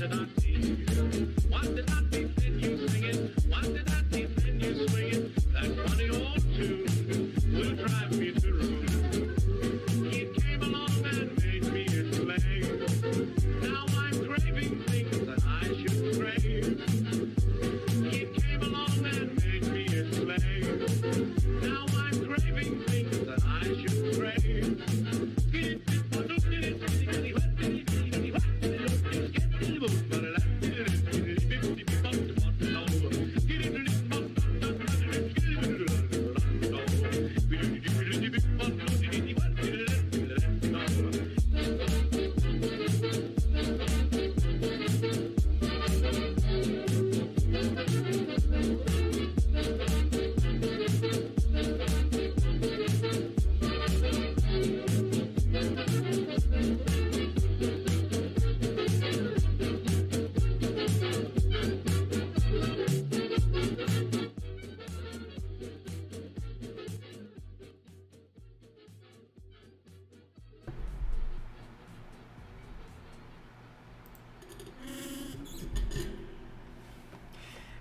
did I tease? What did I tease? Then you sing it. What did I tease? Then you swing it. That funny old tune will drive me to ruin. It came along and made me its slave. Now I'm craving things that I should crave. It came along and made me its slave. Now I'm craving things that I should crave.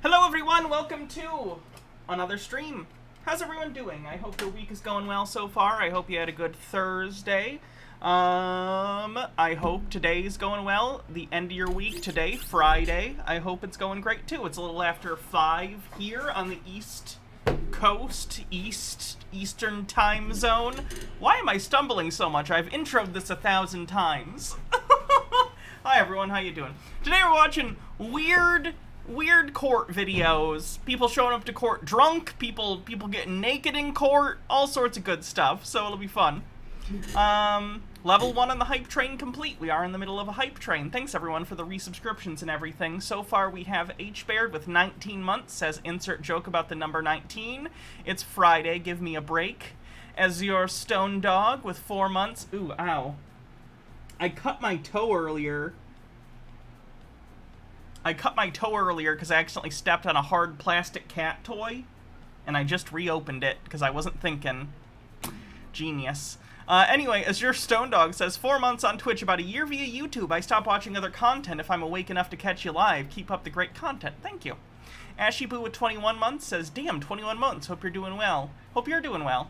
Hello everyone, welcome to another stream. How's everyone doing? I hope your week is going well so far. I hope you had a good Thursday. I hope today's going well. The end of your week today, Friday. I hope it's going great too. It's a little after 5 here on the East Coast, Eastern time zone. Why am I stumbling so much? I've introed this 1,000 times. Hi everyone, how you doing? Today we're watching weird court videos. People showing up to court drunk, people getting naked in court, all sorts of good stuff, so it'll be fun. Level 1 on the hype train complete. We are in the middle of a hype train. Thanks everyone for the resubscriptions and everything. So far we have H Baird with 19 months, says insert joke about the number 19. It's Friday, give me a break. As your stone dog with 4 months. Ooh, ow. I cut my toe earlier because I accidentally stepped on a hard plastic cat toy, and I just reopened it because I wasn't thinking. Genius. Anyway, as your stone dog says, 4 months on Twitch, about a year via YouTube. I stop watching other content if I'm awake enough to catch you live. Keep up the great content. Thank you. Ashy Boo with 21 months says, damn, 21 months. Hope you're doing well. Hope you're doing well.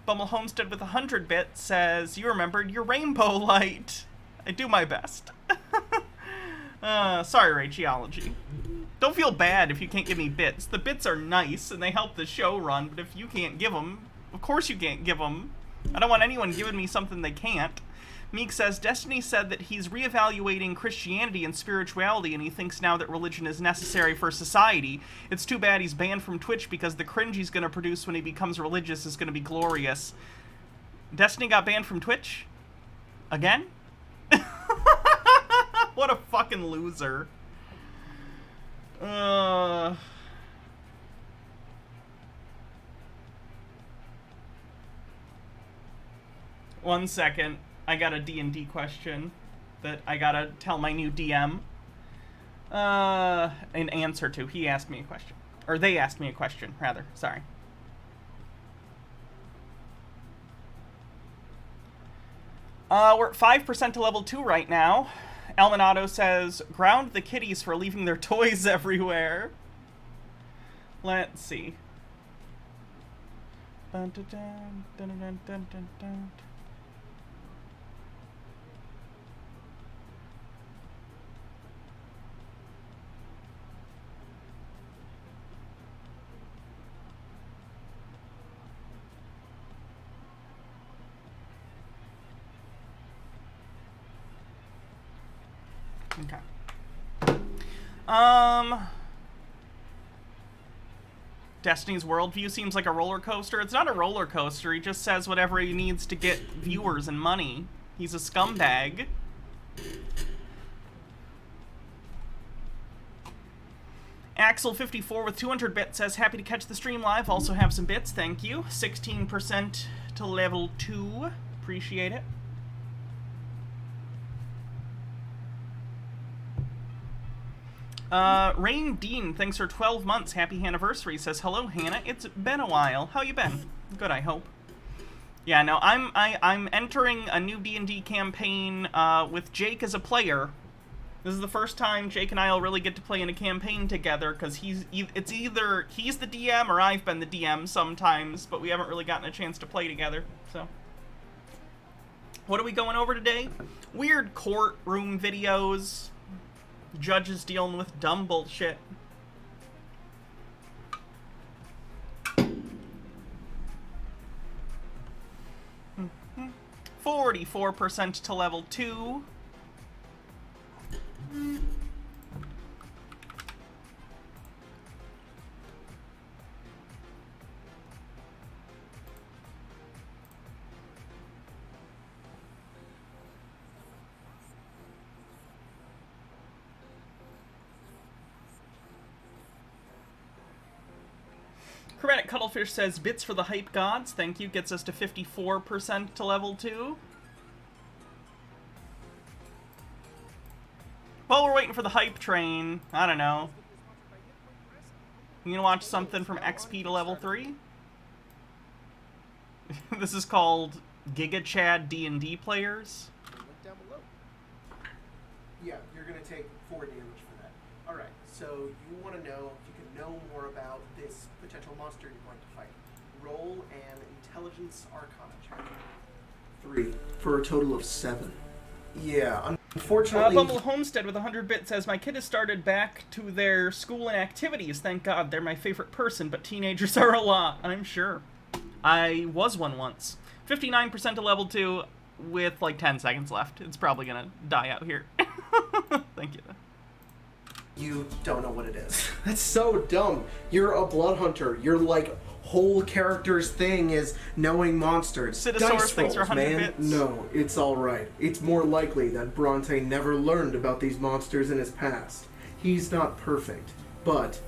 Bumble Homestead with 100 bits says, you remembered your rainbow light. I do my best. Sorry, Rachology. Don't feel bad if you can't give me bits. The bits are nice, and they help the show run, but if you can't give them, of course you can't give them. I don't want anyone giving me something they can't. Meek says, Destiny said that he's reevaluating Christianity and spirituality, and he thinks now that religion is necessary for society. It's too bad he's banned from Twitch because the cringe he's going to produce when he becomes religious is going to be glorious. Destiny got banned from Twitch? Again? What a fucking loser. 1 second. I got a D&D question that I gotta tell my new DM an answer to. He asked me a question. Or they asked me a question, rather. Sorry. We're at 5% to level 2 right now. Almanado says, ground the kitties for leaving their toys everywhere. Let's see. Dun, dun, dun, dun, dun, dun, dun, dun. Okay. Destiny's worldview seems like a roller coaster. It's not a roller coaster. He just says whatever he needs to get viewers and money. He's a scumbag. Axel54 with 200 bits says, happy to catch the stream live. Also have some bits. Thank you. 16% to level 2. Appreciate it. Rain Dean, thanks for 12 months. Happy anniversary. Says, hello, Hannah. It's been a while. How you been? Good, I hope. Yeah, no, I'm entering a new D&D campaign with Jake as a player. This is the first time Jake and I will really get to play in a campaign together, because it's either he's the DM or I've been the DM sometimes, but we haven't really gotten a chance to play together, so. What are we going over today? Weird courtroom videos. Judges dealing with dumb bullshit. 44% to level 2. Chromatic Cuttlefish says, bits for the hype gods. Thank you. Gets us to 54% to level 2. While we're waiting for the hype train, I don't know. You gonna watch something from XP to level 3? This is called Giga Chad D&D players. Down below. Yeah, you're gonna take 4 damage for that. Alright, so you want to know if you can know more about this potential monster you're going to fight. Roll an Intelligence Arcana check. 3, for a total of 7. Yeah, unfortunately... Bumble Homestead with 100 bits says, my kid has started back to their school and activities. Thank God, they're my favorite person, but teenagers are a lot, I'm sure. I was one once. 59% to level 2 with like 10 seconds left. It's probably gonna die out here. Thank you. You don't know what it is. That's so dumb. You're a blood hunter. Your like whole character's thing is knowing monsters. Citisaurus thinks you're 100 man. bits. No, it's alright. It's more likely that Bronte never learned about these monsters in his past. He's not perfect, but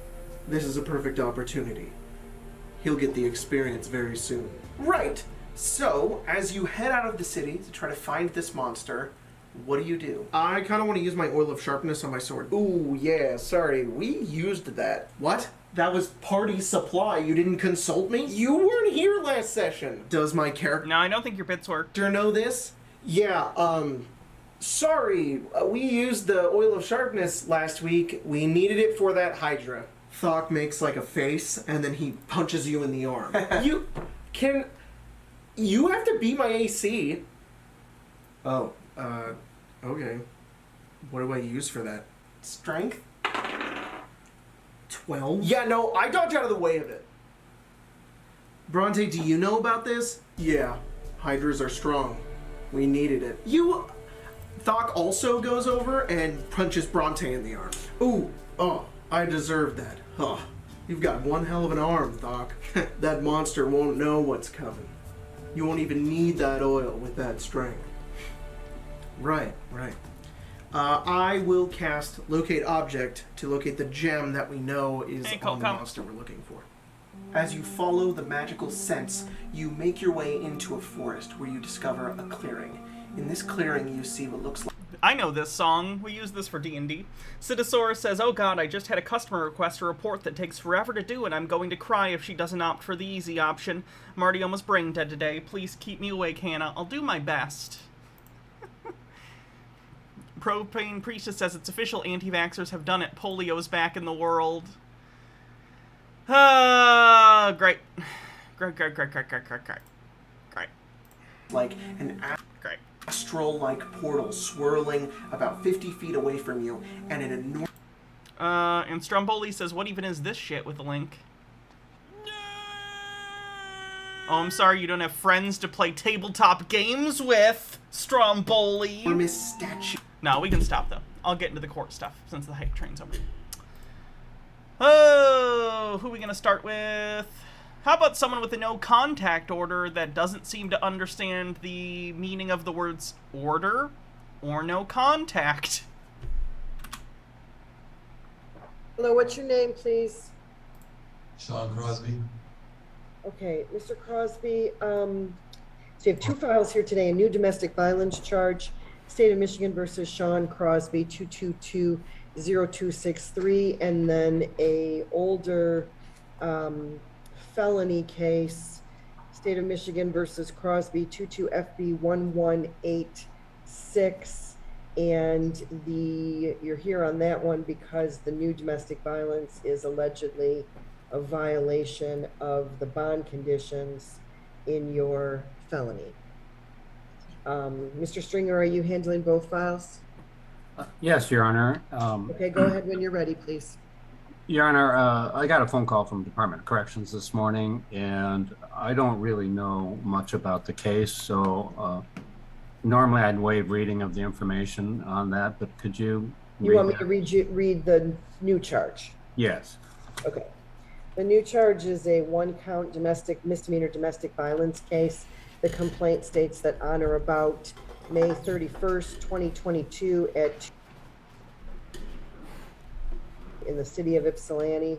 this is a perfect opportunity. He'll get the experience very soon. Right. So, as you head out of the city to try to find this monster, what do? I kind of want to use my oil of sharpness on my sword. Ooh, yeah, sorry. We used that. What? That was party supply. You didn't consult me? You weren't here last session. Does my character No, I don't think your bits work. know this? Yeah, sorry. We used the oil of sharpness last week. We needed it for that Hydra. Thok makes like a face, and then he punches you in the arm. You have to beat my AC. Oh, okay. What do I use for that? Strength? 12? Yeah, no, I dodged out of the way of it. Bronte, do you know about this? Yeah, Hydras are strong. We needed it. Thok also goes over and punches Bronte in the arm. Ooh, oh, I deserve that. Huh. You've got one hell of an arm, Thok. That monster won't know what's coming. You won't even need that oil with that strength. Right. I will cast Locate Object to locate the gem that we know is on the monster we're looking for. As you follow the magical sense, you make your way into a forest where you discover a clearing. In this clearing, you see what looks like... I know this song. We use this for D&D. Citisaurus says, oh god, I just had a customer request a report that takes forever to do, and I'm going to cry if she doesn't opt for the easy option. I'm already almost brain dead today. Please keep me awake, Hannah. I'll do my best. Propane Priestess says, it's official, anti-vaxxers have done it. Polio's back in the world. Great. Like an astral-like portal swirling about 50 feet away from you, and an enormous... And Stromboli says, what even is this shit with a link? Oh, I'm sorry you don't have friends to play tabletop games with, Stromboli. statue. No, we can stop, though. I'll get into the court stuff, since the hype train's over. Oh, who are we going to start with? How about someone with a no contact order that doesn't seem to understand the meaning of the words order or no contact? Hello, what's your name, please? Sean Crosby. Okay, Mr. Crosby, so you have 2 files here today, a new domestic violence charge, State of Michigan versus Sean Crosby, 222-0263, and then a older felony case, State of Michigan versus Crosby, 22FB1186, And you're here on that one because the new domestic violence is allegedly a violation of the bond conditions in your felony. Mr. Stringer, are you handling both files? Yes, Your Honor. Okay, go ahead when you're ready, please. Your Honor, I got a phone call from Department of Corrections this morning, and I don't really know much about the case, so normally I'd waive reading of the information on that, but could you You want me to read the new charge? Yes. Okay. The new charge is a one-count misdemeanor domestic violence case. The complaint states that on or about May 31st, 2022 in the city of Ypsilanti,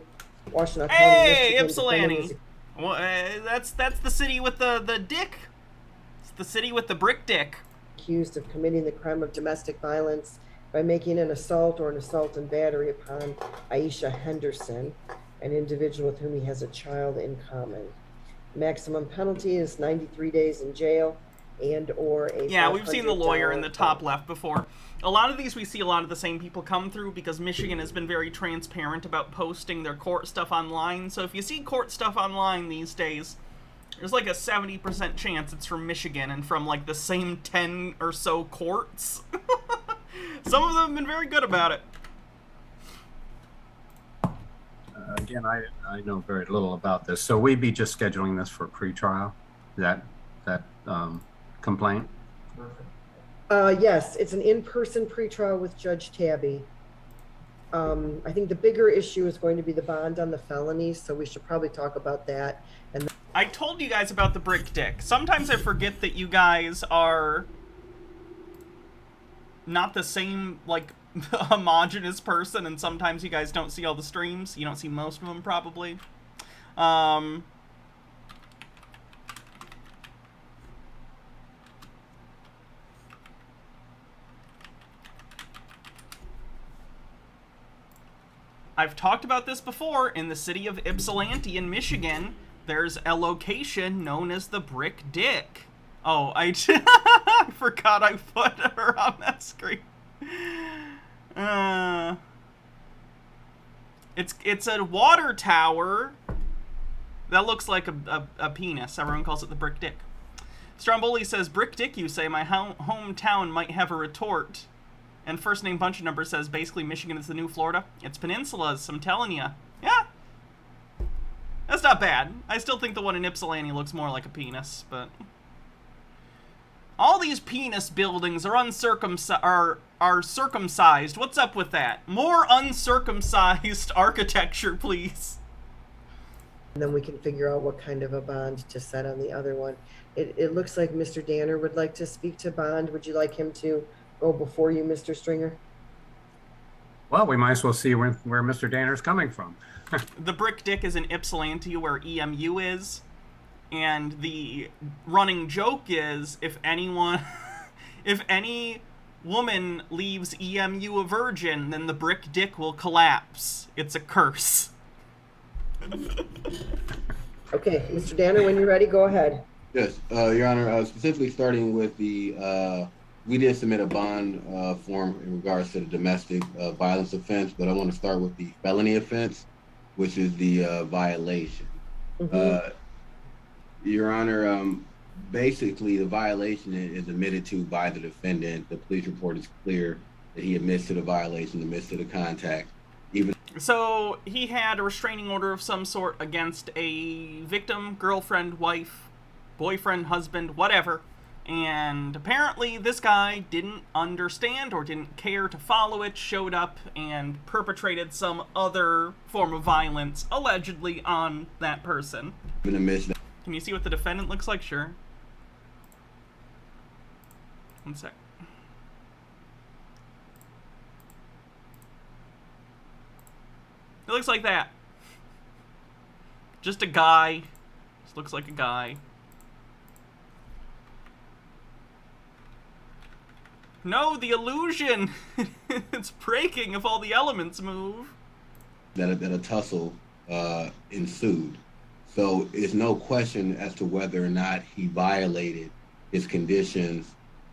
Washtenaw County, Hey, Michigan. Ypsilanti. Well, that's the city with the dick. It's the city with the brick dick. Accused of committing the crime of domestic violence by making an assault or an assault and battery upon Aisha Henderson, an individual with whom he has a child in common. Maximum penalty is 93 days in jail and or a Yeah, we've seen the lawyer in the top fine. left before. A lot of these we see a lot of the same people come through because Michigan has been very transparent about posting their court stuff online. So if you see court stuff online these days, there's like a 70% chance it's from Michigan and from like the same 10 or so courts. Some of them have been very good about it. Again, I know very little about this, so we'd be just scheduling this for pretrial. That complaint. Yes, it's an in-person pretrial with Judge Tabby. I think the bigger issue is going to be the bond on the felonies, so we should probably talk about that. And I told you guys about the brick dick. Sometimes I forget that you guys are not the same, like, homogenous person, and sometimes you guys don't see all the streams. You don't see most of them, probably. I've talked about this before. In the city of Ypsilanti in Michigan, there's a location known as the Brick Dick. Oh, I forgot I put her on that screen. It's a water tower that looks like a penis. Everyone calls it the Brick Dick. Stromboli says, Brick Dick, you say? My hometown might have a retort. And First Name Bunch Number says, basically, Michigan is the new Florida. It's peninsulas, I'm telling you. Yeah. That's not bad. I still think the one in Ypsilanti looks more like a penis, but... All these penis buildings are circumcised. What's up with that? More uncircumcised architecture, please. then we can figure out what kind of a bond to set on the other one. It looks like Mr. Danner would like to speak to bond. Would you like him to go before you, Mr. Stringer? Well, we might as well see where Mr. Danner's coming from. The Brick Dick is in Ypsilanti, where EMU is. And the running joke is, if any woman leaves EMU a virgin, then the Brick Dick will collapse. It's a curse. Okay, Mr. Danner, when you're ready, go ahead. Yes, Your Honor, specifically starting with the, we did submit a bond form in regards to the domestic violence offense, but I want to start with the felony offense, which is the violation. Mhm. Your Honor, basically the violation is admitted to by the defendant. The police report is clear that he admits to the violation, admits to the contact. So he had a restraining order of some sort against a victim, girlfriend, wife, boyfriend, husband, whatever. And apparently this guy didn't understand or didn't care to follow it, showed up and perpetrated some other form of violence, allegedly, on that person. Can you see what the defendant looks like? Sure. One sec. It looks like that. Just a guy. Just looks like a guy. No, the illusion! It's breaking if all the elements move. That a tussle ensued. So it's no question as to whether or not he violated his conditions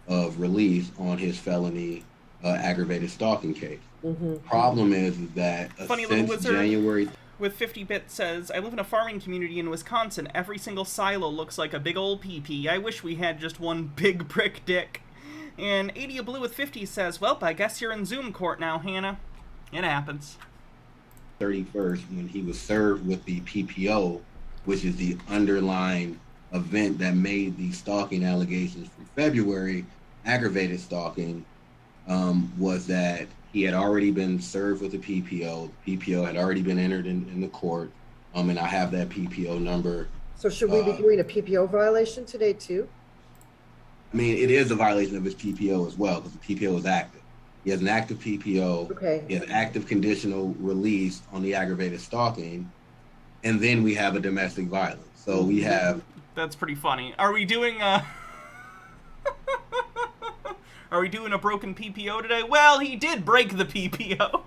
of release on his felony aggravated stalking case. Mm-hmm. Problem is that Funny little since wizard. January With 50-bit says, I live in a farming community in Wisconsin. Every single silo looks like a big old PP. I wish we had just one big brick dick. And 80 Blue with 50 says, well, I guess you're in Zoom court now, Hannah. It happens. 31st, when he was served with the PPO, which is the underlying event that made the stalking allegations from February, aggravated stalking, was that he had already been served with the PPO. The PPO had already been entered in the court, and I have that PPO number. So should we be doing a PPO violation today too? I mean, it is a violation of his PPO as well, because the PPO is active. He has an active PPO. Okay. He has active conditional release on the aggravated stalking, and then we have a domestic violence. So we have. That's pretty funny. Are we doing a... Are we doing a broken PPO today? Well, he did break the PPO.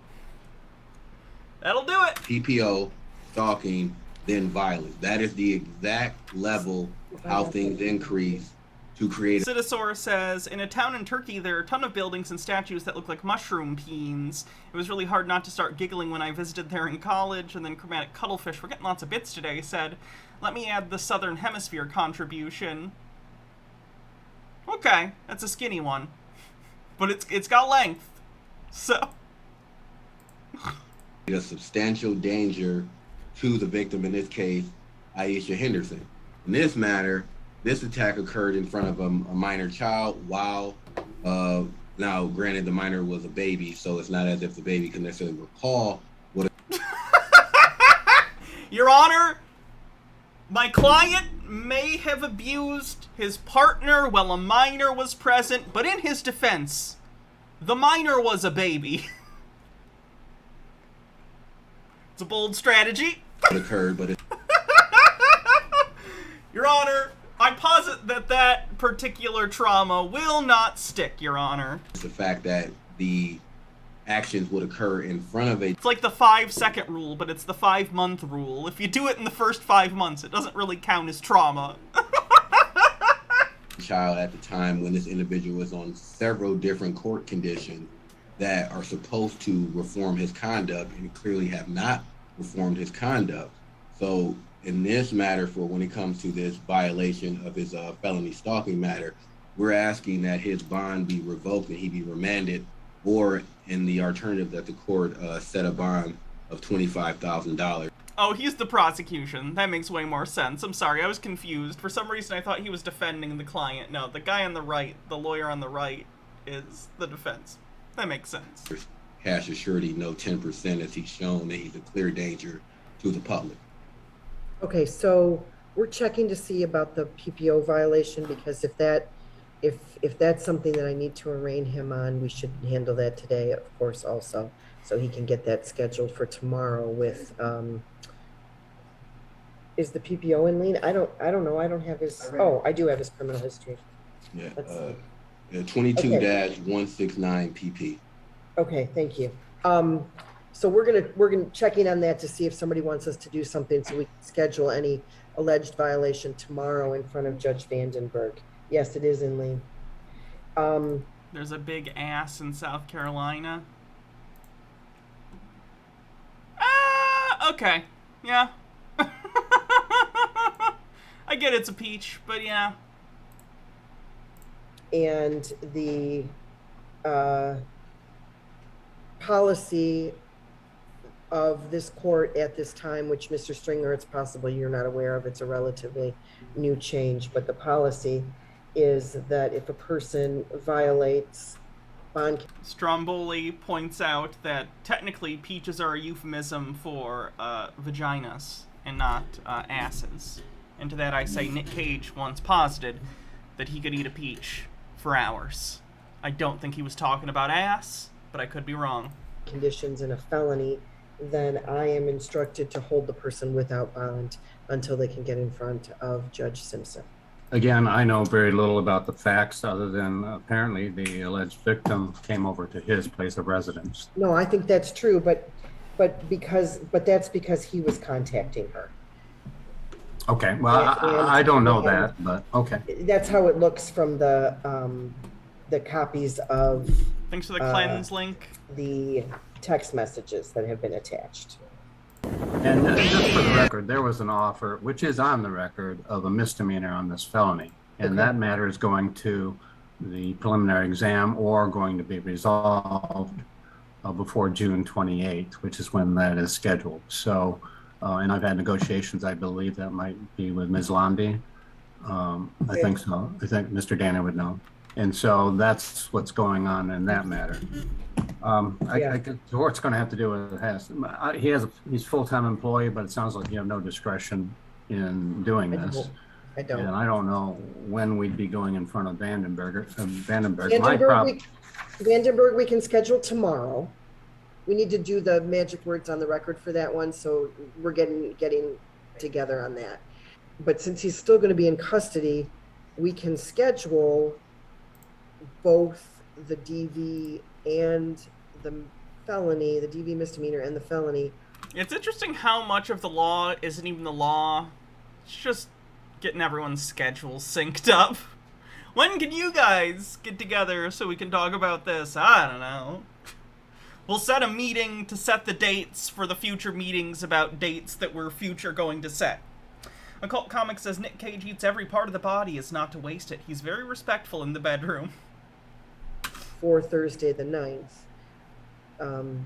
That'll do it. PPO, stalking, then violence. That is the exact level of how things increase to create. Citisaur says, in a town in Turkey, there are a ton of buildings and statues that look like mushroom peens. It was really hard not to start giggling when I visited there in college. And then Chromatic Cuttlefish, we're getting lots of bits today, said, let me add the Southern Hemisphere contribution. Okay, that's a skinny one. But it's got length. So. A substantial danger to the victim, in this case, Aisha Henderson. In this matter, this attack occurred in front of a minor child while, now granted the minor was a baby, so it's not as if the baby can necessarily recall what. Your Honor, my client may have abused his partner while a minor was present, but in his defense, the minor was a baby. It's a bold strategy. Occurred, but Your Honor, I posit that particular trauma will not stick, Your Honor. it's the fact that the actions would occur in front of a It's like the 5-second rule, but it's the 5-month rule. If you do it in the first 5 months, it doesn't really count as trauma. child at the time when this individual was on several different court conditions that are supposed to reform his conduct and clearly have not reformed his conduct. So in this matter, for when it comes to this violation of his felony stalking matter, we're asking that his bond be revoked and he be remanded, or in the alternative that the court set a bond of $25,000. Oh, he's the prosecution. That makes way more sense. I'm sorry, I was confused. For some reason, I thought he was defending the client. No, the guy on the right, the lawyer on the right, is the defense. That makes sense. Cash is surety, no 10%, as he's shown that he's a clear danger to the public. Okay, so we're checking to see about the PPO violation, because if that's something that I need to arraign him on, we should handle that today, of course, also, so he can get that scheduled for tomorrow with, is the PPO in lien? I don't know. I don't have his, oh, I do have his criminal history. Yeah, Let's- 22-169 PP. Okay, thank you. So we're gonna checking on that to see if somebody wants us to do something so we can schedule any alleged violation tomorrow in front of Judge Vandenberg. Yes, it is in lien. There's a big ass in South Carolina. Okay. Yeah. I get it's a peach, but yeah. And the policy of this court at this time, which Mr. Stringer, it's possible you're not aware of, it's a relatively new change, but the policy is that if a person violates bond... Stromboli points out that technically peaches are a euphemism for vaginas and not asses. And to that I say Nick Cage once posited that he could eat a peach for hours. I don't think he was talking about ass, but I could be wrong. conditions in a felony, then I am instructed to hold the person without bond until they can get in front of Judge Simpson. Again, I know very little about the facts other than apparently the alleged victim came over to his place of residence. No, I think that's true, but that's because he was contacting her. Okay, well, I don't know that, but okay. That's how it looks from the copies of Thanks for the cleanse link. the text messages that have been attached. And just for the record, there was an offer, which is on the record, of a misdemeanor on this felony. And Okay. that matter is going to the preliminary exam or going to be resolved before June 28th, which is when that is scheduled. So, and I've had negotiations, I believe that might be with Ms. Landy. I think so. I think Mr. Danner would know. And so that's what's going on in that matter. I guess Hort's going to have to do what it has. He's a full-time employee, but it sounds like you have no discretion in doing this. I don't. And I don't know when we'd be going in front of Vandenberg. My problem. Vandenberg, we can schedule tomorrow. We need to do the magic words on the record for that one, so we're getting together on that. But since he's still going to be in custody, we can schedule both the DV and the felony, the DV misdemeanor and the felony. It's interesting how much of the law isn't even the law. It's just getting everyone's schedules synced up. When can you guys get together so we can talk about this? I don't know. We'll set a meeting to set the dates for the future meetings about dates that we're future going to set. Occult Comics says Nick Cage eats every part of the body is not to waste it. He's very respectful in the bedroom. For Thursday the 9th,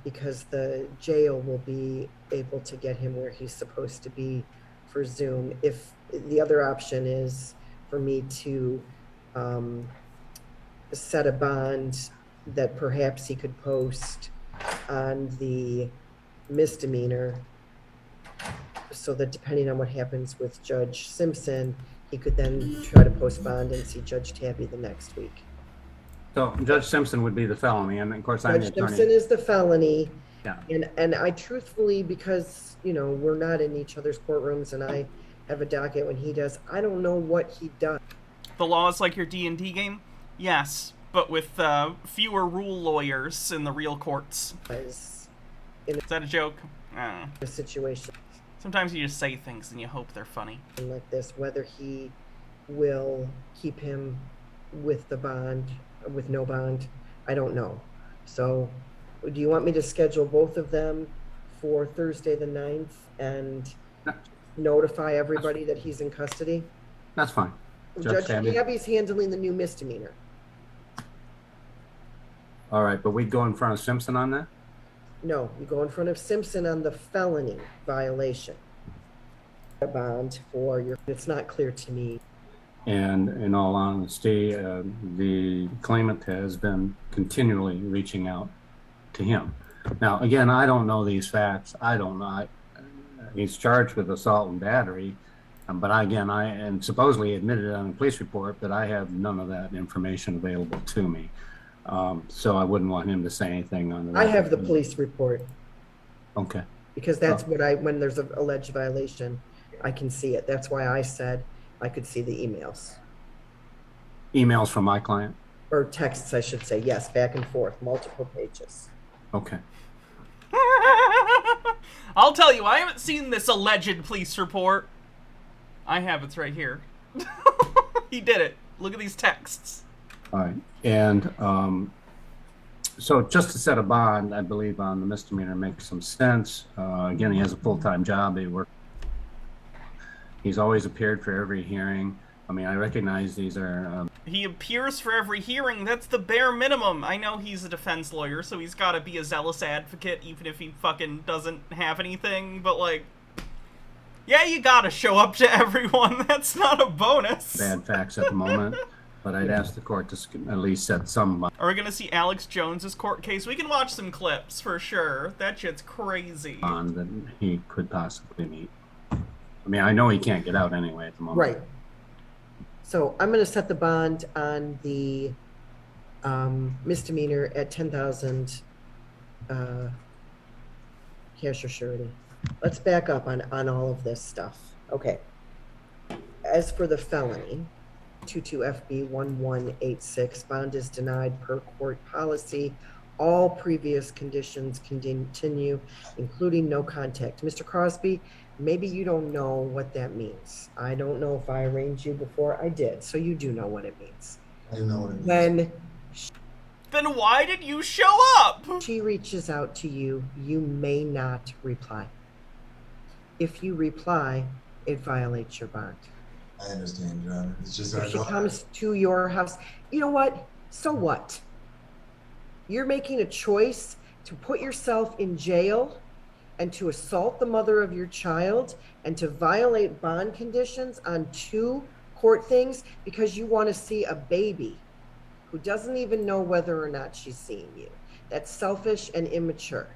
because the jail will be able to get him where he's supposed to be for Zoom. If the other option is for me to set a bond that perhaps he could post on the misdemeanor, so that depending on what happens with Judge Simpson, he could then try to post bond and see Judge Tabby the next week. So Judge Simpson would be the felony, and of course I'm the Judge attorney. Simpson is the felony. Yeah. And I truthfully, because, you know, we're not in each other's courtrooms and I have a docket when he does, I don't know what he does. The law is like your D&D game? Yes, but with fewer rule lawyers in the real courts. Is that a joke? I don't know. A situation Sometimes you just say things and you hope they're funny. like this, whether he will keep him with the bond, with no bond, I don't know. So do you want me to schedule both of them for Thursday the 9th and notify everybody that he's in custody? That's fine. Judge Tabby. Tabby's handling the new misdemeanor. All right, but we'd go in front of Simpson on that? No, you go in front of Simpson on the felony violation. A bond for your, it's not clear to me. And in all honesty, the claimant has been continually reaching out to him. Now, again, I don't know these facts. I don't know. He's charged with assault and battery, but and supposedly admitted it on a police report, but I have none of that information available to me. So I wouldn't want him to say anything on the I have the police report Okay. because that's what when there's an alleged violation, I can see it. That's why I said I could see the emails. Emails from my client? Or texts, I should say. Yes, back and forth, multiple pages. Okay. I'll tell you, I haven't seen this alleged police report. I have, it's right here. He did it. Look at these texts. All right. And so just to set a bond, I believe on the misdemeanor makes some sense. Again, he has a full-time job. He's always appeared for every hearing. I mean, I recognize these are... He appears for every hearing. That's the bare minimum. I know he's a defense lawyer, so he's got to be a zealous advocate, even if he fucking doesn't have anything. But, like, yeah, you gotta show up to everyone. That's not a bonus. bad facts at the moment, but I'd ask the court to at least set some... Are we gonna see Alex Jones's court case? We can watch some clips, for sure. That shit's crazy. bond that he could possibly meet. I mean, I know he can't get out anyway at the moment. Right. So I'm going to set the bond on the misdemeanor at 10,000 cash or surety. Let's back up on all of this stuff. Okay. As for the felony, 22FB1186, bond is denied per court policy. All previous conditions continue, including no contact. Mr. Crosby, maybe you don't know what that means. I don't know if I arranged you before. I did, so you do know what it means. I didn't know what it means. When Then why did you show up? She reaches out to you, you may not reply. If you reply, it violates your bond. I understand, Your Honor. It's just our If she daughter. comes to your house, you know what? So what? You're making a choice to put yourself in jail and to assault the mother of your child and to violate bond conditions on 2 court things because you want to see a baby who doesn't even know whether or not she's seeing you. That's selfish and immature.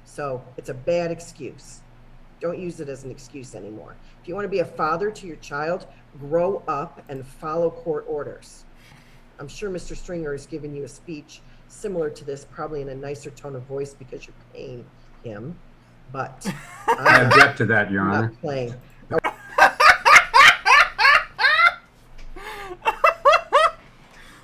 So it's a bad excuse. Don't use it as an excuse anymore. If you want to be a father to your child, grow up and follow court orders. I'm sure Mr. Stringer has given you a speech similar to this, probably in a nicer tone of voice because you're paying him. But I object to that, Your I'm Honor. not playing.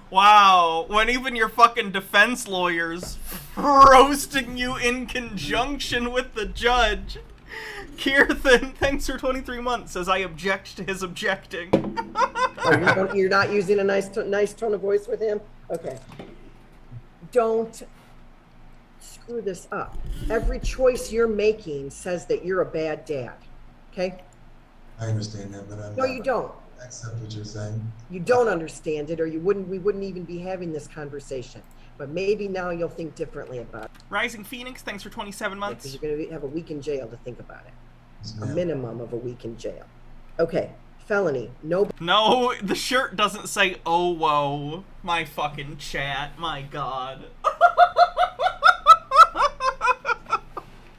Wow, when even your fucking defense lawyers roasting you in conjunction with the judge. Kirthan, thanks for 23 months, says I object to his objecting. Oh, you're not using a nice tone of voice with him? Okay. Don't screw this up. Every choice you're making says that you're a bad dad. Okay? I understand that, but I'm No, you don't. accept what you're saying. You don't understand it, or we wouldn't even be having this conversation. But maybe now you'll think differently about it. Rising Phoenix, thanks for 27 months. Because you're going to have a week in jail to think about it. Yes, A ma'am. minimum of a week in jail. Okay. Felony. No No, the shirt doesn't say, oh, whoa. My fucking chat. My god.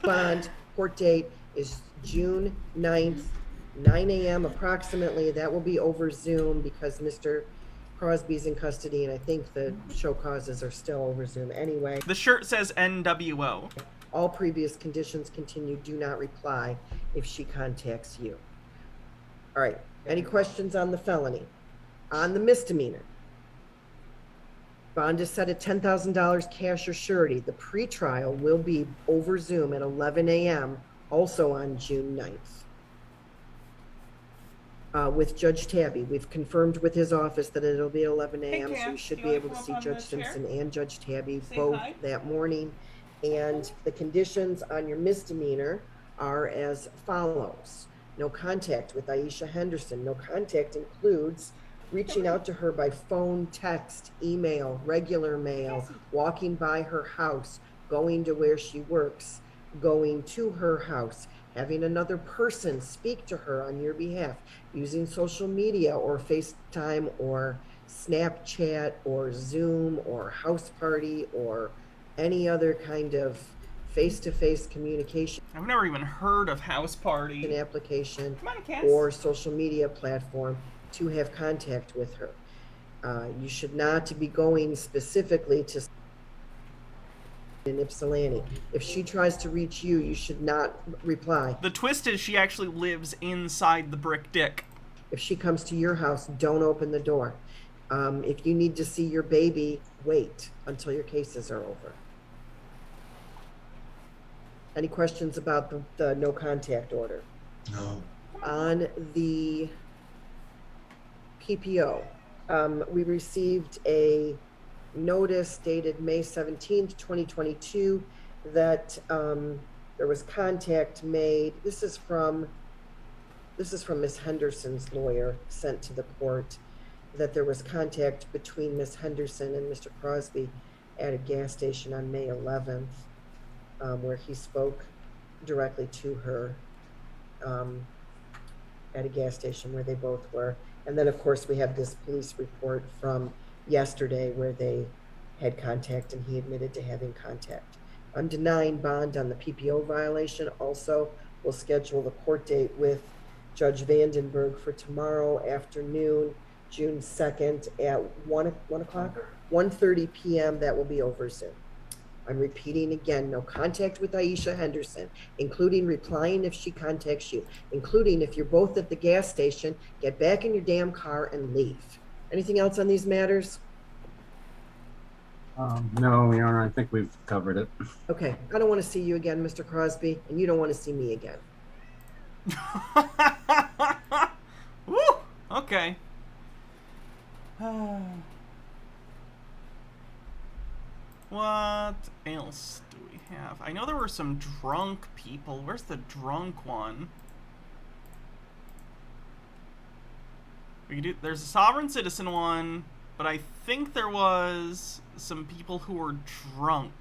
bond. Court date is June 9th, 9 a.m. approximately. That will be over Zoom because Mr. Crosby's in custody, and I think the show causes are still over Zoom anyway. The shirt says NWO. All previous conditions continue. Do not reply if she contacts you. All right. Any questions on the felony? On the misdemeanor, bond is set at $10,000 cash or surety. The pretrial will be over Zoom at 11 a.m. also on June 9th. With Judge Tabby. We've confirmed with his office that it'll be at 11 a.m. Hey, so Cam, you should you be wanna able to come see up on Judge the chair? Simpson and Judge Tabby Say both hi. that morning. And the conditions on your misdemeanor are as follows. No contact with Aisha Henderson. No contact includes reaching out to her by phone, text, email, regular mail, walking by her house, going to where she works, going to her house, having another person speak to her on your behalf, using social media or FaceTime or Snapchat or Zoom or House Party or any other kind of face-to-face communication I've never even heard of House Party. application Come on, Cass. or social media platform to have contact with her. You should not be going specifically to in Ypsilanti. If she tries to reach you, you should not reply. The twist is she actually lives inside the brick dick. If she comes to your house, don't open the door. If you need to see your baby, wait until your cases are over. Any questions about the no contact order? No. On the PPO, we received a notice dated May 17th, 2022, that there was contact made. This is from Ms. Henderson's lawyer, sent to the court, that there was contact between Ms. Henderson and Mr. Crosby at a gas station on May 11th, where he spoke directly to her at a gas station where they both were. And then, of course, we have this police report from yesterday where they had contact and he admitted to having contact. I'm denying bond on the PPO violation. Also, we'll schedule the court date with Judge Vandenberg for tomorrow afternoon, June 2nd at 1 o'clock, 1:30 p.m. That will be over Zoom. I'm repeating again, no contact with Aisha Henderson, including replying if she contacts you, including if you're both at the gas station, get back in your damn car and leave. Anything else on these matters? No, Your Honor, I think we've covered it. Okay, I don't want to see you again, Mr. Crosby, and you don't want to see me again. Woo! Okay. What else do we have? I know there were some drunk people. Where's the drunk one? We could do, there's a sovereign citizen one, but I think there was some people who were drunk.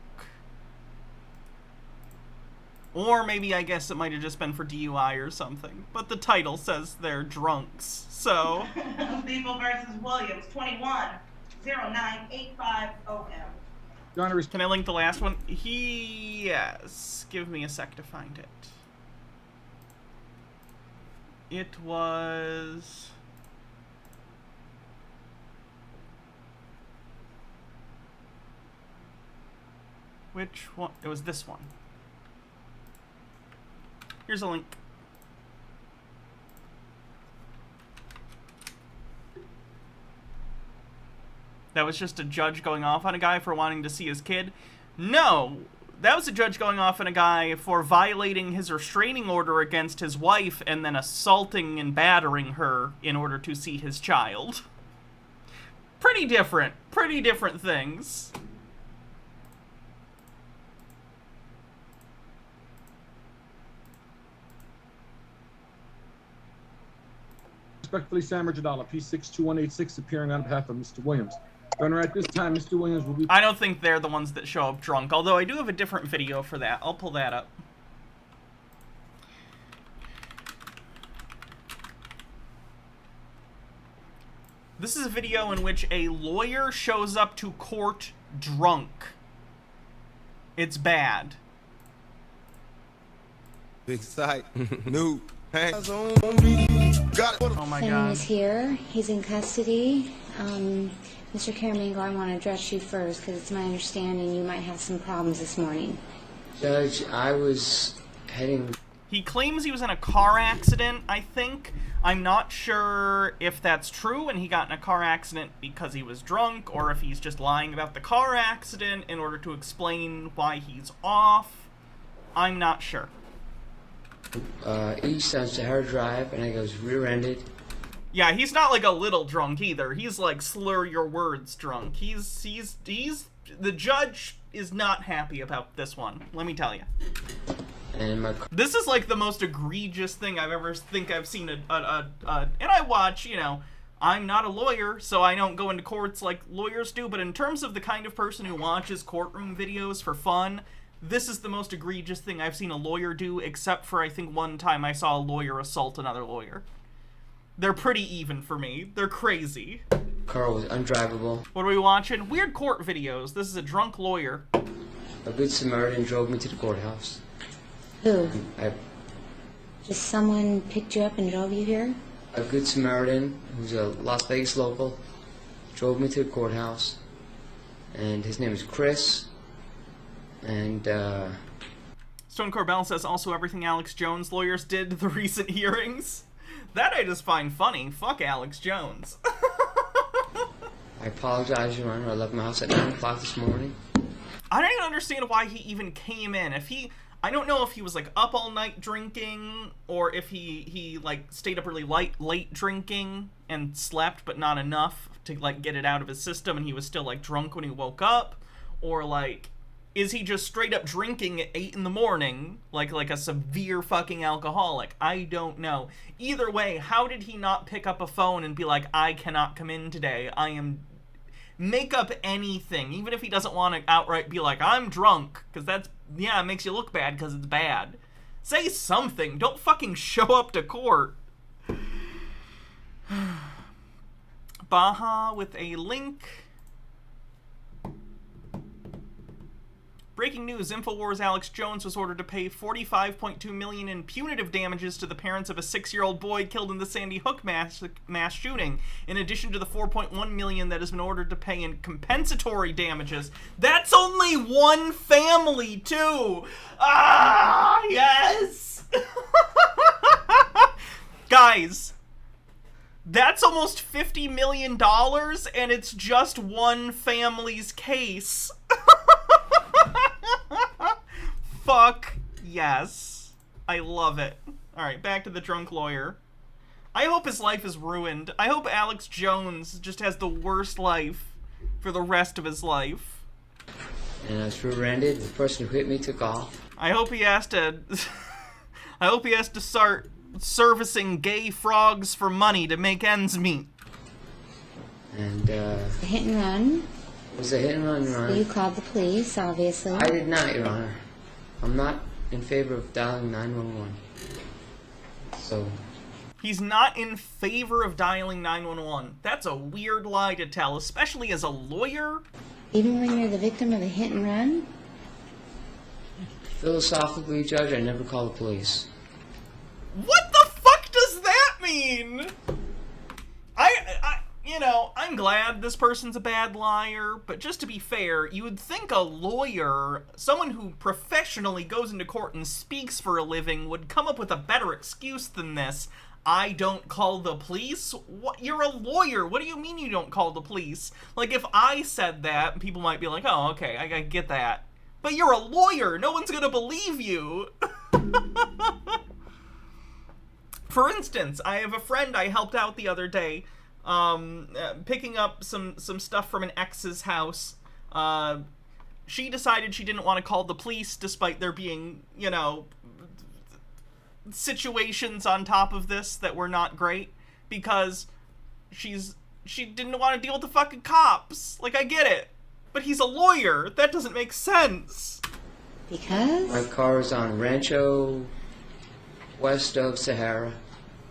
Or maybe I guess it might have just been for DUI or something. But the title says they're drunks, so... Lethal versus Williams, 21-0985 OM. Your Honor, Can I link the last one? Yes. Give me a sec to find it. It was... Which one? It was this one. Here's a link. That was just a judge going off on a guy for wanting to see his kid? No! That was a judge going off on a guy for violating his restraining order against his wife and then assaulting and battering her in order to see his child. Pretty different things. respectfully, Sam Jadala, P62186, appearing on behalf of Mr. Williams. Your Honor, at this time, Mr. Williams will be... I don't think they're the ones that show up drunk, although I do have a different video for that. I'll pull that up. This is a video in which a lawyer shows up to court drunk. It's bad. Big sight. New. Hands on me. Got it. Oh my Simon god. is here. He's in custody. Mr. Caramango, I want to address you first because it's my understanding you might have some problems this morning. Judge, I was heading... He claims he was in a car accident, I think. I'm not sure if that's true and he got in a car accident because he was drunk, or if he's just lying about the car accident in order to explain why he's off. I'm not sure. East on Sahara Drive, and I was rear-ended. Yeah, he's not like a little drunk either. He's like slur your words drunk. He's the judge is not happy about this one. Let me tell you. And this is like the most egregious thing I've seen and I watch, you know, I'm not a lawyer, so I don't go into courts like lawyers do, but in terms of the kind of person who watches courtroom videos for fun, this is the most egregious thing I've seen a lawyer do, except for I think one time I saw a lawyer assault another lawyer. They're pretty even for me. They're crazy. Car was undrivable. What are we watching? Weird court videos. This is a drunk lawyer. A good Samaritan drove me to the courthouse. Who? Just someone picked you up and drove you here? A good Samaritan, who's a Las Vegas local, drove me to the courthouse. And his name is Chris. And, Stone Corbell says also everything Alex Jones lawyers did the recent hearings. That I just find funny. Fuck Alex Jones. I apologize, Your Honor. I left my house at 9 o'clock this morning. I don't even understand why he even came in. I don't know if he was like up all night drinking, or if he like stayed up really late drinking and slept but not enough to like get it out of his system, and he was still like drunk when he woke up, or like is he just straight up drinking at 8 in the morning like a severe fucking alcoholic? I don't know. Either way, how did he not pick up a phone and be like, I cannot come in today, make up anything, even if he doesn't want to outright be like, I'm drunk, because that's, yeah, it makes you look bad because it's bad. Say something. Don't fucking show up to court. Baja with a link. Breaking news, InfoWars Alex Jones was ordered to pay $45.2 million in punitive damages to the parents of a 6-year-old boy killed in the Sandy Hook mass shooting, in addition to the $4.1 million that has been ordered to pay in compensatory damages. That's only one family, too! Ah, yes! Guys, that's almost $50 million, and it's just one family's case. Fuck yes. I love it. Alright, back to the drunk lawyer. I hope his life is ruined. I hope Alex Jones just has the worst life for the rest of his life. and I was rear-ended. The person who hit me took off. I hope he has to. I hope he has to start servicing gay frogs for money to make ends meet. And A hit and run. it was a hit and run, Your Honor. You called the police, obviously. I did not, Your Honor. I'm not in favor of dialing 911. So, He's not in favor of dialing 911. That's a weird lie to tell, especially as a lawyer. Even when you're the victim of a hit and run? philosophically, Judge, I never call the police. What the fuck does that mean? I'm glad this person's a bad liar, but just to be fair, you would think a lawyer, someone who professionally goes into court and speaks for a living, would come up with a better excuse than this. I don't call the police? What? You're a lawyer. What do you mean you don't call the police? Like, if I said that, people might be like, oh, okay, I get that. But you're a lawyer. No one's gonna believe you. For instance, I have a friend I helped out the other day, picking up some stuff from an ex's house. She decided she didn't want to call the police despite there being, situations on top of this that were not great, because she didn't want to deal with the fucking cops. Like, I get it. But he's a lawyer. That doesn't make sense. Because? My car is on Rancho west of Sahara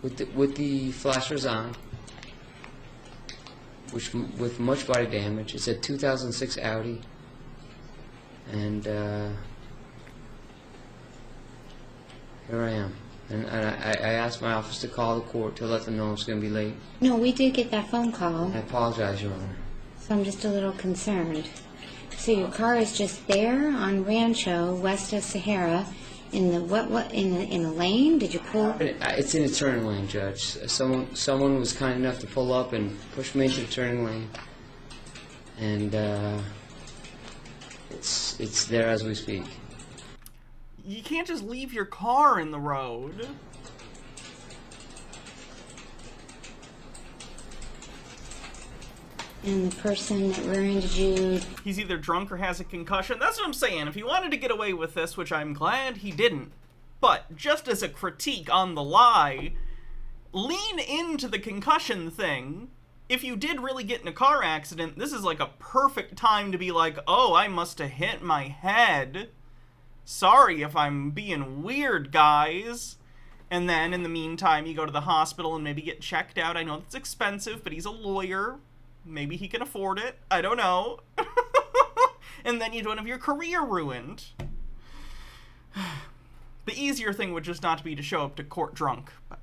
with the flashers on, with much body damage. It's a 2006 Audi, and here I am. And I asked my office to call the court to let them know it's going to be late. No, we did get that phone call. I apologize, Your Honor. So I'm just a little concerned. So your car is just there on Rancho, west of Sahara, in the in the lane? Did you pull? It's in a turning lane, Judge. Someone was kind enough to pull up and push me into the turning lane, and it's there as we speak. You can't just leave your car in the road. And the person that rear-ended you... He's either drunk or has a concussion. That's what I'm saying. If he wanted to get away with this, which I'm glad he didn't, but just as a critique on the lie, lean into the concussion thing. If you did really get in a car accident, this is like a perfect time to be like, oh, I must have hit my head. Sorry if I'm being weird, guys. And then, in the meantime, you go to the hospital and maybe get checked out. I know it's expensive, but he's a lawyer. Maybe he can afford it. I don't know. And then you'd have your career ruined. The easier thing would just not be to show up to court drunk. But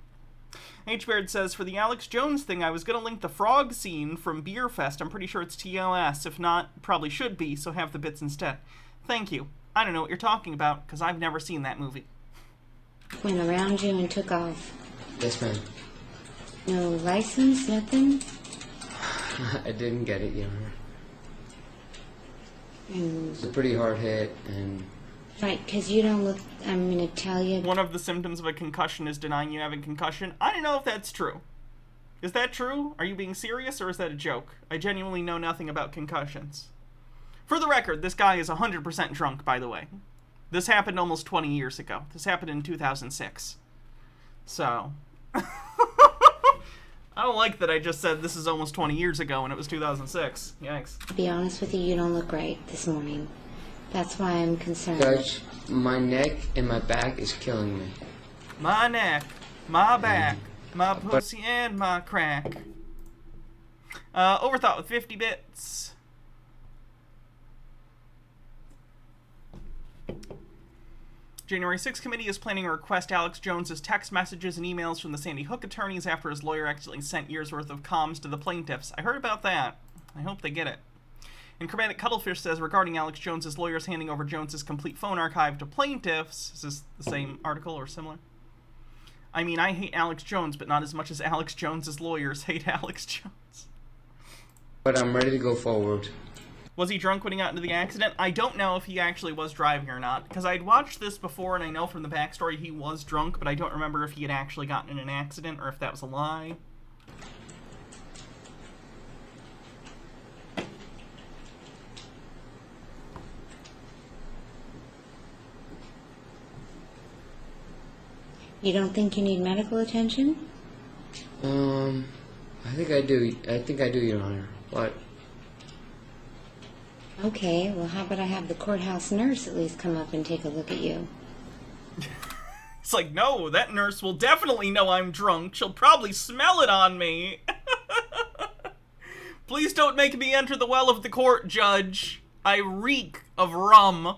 H. Baird says, for the Alex Jones thing, I was going to link the frog scene from Beer Fest. I'm pretty sure it's TOS. If not, probably should be, so have the bits instead. Thank you. I don't know what you're talking about, because I've never seen that movie. Went around you and took off. Yes, ma'am. No license, nothing? I didn't get it, Your Honor. It's a pretty hard hit, and... Right, because you don't look... I'm going to tell you... One of the symptoms of a concussion is denying you have a concussion. I don't know if that's true. Is that true? Are you being serious, or is that a joke? I genuinely know nothing about concussions. For the record, this guy is 100% drunk, by the way. This happened almost 20 years ago. This happened in 2006. So... I don't like that I just said this is almost 20 years ago and it was 2006. Yikes. To be honest with you, you don't look great this morning. That's why I'm concerned. Judge, my neck and my back is killing me. My neck, my back, my pussy and my crack. Overthought with 50 bits. January 6th committee is planning to request Alex Jones's text messages and emails from the Sandy Hook attorneys after his lawyer accidentally sent years' worth of comms to the plaintiffs. I heard about that. I hope they get it. And Chromatic Cuttlefish says, regarding Alex Jones's lawyers handing over Jones's complete phone archive to plaintiffs, is this the same article or similar? I mean, I hate Alex Jones, but not as much as Alex Jones's lawyers hate Alex Jones. But I'm ready to go forward. Was he drunk when he got into the accident? I don't know if he actually was driving or not, because I'd watched this before and I know from the backstory he was drunk, but I don't remember if he had actually gotten in an accident or if that was a lie. You don't think you need medical attention? I think I do. I think I do, Your Honor. But Okay, well, how about I have the courthouse nurse at least come up and take a look at you? It's like, no, that nurse will definitely know I'm drunk. She'll probably smell it on me. Please don't make me enter the well of the court, Judge. I reek of rum.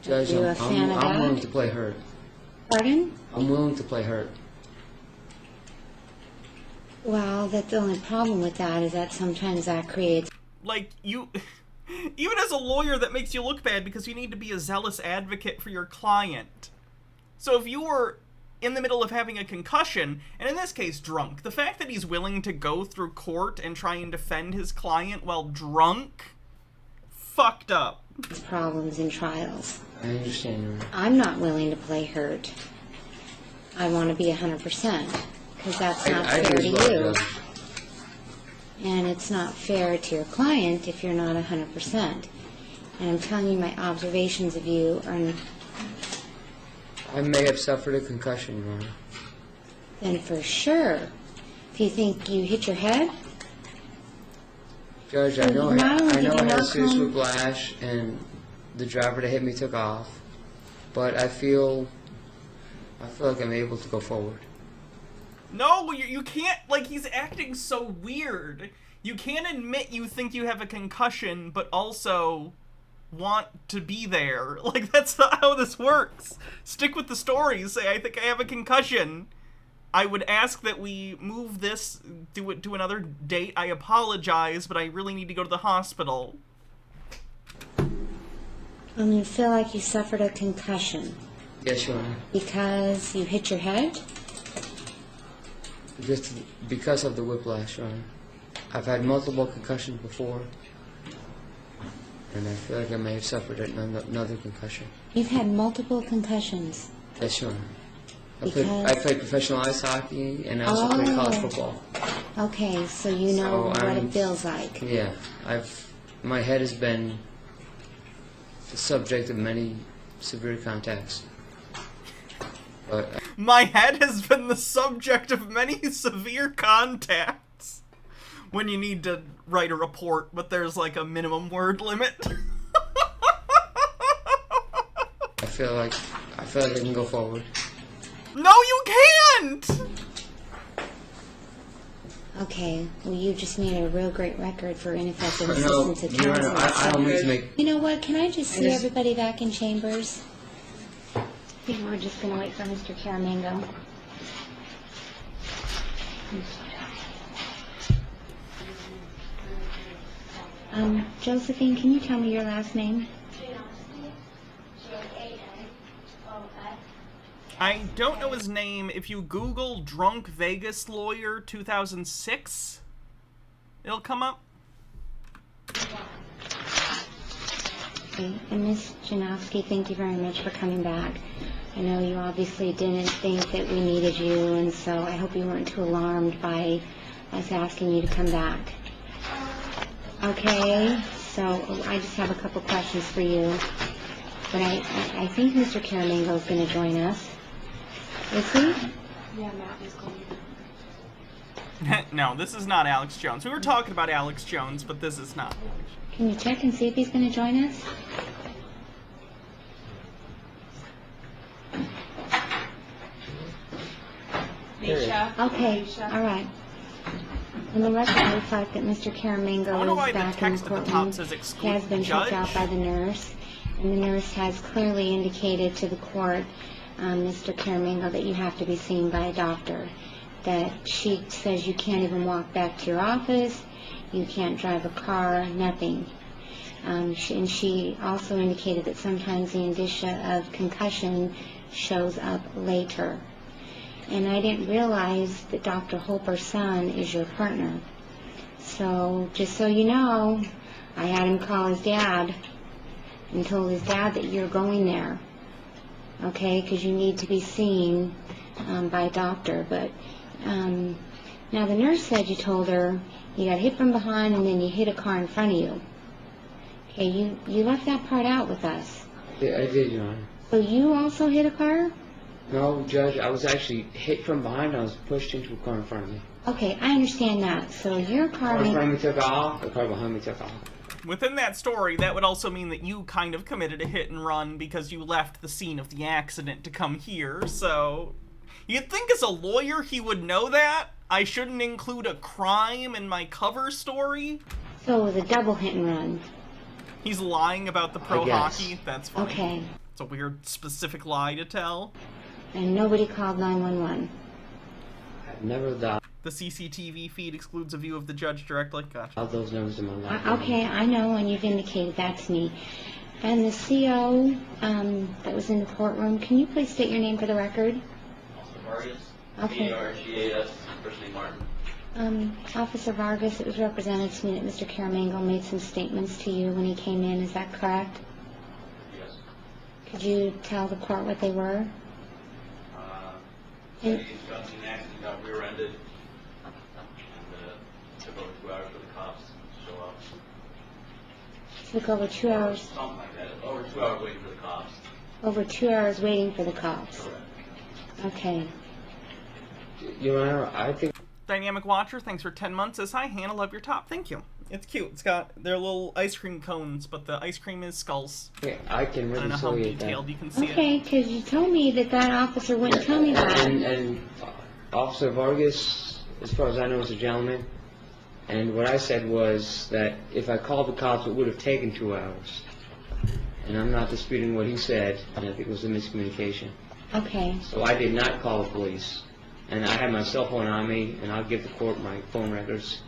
Judge, Are you a fan of I'm that? willing to play hurt. Pardon? I'm willing to play hurt. Well, that's the only problem with that is that sometimes that creates... Like, you... Even as a lawyer, that makes you look bad because you need to be a zealous advocate for your client. So if you were in the middle of having a concussion, and in this case drunk, the fact that he's willing to go through court and try and defend his client while drunk, fucked up. problems in trials. I understand, Your Honor. I'm not willing to play hurt. I want to be 100%, because that's not I fair do to as well, you. Judge. And it's not fair to your client if you're not 100%. And I'm telling you, my observations of you are I may have suffered a concussion, Your Honor. then for sure. If you think you hit your head, Judge, I know Not only I did know you I had a not serious come- whiplash, and the driver that hit me took off. But I feel like I'm able to go forward. No, you can't, like, he's acting so weird. You can't admit you think you have a concussion, but also want to be there. Like, that's not how this works. Stick with the story. Say, I think I have a concussion. I would ask that we move this to another date. I apologize, but I really need to go to the hospital. you feel like you suffered a concussion Yes, Your Honor. because you hit your head. Because of the whiplash, Your Honor. I've had multiple concussions before, and I feel like I may have suffered another concussion. You've had multiple concussions. Yes, Your Honor. Because- I played professional ice hockey, and I also played college football. Okay, so you know So what I'm- it feels like. Yeah, my head has been the subject of many severe contacts. But My head has been the subject of many severe contacts. When you need to write a report, but there's like a minimum word limit. I feel like I can go forward. No, you can't! Okay, well, you just made a real great record for ineffective No, assistance of Your Honor, counsel. I don't mean to make. You know what? Can I just see just- everybody back in chambers? I think we're just going to wait for Mr. Caramango. Josephine, can you tell me your last name? I don't know his name. If you Google Drunk Vegas Lawyer 2006, it'll come up. Okay. And Ms. Janowski, thank you very much for coming back. I know you obviously didn't think that we needed you, and so I hope you weren't too alarmed by us asking you to come back. Okay, so I just have a couple questions for you. But I think Mr. Caramango is going to join us. Is he? Yeah, Matt is going to. No, this is not Alex Jones. We were talking about Alex Jones, but this is not. Can you check and see if he's going to join us? Nisha. Okay, all right. And the record reflects that Mr. Caramango I wonder why is the back in text at the top courtroom. says He exclude has been judge. checked out by the nurse, and the nurse has clearly indicated to the court, Mr. Caramango, that you have to be seen by a doctor. That she says you can't even walk back to your office, you can't drive a car, nothing. And she also indicated that sometimes the indicia of concussion shows up later. And I didn't realize that Dr. Holper's son is your partner. So, just so you know, I had him call his dad and told his dad that you're going there. Okay, because you need to be seen by a doctor. But now the nurse said you told her you got hit from behind and then you hit a car in front of you. Okay, you left that part out with us. Yeah, I did, Your Honor. So you also hit a car? No, Judge, I was actually hit from behind. I was pushed into a car in front of me. Okay, I understand that. So your The car... car in front of me took off. The car behind me took off. Within that story, that would also mean that you kind of committed a hit and run because you left the scene of the accident to come here, so... You'd think as a lawyer he would know that. I shouldn't include a crime in my cover story. So it was a double hit and run. He's lying about the pro hockey. That's funny. Okay. It's a weird, specific lie to tell. And nobody called 911. I've never dialed The CCTV feed excludes a view of the judge directly. Gotcha. those numbers in my life. Okay, I know, and you've indicated that to me. And the CO that was in the courtroom, can you please state your name for the record? Vargas. Okay. Vargas, first name Martin. Officer Vargas, it was represented to me that Mr. Caramango made some statements to you when he came in. Is that correct? Yes. Could you tell the court what they were? He got in an accident, got rear-ended, and took over 2 hours for the cops to show up. Took over 2 hours. Something like that. Over 2 hours waiting for the cops. Over 2 hours waiting for the cops. Correct. Okay. Your Honor, I think... Dynamic Watcher, thanks for 10 months. Says, hi, Hannah, love your top. Thank you. It's cute. It's got their little ice cream cones, but the ice cream is skulls. Yeah, I can I don't know how reconciliate detailed that. you can see Okay, because you told me that officer wouldn't tell me that. And Officer Vargas, as far as I know, is a gentleman. And what I said was that if I called the cops, it would have taken 2 hours. And I'm not disputing what he said, and I think it was a miscommunication. Okay. So I did not call the police. And I had my cell phone on me, and I'll give the court my phone records.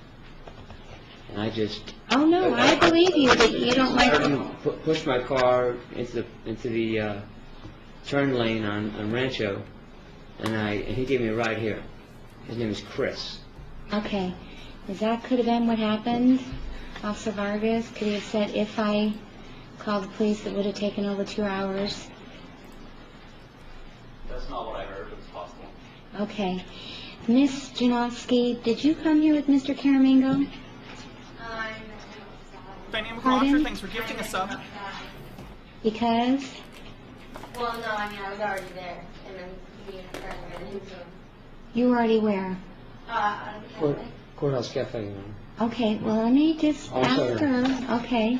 And I just... Oh, no, I believe you, but you don't like... Pushed my car into the turn lane on Rancho, and he gave me a ride here. His name is Chris. Okay. That could have been what happened, Officer Vargas? Could he have said, if I called the police, it would have taken over 2 hours? That's not what I heard, but it's possible. Okay. Miss Janowski, did you come here with Mr. Caramango? Dynamic Pardon? Watcher, thanks for gifting a sub. Because? Well, no, I mean, I was already there, and then me and a friend ran into him. You were already where? Courthouse Cafe, Your Honor. Okay, well, let me just Oh, ask sorry. her. Okay.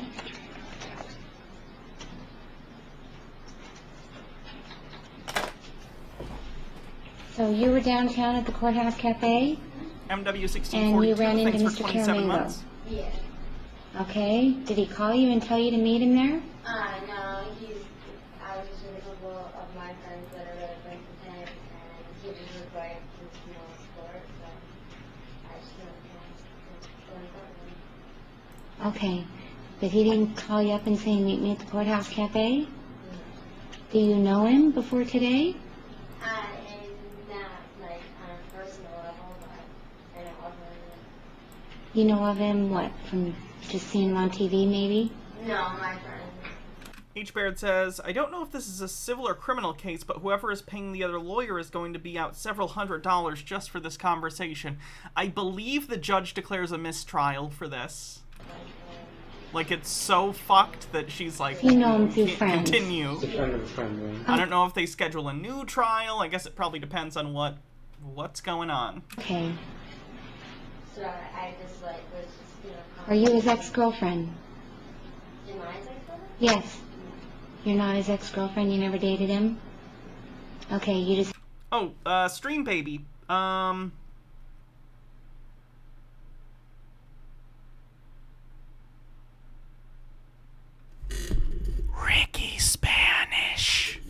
So you were downtown at the Courthouse Cafe? MW1642, And you ran thanks into for Mr. 27 Caramango? months. Yeah. Okay. Did he call you and tell you to meet him there? No, I was just with a couple of my friends that are really friends with him, and he just looked like he was more sport, so I just went to Okay. But he didn't call you up and say, meet me at the Courthouse Cafe? Do you know him before today? and not like on a personal level, but I know of him. You know of him, what, from just seeing him on TV, maybe? No, my friend. H. Baird says, I don't know if this is a civil or criminal case, but whoever is paying the other lawyer is going to be out several $100s just for this conversation. I believe the judge declares a mistrial for this. Like, it's so fucked that she's like, You know him through can't friends. continue. It's a friend of a friend, right? I don't know if they schedule a new trial. I guess it probably depends on what's going on. Okay. So I just like was just Are you his ex-girlfriend? Am I his ex-girlfriend? Yes. You're not his ex-girlfriend? You never dated him? Okay, you just... Oh, Stream Baby. Ricky Spanish.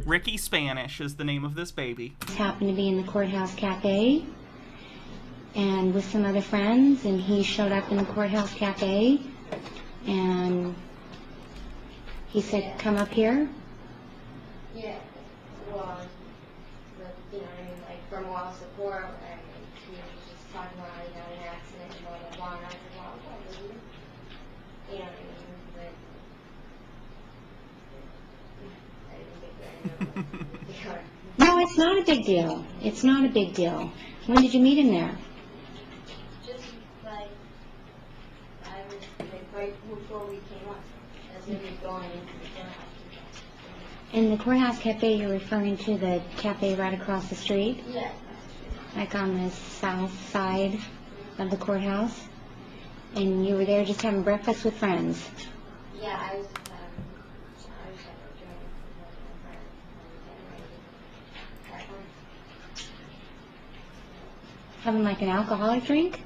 Ricky Spanish is the name of this baby. happened to be in the Courthouse Cafe and with some other friends, and he showed up in the Courthouse Cafe and he said, come up here. Yeah. Well, you know, I mean, like from moral support, and he was just talking about how he got in an accident and blah blah blah. And I said, well, I believe it. You know what I mean? But I didn't think that. No, it's not a big deal. It's not a big deal. When did you meet him there? Just like I was like right before we came up, as we were going into the courthouse. In the Courthouse Cafe, you're referring to the cafe right across the street? Yeah. Like on the south side of the courthouse? And you were there just having breakfast with friends? Yeah, I was just having a drink with my friends and getting ready to get home. Having like an alcoholic drink?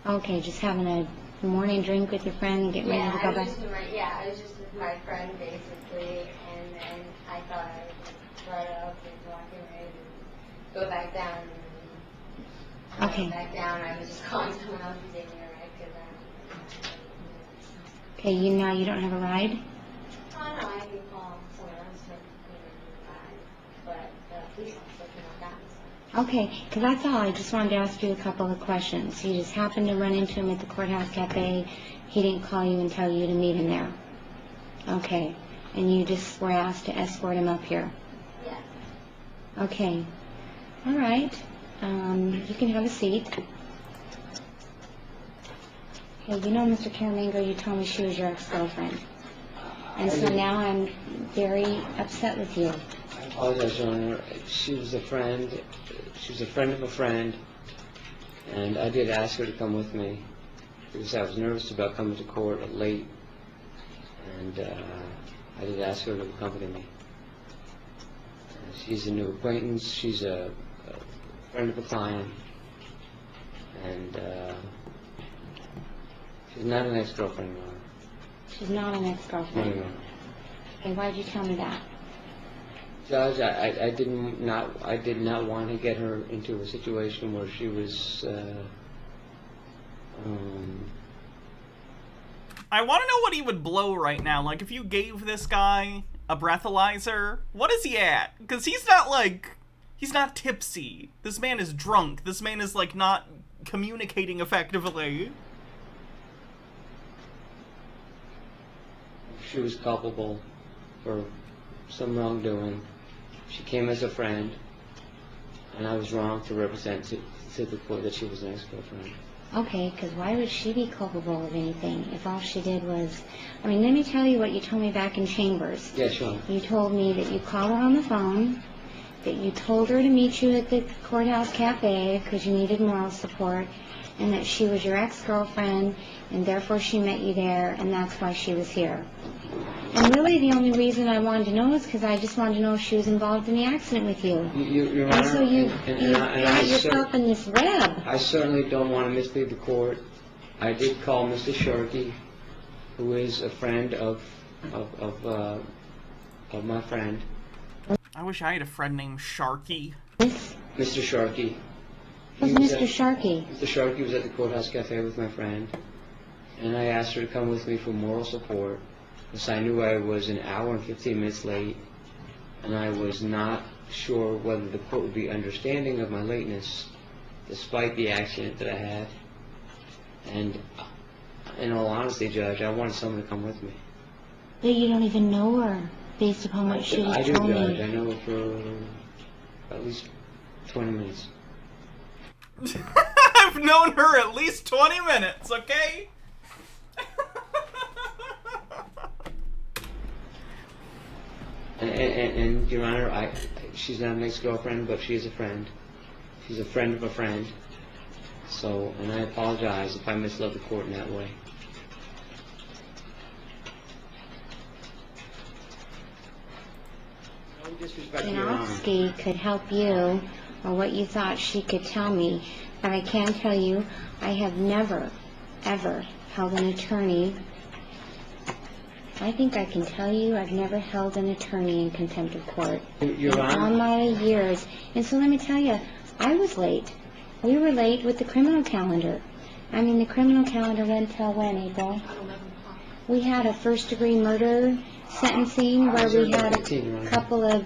No. Okay, just having a morning drink with your friend and getting ready to go back? I was just with my friend basically, and then I thought I would run up and walk in and go back down. And when I went back down, I was just calling someone else to take me a ride because Okay, now you don't have a ride? oh no, I can call someone else to take me a ride, but the police officer cannot got me. Okay, because that's all. I just wanted to ask you a couple of questions. You just happened to run into him at the Courthouse Cafe. He didn't call you and tell you to meet him there. Okay, and you just were asked to escort him up here. Yeah. Okay, all right. You can have a seat. Hey, Mr. Caramango, you told me she was your ex-girlfriend. And so now I'm very upset with you. I apologize, Your Honor. She was a friend. She was a friend of a friend, and I did ask her to come with me because I was nervous about coming to court late, and I did ask her to accompany me. She's a new acquaintance. She's a friend of a client, and she's not an ex-girlfriend, Your Honor. She's not an ex-girlfriend. No, Your Honor. And why did you tell me that? Judge, I did not want to get her into a situation where she was. I want to know what he would blow right now. Like, if you gave this guy a breathalyzer, what is he at? Because he's not tipsy. This man is drunk. This man is, like, not communicating effectively. She was culpable for some wrongdoing. She came as a friend, and I was wrong to represent to the court that she was an ex-girlfriend. Okay, because why would she be culpable of anything if all she did was... I mean, let me tell you what you told me back in chambers. Yeah, sure. You told me that you called her on the phone, that you told her to meet you at the Courthouse Cafe because you needed moral support, and that she was your ex-girlfriend, and therefore she met you there, and that's why she was here. And really, the only reason I wanted to know is because I just wanted to know if she was involved in the accident with you. Your And Honor, so you I got yourself in this web. I certainly don't want to mislead the court. I did call Mr. Sharkey, who is a friend of my friend. I wish I had a friend named Sharky. Mr. Sharkey. Who's Mr. Sharkey? Mr. Sharkey was at the Courthouse Cafe with my friend, and I asked her to come with me for moral support, because I knew I was an hour and 15 minutes late, and I was not sure whether the court would be understanding of my lateness, despite the accident that I had. And in all honesty, Judge, I wanted someone to come with me. But you don't even know her, based upon what she I just do, told Judge. me. I know her for at least 20 minutes. I've known her at least 20 minutes, okay? And Your Honor, she's not an ex-girlfriend, but she is a friend. She's a friend of a friend. So, and I apologize if I misled the court in that way. No disrespect to Your Honor. Janowski could help you, or what you thought she could tell me, but I can tell you, I have never, ever held an attorney. I think I can tell you I've never held an attorney in contempt of court Your in Honor. all my years. And so let me tell you, I was late. We were late with the criminal calendar. I mean, the criminal calendar went till when, April? We had a first-degree murder sentencing where we had a couple of,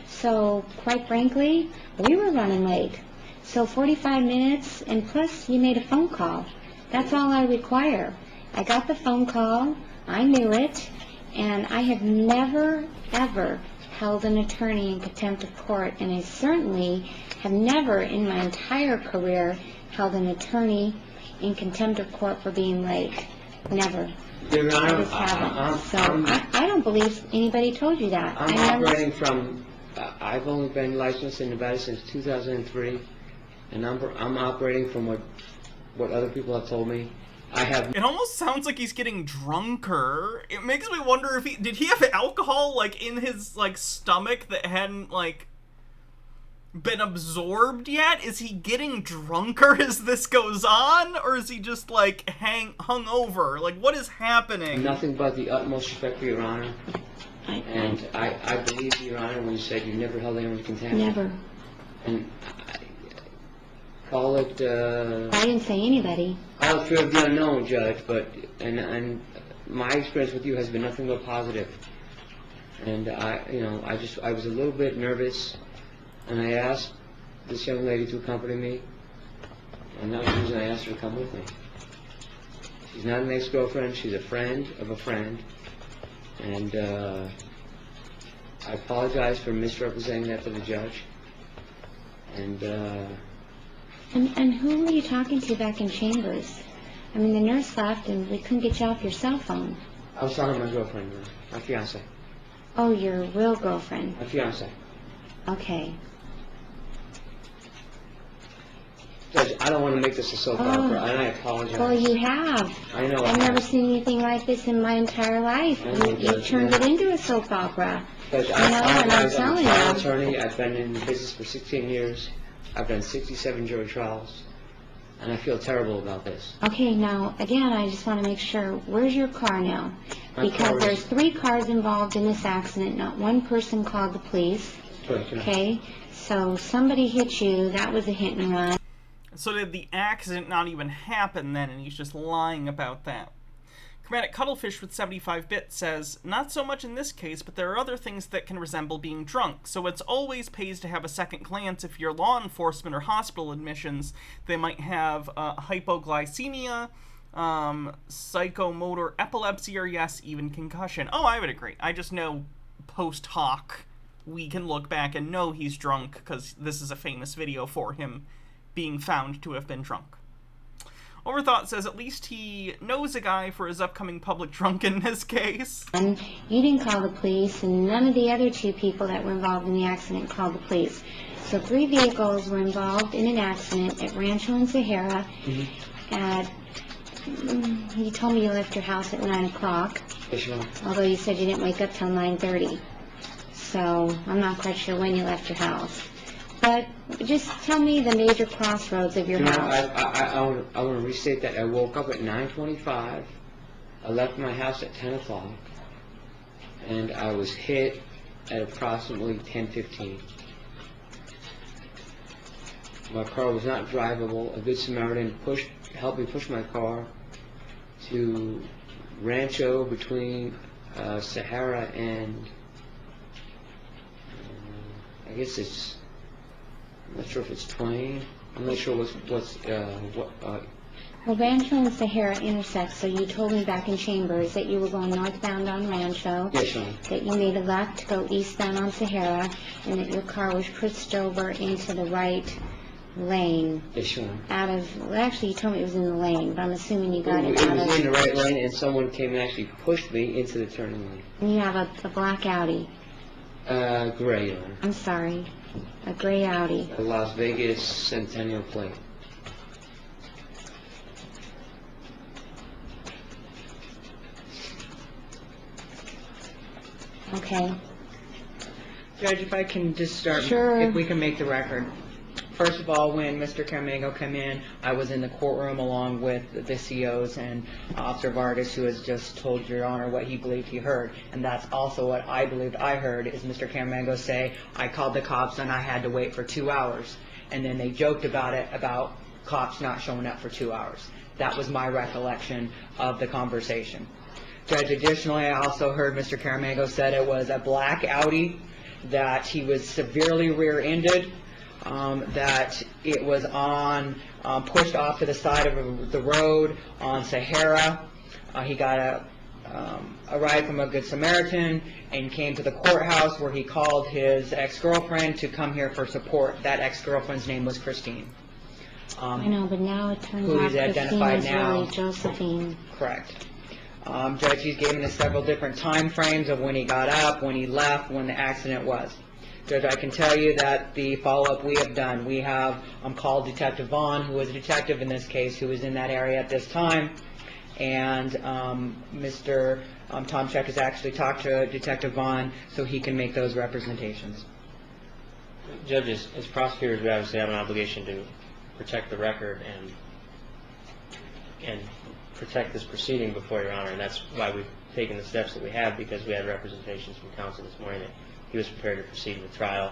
so quite frankly, we were running late. So 45 minutes, and plus you made a phone call. That's all I require. I got the phone call, I knew it, and I have never, ever held an attorney in contempt of court, and I certainly have never in my entire career held an attorney in contempt of court for being late. Never. Your Honor, I just haven't. So I don't believe anybody told you that. I'm I never- operating from, I've only been licensed in Nevada since 2003, and I'm operating from what other people have told me. I have. It almost sounds like he's getting drunker. It makes me wonder if did he have alcohol, like, in his, like, stomach that hadn't, like, been absorbed yet? Is he getting drunker as this goes on, or is he just, like, hung over? Like, what is happening? Nothing but the utmost respect for Your Honor. And I believe, Your Honor, when you said you never held anyone in contempt. Never. And call it, I didn't say anybody. call it fear of the unknown, Judge, but, and my experience with you has been nothing but positive. And I was a little bit nervous, and I asked this young lady to accompany me, and that was the reason I asked her to come with me. She's not an ex-girlfriend, she's a friend of a friend, and I apologize for misrepresenting that to the judge. And who were you talking to back in Chambers? I mean, the nurse left and we couldn't get you off your cell phone. I was talking to my girlfriend, my fiance. Oh, your real girlfriend. My fiance. Okay. Judge, I don't want to make this a soap opera, and I apologize. Well, you have. I know. I've never seen anything like this in my entire life. I know, You Judge, turned yeah. it into a soap opera. Judge, And I I'm apologize. I'm a telling trial you. attorney. I've been in the business for 16 years. I've done 67 jury trials, and I feel terrible about this. Okay, now, again, I just want to make sure, where's your car now? My car Because is- there's 3 cars involved in this accident. Not one person called the police. Correct, yeah. Okay? So somebody hit you. That was a hit and run. So did the accident not even happen then, and he's just lying about that? Chromatic Cuttlefish with 75 bits says, not so much in this case, but there are other things that can resemble being drunk, so it's always pays to have a second glance if you're law enforcement or hospital admissions. They might have hypoglycemia, psychomotor epilepsy, or yes, even concussion. Oh, I would agree. I just know post hoc we can look back and know he's drunk, because this is a famous video for him being found to have been drunk. Overthought says at least he knows a guy for his upcoming public drunkenness case. And you didn't call the police, and none of the other 2 people that were involved in the accident called the police. So 3 vehicles were involved in an accident at Rancho and Sahara. At, you told me you left your house at 9 o'clock, Yes, Your Honor. although you said you didn't wake up till 9:30. So I'm not quite sure when you left your house. But just tell me the major crossroads of your Your house. Honor, I want to restate that I woke up at 9:25. I left my house at 10 o'clock, and I was hit at approximately 10:15. My car was not drivable. A good Samaritan helped me push my car to Rancho between Sahara and I guess it's. I'm not sure if it's Twain. I'm not sure Well, Rancho and Sahara intersect, so you told me back in Chambers that you were going northbound on Rancho, Yes, Your Honor. that you made a left to go eastbound on Sahara, and that your car was pushed over into the right lane. Yes, Your Honor. Out of, well, actually, you told me it was in the lane, but I'm assuming you got It it out was in the of, right lane, and someone came and actually pushed me into the turning lane. and you have a black Audi. Gray, Your Honor. I'm sorry, a gray Audi. A Las Vegas Centennial plate. Okay. Judge, if I can just start, Sure. if we can make the record. First of all, when Mr. Carmango came in, I was in the courtroom along with the COs and Officer Vargas, who has just told Your Honor what he believed he heard. And that's also what I believed I heard, is Mr. Carmango say, I called the cops and I had to wait for 2 hours. And then they joked about it, about cops not showing up for 2 hours. That was my recollection of the conversation. Judge, additionally, I also heard Mr. Carmango said it was a black Audi, that he was severely rear-ended, that it was pushed off to the side of the road on Sahara. He got a ride from a Good Samaritan and came to the courthouse, where he called his ex-girlfriend to come here for support. That ex-girlfriend's name was Christine. I know, but now it turns Who out is Christine identified is now. really Josephine. Correct. Judge, he's given us several different time frames of when he got up, when he left, when the accident was. Judge, I can tell you that the follow-up we have done, we have called Detective Vaughn, who was a detective in this case, who was in that area at this time, and Mr. Tomchek has actually talked to Detective Vaughn so he can make those representations. Judges, as prosecutors, we obviously have an obligation to protect the record and protect this proceeding before Your Honor, and that's why we've taken the steps that we have, because we had representations from counsel this morning that he was prepared to proceed with trial.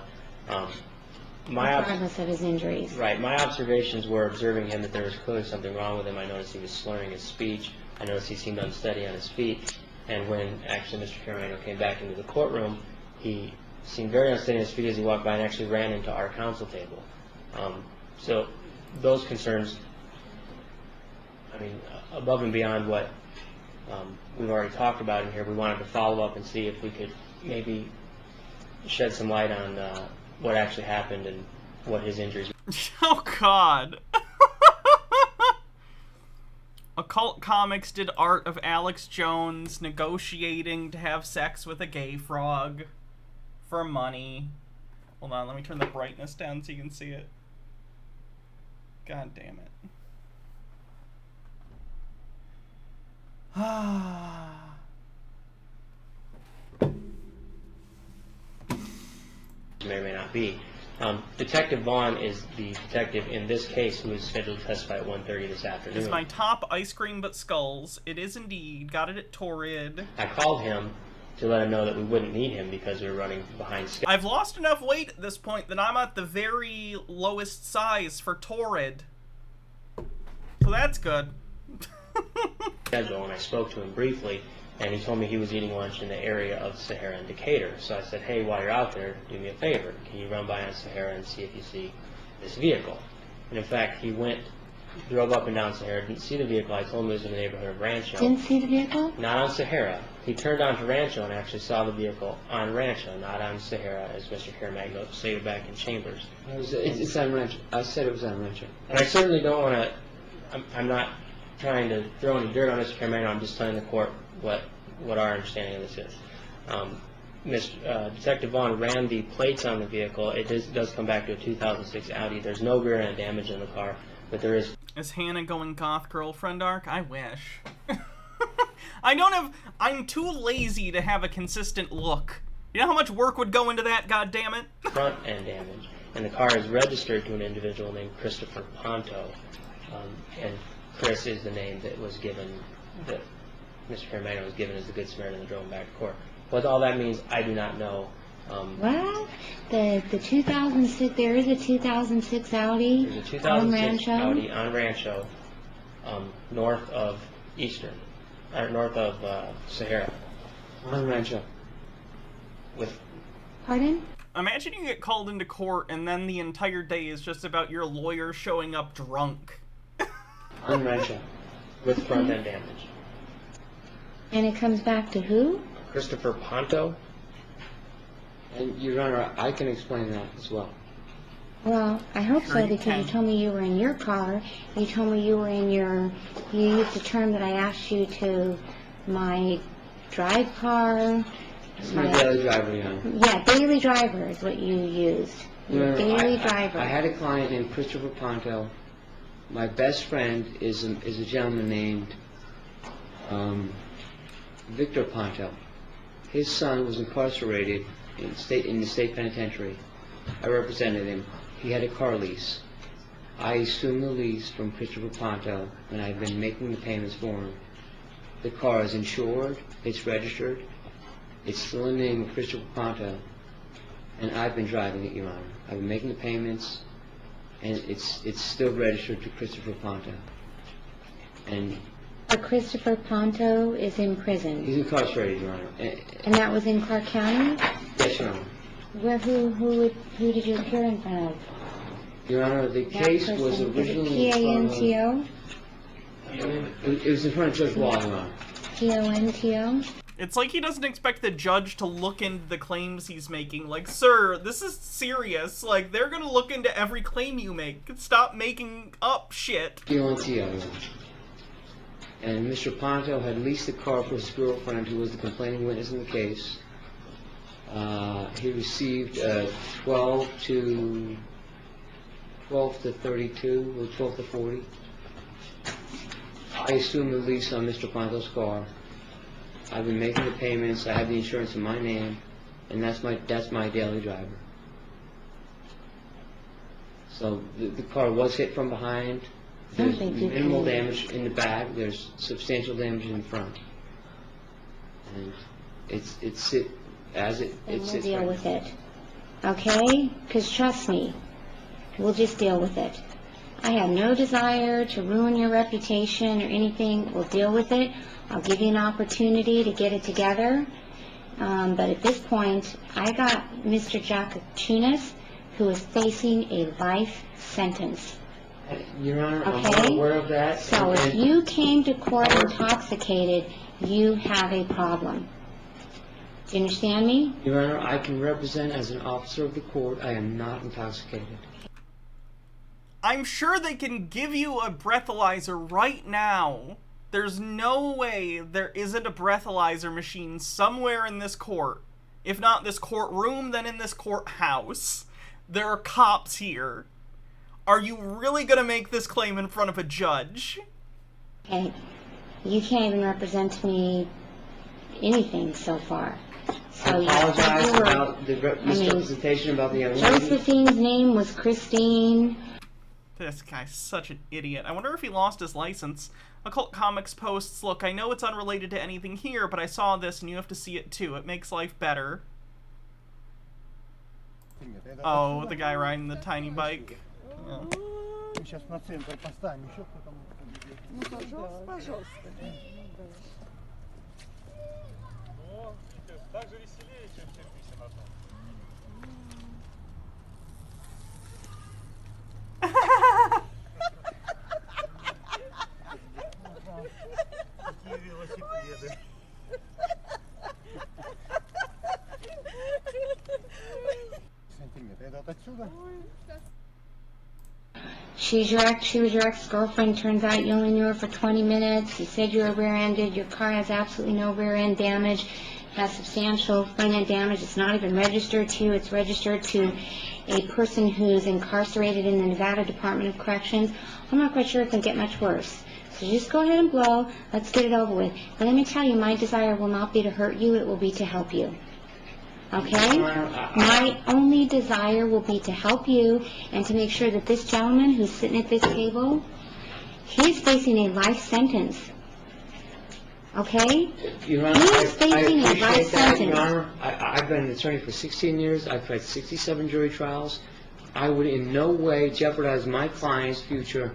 Regardless of his injuries. Right. My observations were observing him that there was clearly something wrong with him. I noticed he was slurring his speech. I noticed he seemed unsteady on his feet. And when actually Mr. Caramano came back into the courtroom, he seemed very unsteady on his feet as he walked by and actually ran into our counsel table. So those concerns, I mean, above and beyond what we've already talked about in here, we wanted to follow up and see if we could maybe shed some light on what actually happened and what his injuries were. Oh, God. Occult Comics did art of Alex Jones negotiating to have sex with a gay frog for money. Hold on, let me turn the brightness down so you can see it. God damn it. May or may not be. Detective Vaughn is the detective in this case who is scheduled to testify at 1:30 this afternoon. It's my top ice cream but skulls. It is indeed. Got it at Torrid. I called him to let him know that we wouldn't need him because we were running behind schedule. I've lost enough weight at this point that I'm at the very lowest size for Torrid. So that's good. And I spoke to him briefly, and he told me he was eating lunch in the area of Sahara and Decatur. So I said, hey, while you're out there, do me a favor. Can you run by on Sahara and see if you see this vehicle? And in fact, he went, drove up and down Sahara, didn't see the vehicle. I told him it was in the neighborhood of Rancho. Didn't see the vehicle? Not on Sahara. He turned onto Rancho and actually saw the vehicle on Rancho, not on Sahara, as Mr. Caramagno stated back in Chambers. It's on Rancho. I said it was on Rancho. And I certainly don't want to, I'm not trying to throw any dirt on Mr. Caramagno. I'm just telling the court what our understanding of this is. Detective Vaughn ran the plates on the vehicle. It does come back to a 2006 Audi. There's no rear end damage in the car, but there is. Is Hannah going goth girlfriend arc? I wish. I'm too lazy to have a consistent look. You know how much work would go into that, goddammit? Front end damage. And the car is registered to an individual named Christopher Ponto. And Chris is the name that was given, that Mr. Caramagno was given as the Good Samaritan that drove him back to court. What all that means, I do not know. What? The 2006, there is a 2006 Audi There's a 2006 on Rancho? Audi on Rancho, north of Sahara. On Rancho. Pardon? Imagine you get called into court and then the entire day is just about your lawyer showing up drunk. On Rancho. With front end damage. And it comes back to who? Christopher Ponto. And Your Honor, I can explain that as well. Well, I hope Sure so, you because can. you told me you were in your car. You told me you were in your... You used the term that I asked you to... My drive car... It's my daily driver, Your Honor. Yeah, daily driver is what you used. Your daily driver. I had a client named Christopher Ponto. My best friend is a gentleman named Victor Ponto. His son was incarcerated in the state penitentiary. I represented him. He had a car lease. I assumed the lease from Christopher Ponto, and I've been making the payments for him. The car is insured. It's registered. It's still in the name of Christopher Ponto, and I've been driving it, Your Honor. I've been making the payments, and it's still registered to Christopher Ponto. And But Christopher Ponto is in prison. he's incarcerated, Your Honor. And that was in Clark County? Yes, Your Honor. Where, who did you appear in front of? Your Honor, the That case person. was Is it originally in front of... P-A-N-T-O? It was in front of Judge Wall, Your Honor. P-O-N-T-O? It's like he doesn't expect the judge to look into the claims he's making. Like, sir, this is serious. Like, they're gonna look into every claim you make. Stop making up shit. P-O-N-T-O, Your Honor. And Mr. Ponto had leased a car for his girlfriend, who was the complaining witness in the case. He received 12 to 32 or 12 to 40. I assumed the lease on Mr. Ponto's car. I've been making the payments. I have the insurance in my name, and that's my daily driver. So the car was hit from behind. There's minimal damage in the back. There's substantial damage in the front, and it's as it And sits. we'll deal right with now. it. Okay? Because trust me, we'll just deal with it. I have no desire to ruin your reputation or anything. We'll deal with it. I'll give you an opportunity to get it together. But at this point, I got Mr. Jakachunas, who is facing a life sentence. Your Honor, I'm Okay? well aware of that. So if and- you came to court intoxicated, you have a problem. Do you understand me? Your Honor, I can represent as an officer of the court. I am not intoxicated. I'm sure they can give you a breathalyzer right now. There's no way there isn't a breathalyzer machine somewhere in this court. If not this courtroom, then in this courthouse. There are cops here. Are you really gonna make this claim in front of a judge? Okay. You can't even represent me anything so far. I So apologize you were, about the misrepresentation about the young lady. Josephine's name was Christine. This guy's such an idiot. I wonder if he lost his license. Occult Comics posts, look, I know it's unrelated to anything here, but I saw this and you have to see it too. It makes life better. Oh, the guy riding the tiny bike. Yeah. She was your ex-girlfriend. Turns out you only knew her for 20 minutes. You said you were rear-ended. Your car has absolutely no rear-end damage. Has substantial front-end damage. It's not even registered to you. It's registered to a person who's incarcerated in the Nevada Department of Corrections. I'm not quite sure it can get much worse. So just go ahead and blow. Let's get it over with. But let me tell you, my desire will not be to hurt you. It will be to help you. Okay? My only desire will be to help you and to make sure that this gentleman who's sitting at this table, he's facing a life sentence. Okay? Your Honor, He is facing a life I appreciate that, sentence. Your Honor. I've been an attorney for 16 years. I've had 67 jury trials. I would in no way jeopardize my client's future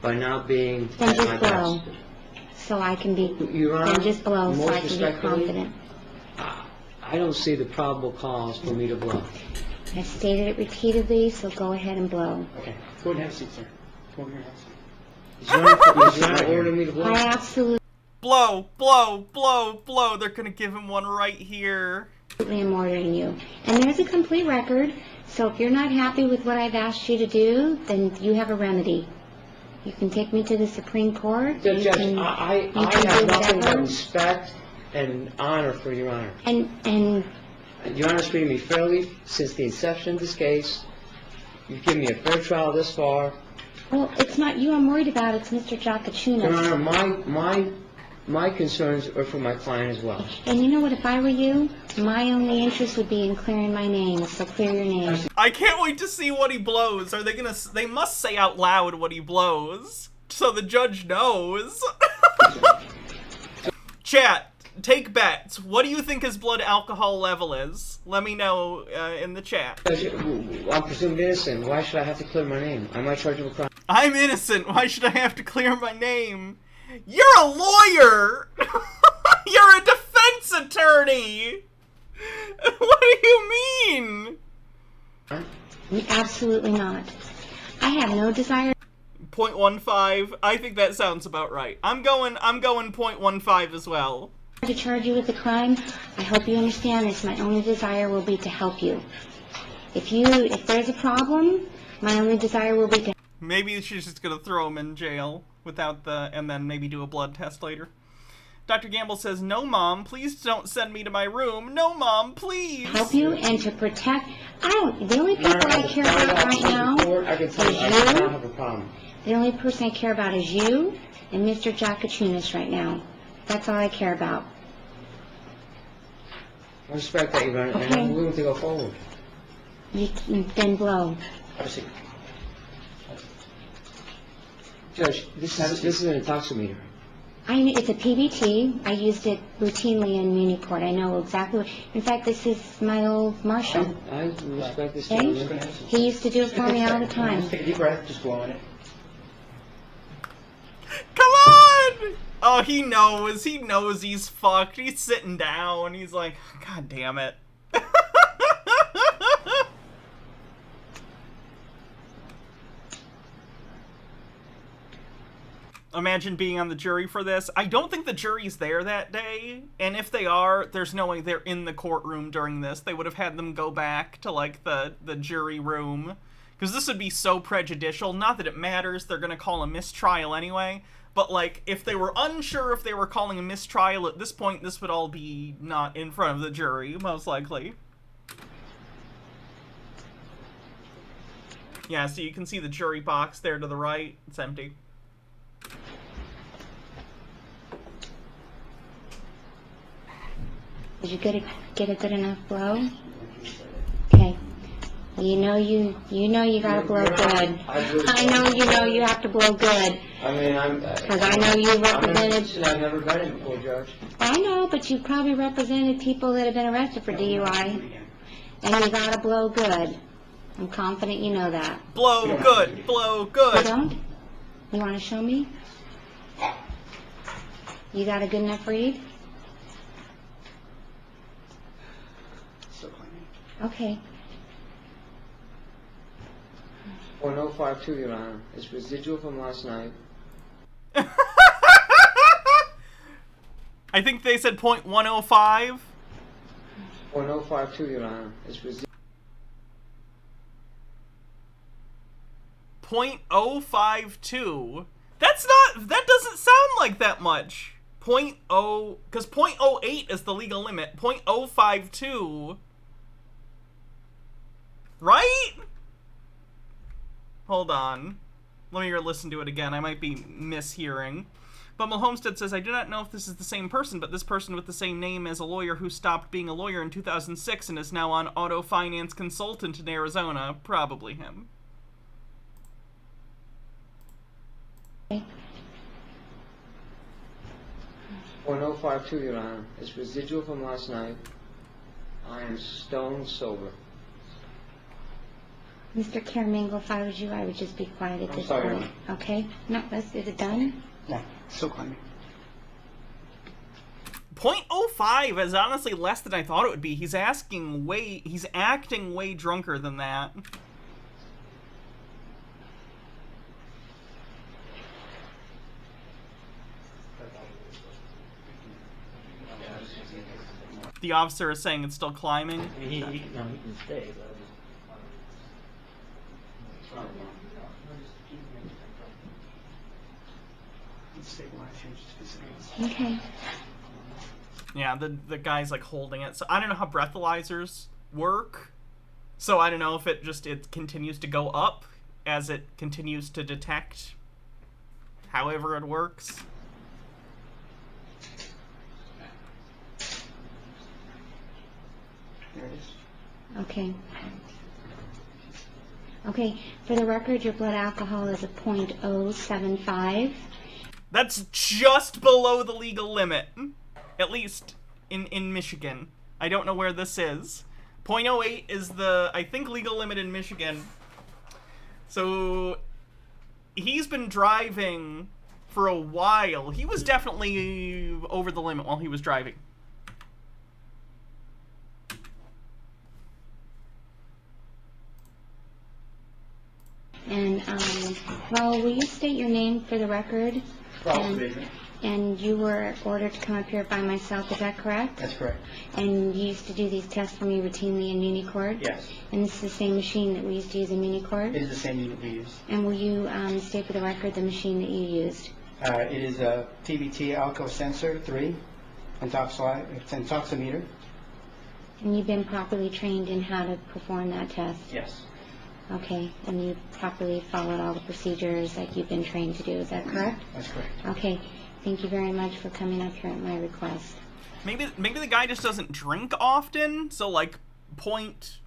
by not being Then at my just blow. best. So I can be, Your Honor, then just blow so most I can be respectfully, confident. I don't see the probable cause for me to blow. I've stated it repeatedly, so go ahead and blow. Okay. Go ahead and have a seat, sir. Go ahead and have a seat. Is Your Honor ordering me to blow? I absolutely Blow, blow, blow, blow. They're gonna give him one right here. am ordering you. And there's a complete record, so if you're not happy with what I've asked you to do, then you have a remedy. You can take me to the Supreme Court. Judge, You can I do have nothing but whatever. respect and honor for Your Honor. And Your Honor's treated me fairly since the inception of this case. You've given me a fair trial this far. well, it's not you I'm worried about, it's Mr. Your Jakachunas. Honor, my concerns are for my client as well. And you know what, if I were you, my only interest would be in clearing my name, so clear your name. I can't wait to see what he blows. Are they gonna... They must say out loud what he blows, so the judge knows. Chat, take bets. What do you think his blood alcohol level is? Let me know in the chat. Judge, I'm presumed innocent. Why should I have to clear my name? I might charge of a crime. I'm innocent. Why should I have to clear my name? You're a lawyer! You're a defense attorney! What do you mean? Absolutely not. I have no desire 0.15. I think that sounds about right. I'm going 0.15 as well. to charge you with a crime. I hope you understand this. My only desire will be to help you. If there's a problem, my only desire will be to Maybe she's just gonna throw him in jail without the, and then maybe do a blood test later. Dr. Gamble says, "No, Mom, please don't send me to my room. No, Mom, please." Help you and to protect. The only people I care about right now is you. The only person I care about is you and Mr. Jakachunas right now. That's all I care about. I respect that, Your Honor, and I'm willing to go forward. You can then blow. Judge, this is an intoximeter. It's a PBT. I used it routinely in Muni Court. I know exactly what. In fact, this is my old Marshal. I respect this Okay? gentleman. He used to do it for me all the time. Just take a deep breath, just blow on it. Come on! Oh, he knows. He knows he's fucked. He's sitting down. He's like, God damn it. Imagine being on the jury for this. I don't think the jury's there that day, and if they are, there's no way they're in the courtroom during this. They would have had them go back to, like, the jury room, because this would be so prejudicial. Not that it matters, they're gonna call a mistrial anyway, but, like, if they were unsure if they were calling a mistrial at this point, this would all be not in front of the jury, most likely. Yeah, so you can see the jury box there to the right. It's empty. Did you get a good enough blow? Okay. You know you gotta blow good. I know you have to blow good. I mean, because I know you represented. I've never been in before, Judge. I know, but you probably represented people that have been arrested for DUI, and you gotta blow good. I'm confident you know that. Blow good, blow good. You don't? You want to show me? You got a good enough read? Okay. 0.052, Your Honor. It's residual from last night. I think they said 0.105. 0.052, Your Honor. It's residual. 0.052. That doesn't sound like that much. 0.0, because 0.08 is the legal limit. 0.052. Right? Hold on. Let me listen to it again. I might be mishearing. Bumble Homestead says, "I do not know if this is the same person, but this person with the same name as a lawyer who stopped being a lawyer in 2006 and is now on auto finance consultant in Arizona. Probably him." 0.052, Your Honor. It's residual from last night. I am stone sober. Mr. Caramingo, if I was you, I would just be quiet at this sorry, point. Okay? No, is it done? No, still climbing. 0.05 is honestly less than I thought it would be. He's acting way drunker than that. The officer is saying it's still climbing. He can stay. Okay. Yeah, the guy's like holding it. So I don't know how breathalyzers work. So I don't know if it continues to go up as it continues to detect however it works. There it is. Okay. Okay, for the record, your blood alcohol is a 0.075. That's just below the legal limit. At least in Michigan. I don't know where this is. 0.08 is the, I think, legal limit in Michigan. So he's been driving for a while. He was definitely over the limit while he was driving. And, Raul, will you state your name for the record? Raul Bateman. And you were ordered to come up here by myself, is that correct? That's correct. And you used to do these tests for me routinely in Unicord? Yes. And this is the same machine that we used to use in Unicord? It is the same unit we use. And will you state for the record the machine that you used? It is a TBT Alco Sensor 3, intoximeter. And you've been properly trained in how to perform that test? Yes. Okay, and you properly followed all the procedures like you've been trained to do, is that correct? That's correct. Okay, thank you very much for coming up here at my request. Maybe the guy just doesn't drink often, so like point,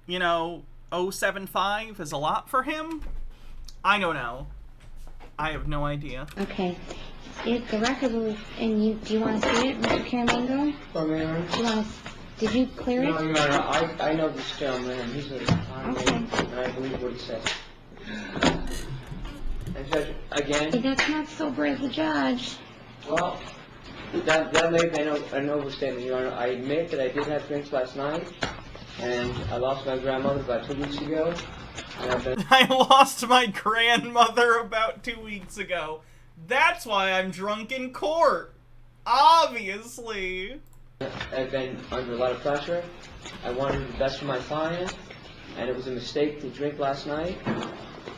0.075 is a lot for him? I don't know. I have no idea. Okay. The record will, and do you want to see it, Mr. Caramango? Did you clear it? No, Your Honor, I know this gentleman, and he's a convict, and I believe what he says. And Judge, again... Hey, that's not sober as a judge. Well, that may be an overstatement, Your Honor. I admit that I did have drinks last night, and I lost my grandmother about 2 weeks ago. And I lost my grandmother about 2 weeks ago. That's why I'm drunk in court. Obviously. I've been under a lot of pressure. I wanted the best for my client, and it was a mistake to drink last night.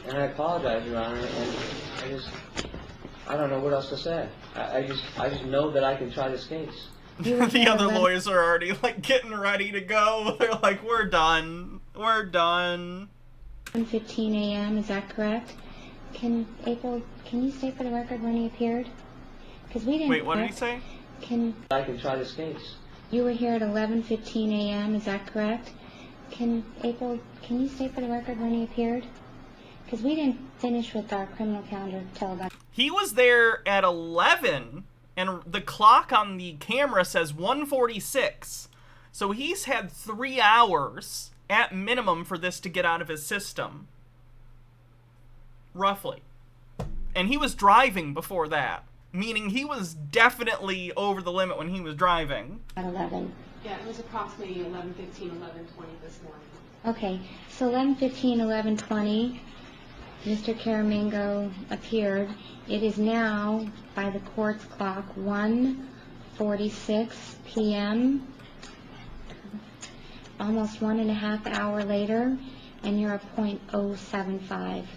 And I apologize, Your Honor, and I don't know what else to say. I just know that I can try this case. The other lawyers are already like getting ready to go. They're like, we're done. We're done. 1:15 a.m., is that correct? Can you state for the record when he appeared? Because we didn't... Wait, what did he say? I can try this case. You were here at 11:15 a.m., is that correct? Can you state for the record when he appeared? Because we didn't finish with our criminal calendar till about... He was there at 11, and the clock on the camera says 1:46. So he's had 3 hours at minimum for this to get out of his system. Roughly. And he was driving before that. Meaning he was definitely over the limit when he was driving. At 11. Yeah, it was approximately 11:15, 11:20 this morning. Okay, so 11:15, 11:20, Mr. Caramango appeared. It is now, by the court's clock, 1:46 p.m., almost 1.5 hours later, and you're a .075.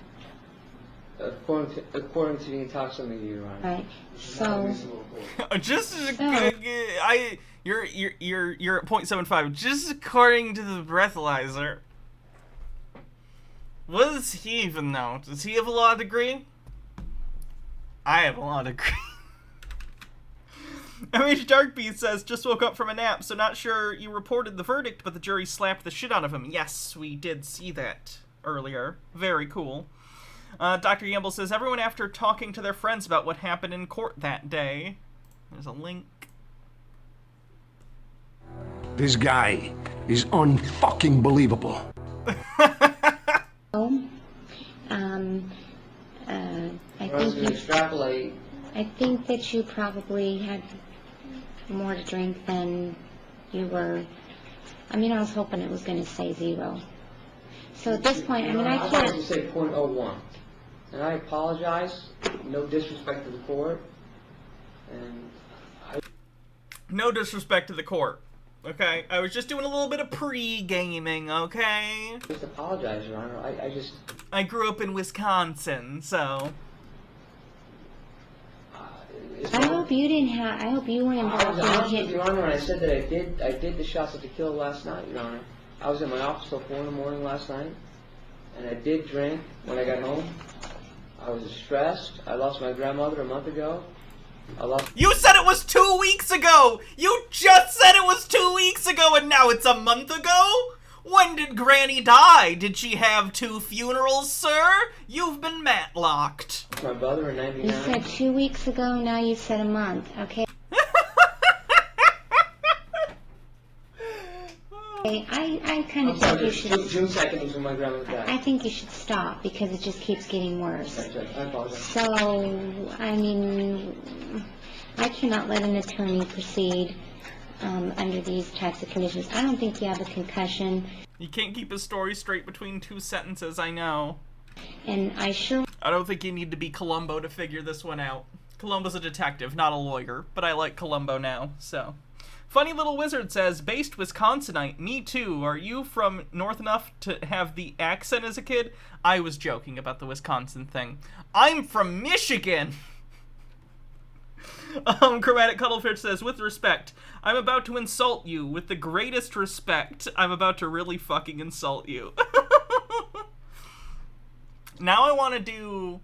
According to the intoximeter, Your Honor. Right. So you're at .75. Just according to the breathalyzer. What does he even know? Does he have a law degree? I have a law degree. MH Darkbeast says, just woke up from a nap, so not sure you reported the verdict, but the jury slapped the shit out of him. Yes, we did see that earlier. Very cool. Dr. Gamble says, everyone after talking to their friends about what happened in court that day. There's a link. This guy is unfucking believable. I think that you probably had more to drink than you were. I mean, I was hoping it was going to say 0. So at this point, I mean, I can't... I wanted to say .01. And I apologize. No disrespect to the court. And no disrespect to the court. Okay? I was just doing a little bit of pre-gaming, okay? Just apologize, Your Honor. I grew up in Wisconsin, so... I hope you didn't have... I hope you weren't involved. I was honest with Your Honor, and I said that I did the shots at the kill last night, Your Honor. I was in my office till 4 in the morning last night, and I did drink when I got home. I was stressed. I lost my grandmother a month ago. You said it was 2 weeks ago! You just said it was 2 weeks ago, and now it's a month ago? When did Granny die? Did she have 2 funerals, sir? You've been matlocked. My brother in 99. You said 2 weeks ago, now you said a month, okay? I kind of think you should... June 2nd was when my grandmother died. I think you should stop because it just keeps getting worse. I apologize. So, I mean, I cannot let an attorney proceed under these types of conditions. I don't think you have a concussion. You can't keep a story straight between 2 sentences, I know. And I don't think you need to be Columbo to figure this one out. Columbo's a detective, not a lawyer, but I like Columbo now, so. Funny Little Wizard says, based Wisconsinite, me too. Are you from north enough to have the accent as a kid? I was joking about the Wisconsin thing. I'm from Michigan! Chromatic Cuddlefish says, with respect, I'm about to insult you. With the greatest respect, I'm about to really fucking insult you. Now I want to do,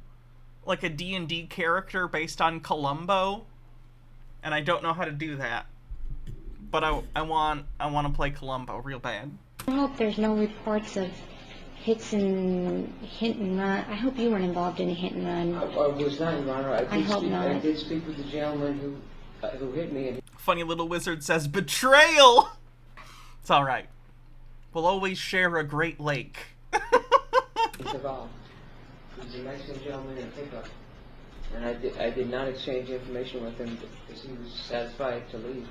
like, a D&D character based on Columbo, and I don't know how to do that. But I want to play Columbo real bad. I hope there's no reports of hit and run. I hope you weren't involved in a hit and run. I was not, Your Honor. I hope not. I did speak with the gentleman who hit me. And Funny Little Wizard says, betrayal! It's alright. We'll always share a Great Lake. he survived. He was a Mexican gentleman in a pickup. And I did not exchange information with him because he was satisfied to leave.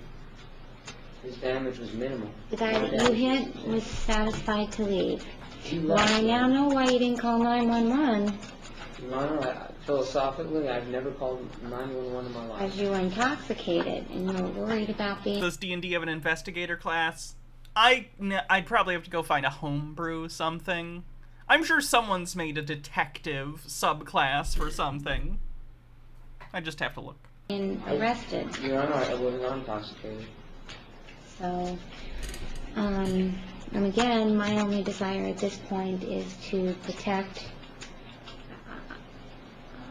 His damage was minimal. The guy that you hit was satisfied to leave. Well, I now know why you didn't call 911. Your Honor, philosophically, I've never called 911 in my life. As you were intoxicated and you were worried about being... Does D&D have an investigator class? I'd probably have to go find a homebrew something. I'm sure someone's made a detective subclass for something. I just have to look. And arrested. Your Honor, I was not intoxicated. So, and again, my only desire at this point is to protect,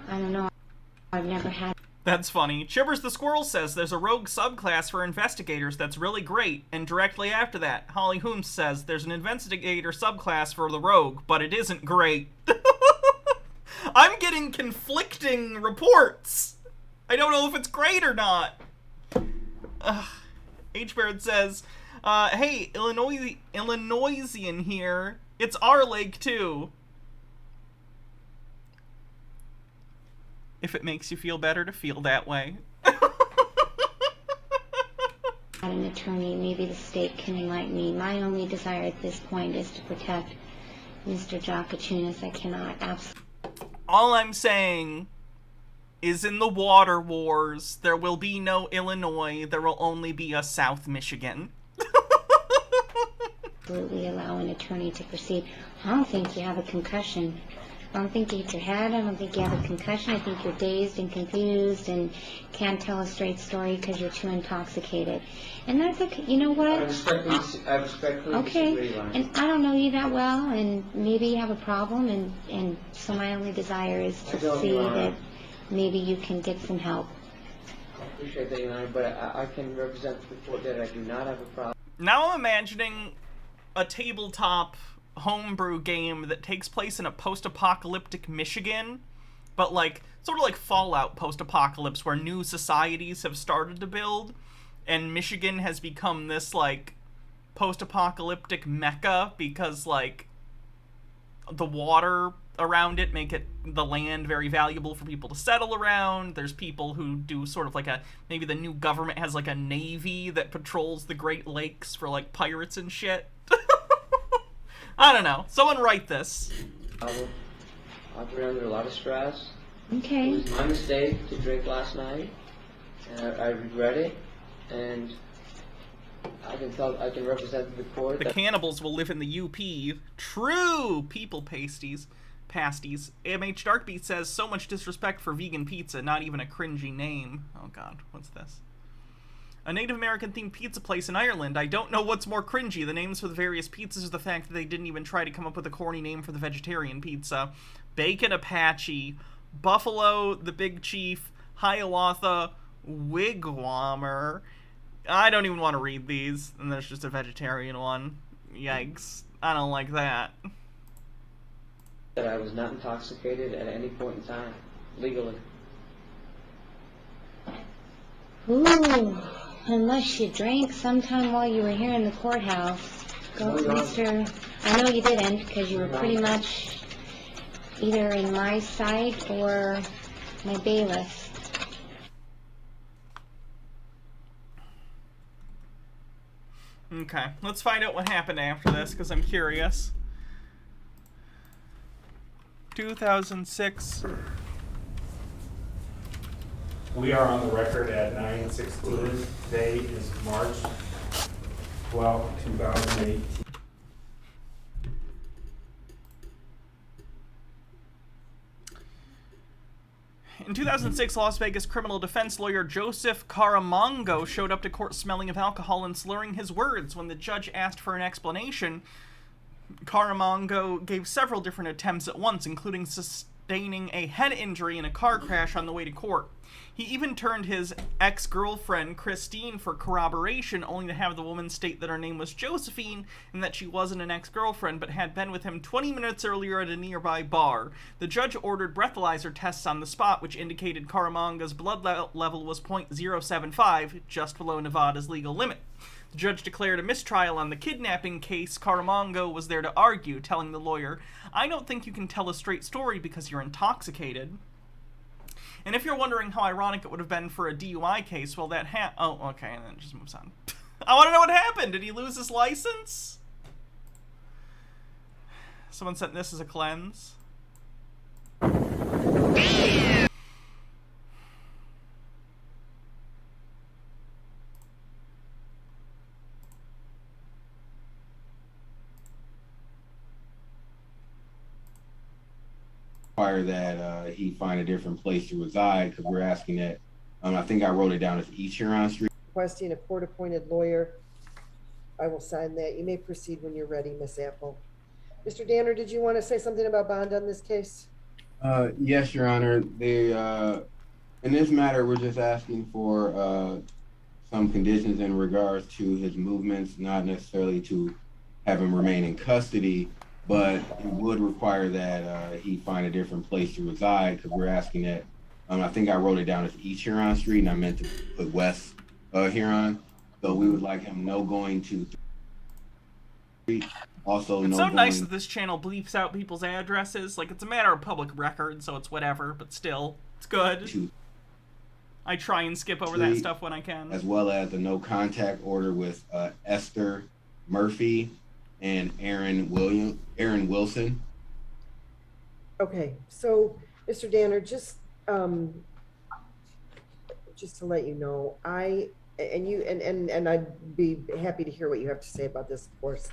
I don't know, I've never had. That's funny. Chibbers the Squirrel says there's a rogue subclass for investigators that's really great, and directly after that, Holly Hooms says there's an investigator subclass for the rogue, but it isn't great. I'm getting conflicting reports. I don't know if it's great or not. H-Bird says, hey, Illinoisian here. It's our lake, too. If it makes you feel better to feel that way. An attorney, maybe the state can enlighten me. My only desire at this point is to protect Mr. Jakachunas. I cannot absolutely... All I'm saying is in the water wars, there will be no Illinois, there will only be a South Michigan. Absolutely allow an attorney to proceed. I don't think you have a concussion. I don't think you hit your head. I don't think you have a concussion. I think you're dazed and confused and can't tell a straight story because you're too intoxicated. And that's okay. You know what? I respectfully disagree, Your Honor. And I don't know you that well, and maybe you have a problem, and so my only desire is to see that maybe you can get some help. I appreciate that, Your Honor, but I can represent the court that I do not have a problem. Now I'm imagining a tabletop homebrew game that takes place in a post-apocalyptic Michigan, but like sort of like Fallout post-apocalypse, where new societies have started to build, and Michigan has become this like post-apocalyptic mecca because like the water around it make it the land very valuable for people to settle around. There's people who do sort of like a, maybe the new government has like a navy that patrols the Great Lakes for like pirates and shit. I don't know. Someone write this. I operate under a lot of stress. Okay. It was my mistake to drink last night, and I regret it. And I can represent the court. The cannibals will live in the UP. True. People pasties. AMH Darkbeat says, so much disrespect for vegan pizza, not even a cringy name. Oh god, what's this? A Native American themed pizza place in Ireland. I don't know what's more cringy, the names for the various pizzas or the fact that they didn't even try to come up with a corny name for the vegetarian pizza. Bacon Apache, Buffalo the Big Chief, Hiawatha Wigwammer. I don't even want to read these, and there's just a vegetarian one. Yikes. I don't like that. That I was not intoxicated at any point in time, legally. Ooh, unless you drank sometime while you were here in the courthouse. Go, Mr. I know you didn't, because you were pretty much either in my sight or my bailiff. Okay, let's find out what happened after this, because I'm curious. 2006. We are on the record at 9:16. Today is March 12, 2018. In 2006, Las Vegas criminal defense lawyer Joseph Caramongo showed up to court smelling of alcohol and slurring his words. When the judge asked for an explanation, Caramongo gave several different attempts at once, including sustaining a head injury in a car crash on the way to court. He even turned his ex-girlfriend, Christine, for corroboration, only to have the woman state that her name was Josephine and that she wasn't an ex-girlfriend but had been with him 20 minutes earlier at a nearby bar. The judge ordered breathalyzer tests on the spot, which indicated Caramongo's blood level was .075, just below Nevada's legal limit. The judge declared a mistrial on the kidnapping case. Caramongo was there to argue, telling the lawyer, "I don't think you can tell a straight story because you're intoxicated." And if you're wondering how ironic it would have been for a DUI case, well, oh, okay, and then it just moves on. I want to know what happened. Did he lose his license? Someone sent this as a cleanse. Require that he find a different place to reside, because we're asking that. I think I wrote it down as East Huron Street. Requesting a court-appointed lawyer. I will sign that. You may proceed when you're ready, Miss Apple. Mr. Danner, did you want to say something about bond on this case? Yes, Your Honor. In this matter, we're just asking for some conditions in regards to his movements, not necessarily to have him remain in custody, but it would require that he find a different place to reside, because we're asking that. I think I wrote it down as East Huron Street, and I meant to put West Huron. So we would like him no going to street. Also, it's no so going... nice that this channel bleeps out people's addresses. Like, it's a matter of public record, so it's whatever, but still, it's good. I try and skip over that stuff when I can. As well as the no contact order with Esther Murphy and Aaron Wilson. Okay, so Mr. Danner, just to let you know, I'd be happy to hear what you have to say about this, of course.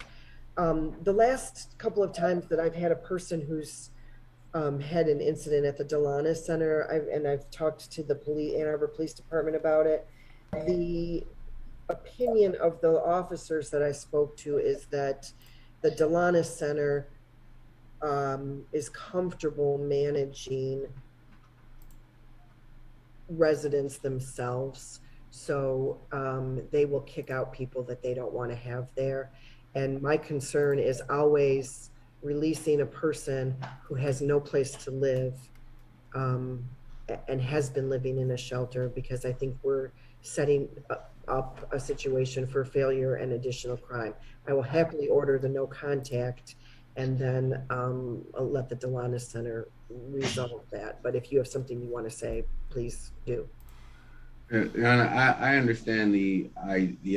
The last couple of times that I've had a person who's had an incident at the Delana Center, I've talked to the Ann Arbor Police Department about it. The opinion of the officers that I spoke to is that the Delana Center is comfortable managing residents themselves. So they will kick out people that they don't want to have there. And my concern is always releasing a person who has no place to live and has been living in a shelter, because I think we're setting up a situation for failure and additional crime. I will happily order the no contact and then I'll let the Delana Center resolve that. But if you have something you want to say, please do. Your Honor, I understand the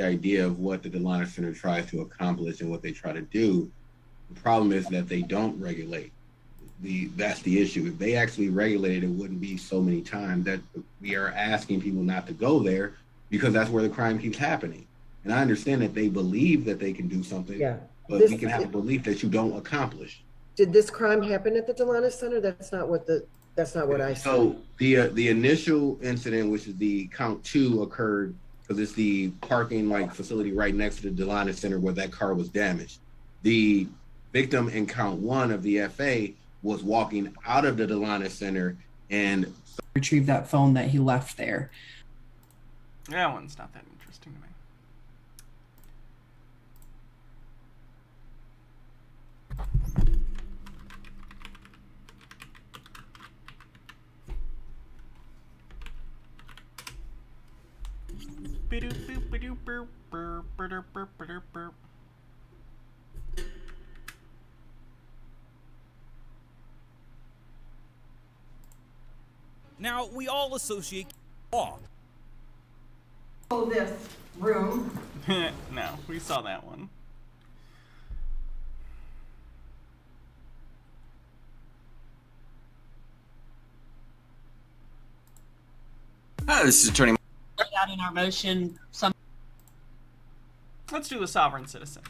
idea of what the Delana Center tries to accomplish and what they try to do. The problem is that they don't regulate. That's the issue. If they actually regulated, it wouldn't be so many times that we are asking people not to go there, because that's where the crime keeps happening. And I understand that they believe that they can do something, but we can have a belief that you don't accomplish. Did this crime happen at the Delana Center? That's not what I said. So the initial incident, which is the count 2, occurred because it's the parking facility right next to the Delana Center where that car was damaged. The victim in count 1 of the FA was walking out of the Delana Center and retrieve that phone that he left there. That one's not that interesting to me. Now, we all associate law. This room. No, we saw that one. This is Attorney. Laid out in our motion some. Let's do the sovereign citizen.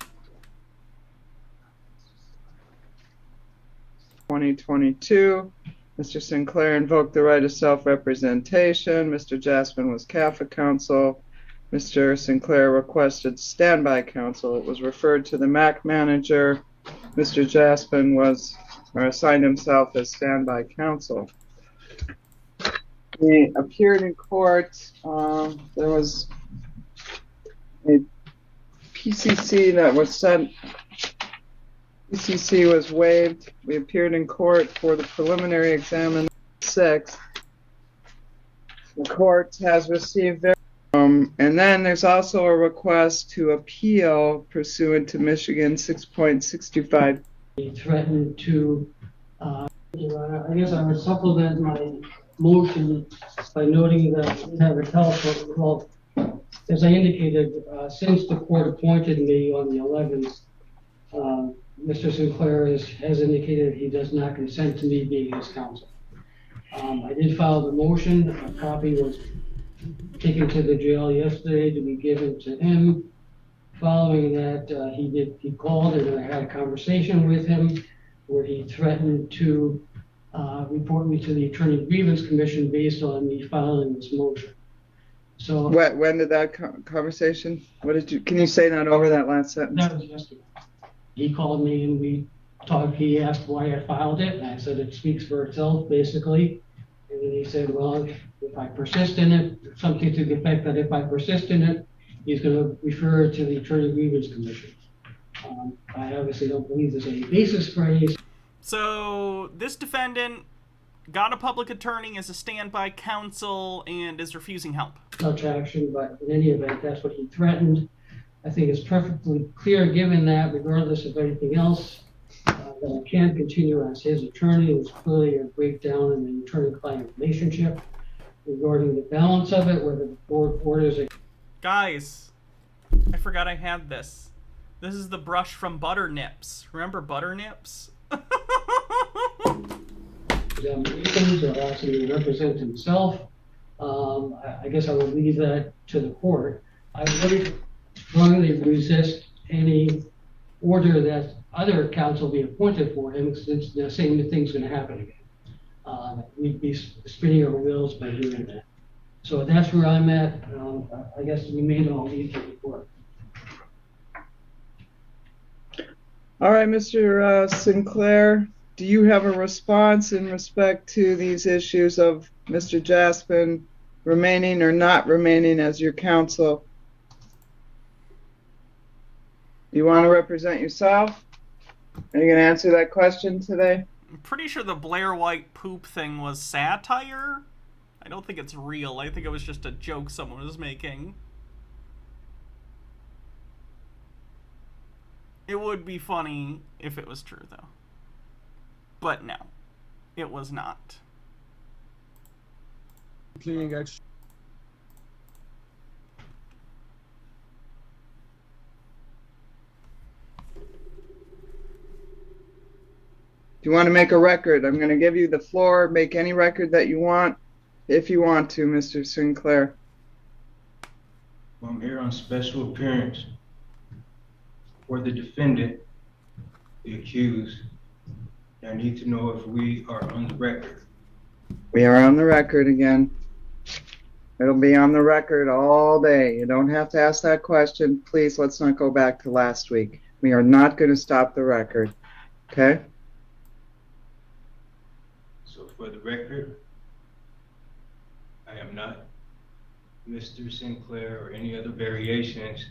2022. Mr. Sinclair invoked the right of self-representation. Mr. Jaspin was CAFA counsel. Mr. Sinclair requested standby counsel. It was referred to the MAC manager. Mr. Jaspin assigned himself as standby counsel. He appeared in court. There was a PCC that was sent. PCC was waived. We appeared in court for the preliminary examination 6. The court has received and then there's also a request to appeal pursuant to Michigan 6.65. He threatened to, Your Honor, I guess I would supplement my motion by noting that we have a telephone call. As I indicated, since the court appointed me on the 11th, Mr. Sinclair has indicated he does not consent to me being his counsel. I did file the motion. A copy was taken to the jail yesterday to be given to him. Following that, he called and I had a conversation with him where he threatened to report me to the Attorney Grievance Commission based on me filing this motion. So when did that conversation? Can you say that over that last sentence? That was yesterday. He called me and we talked. He asked why I filed it, and I said it speaks for itself, basically. And then he said, well, if I persist in it, something to the effect that if I persist in it, he's going to refer it to the Attorney Grievance Commission. I obviously don't believe there's any basis for any. So this defendant got a public attorney as a standby counsel and is refusing help. Such action, but in any event, that's what he threatened. I think it's perfectly clear, given that, regardless of anything else, that I can't continue as his attorney. It was clearly a breakdown in the attorney-client relationship. Regarding the balance of it, whether the board orders it. Guys, I forgot I had this. This is the brush from Butter Nips. Remember Butter Nips? Examinations or asking to represent himself. I guess I would leave that to the court. I really strongly resist any order that other counsel be appointed for him, since the same thing's going to happen again. We'd be spinning our wheels by doing that. So that's where I'm at. I guess we may all need to report. All right, Mr. Sinclair, do you have a response in respect to these issues of Mr. Jaspin remaining or not remaining as your counsel? Do you want to represent yourself? Are you going to answer that question today? I'm pretty sure the Blair White poop thing was satire. I don't think it's real. I think it was just a joke someone was making. It would be funny if it was true, though. But no, it was not. Cleaning extra. Do you want to make a record? I'm going to give you the floor. Make any record that you want, if you want to, Mr. Sinclair. I'm here on special appearance for the defendant, the accused. I need to know if we are on the record. We are on the record again. It'll be on the record all day. You don't have to ask that question. Please, let's not go back to last week. We are not going to stop the record. Okay? So for the record, I am not Mr. Sinclair or any other variations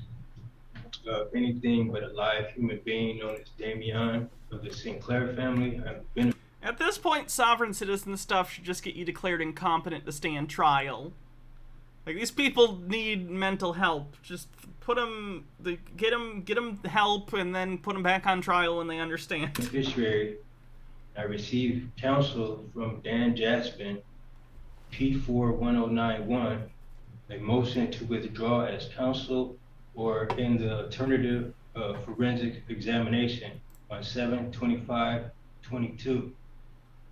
of anything but a live human being known as Damian of the Sinclair family. I've been. At this point, sovereign citizen stuff should just get you declared incompetent to stand trial. Like, these people need mental help. Just put them, get them help, and then put them back on trial when they understand. Beneficiary. I received counsel from Dan Jaspin, P41091, a motion to withdraw as counsel or in the alternative forensic examination on 7/25/22.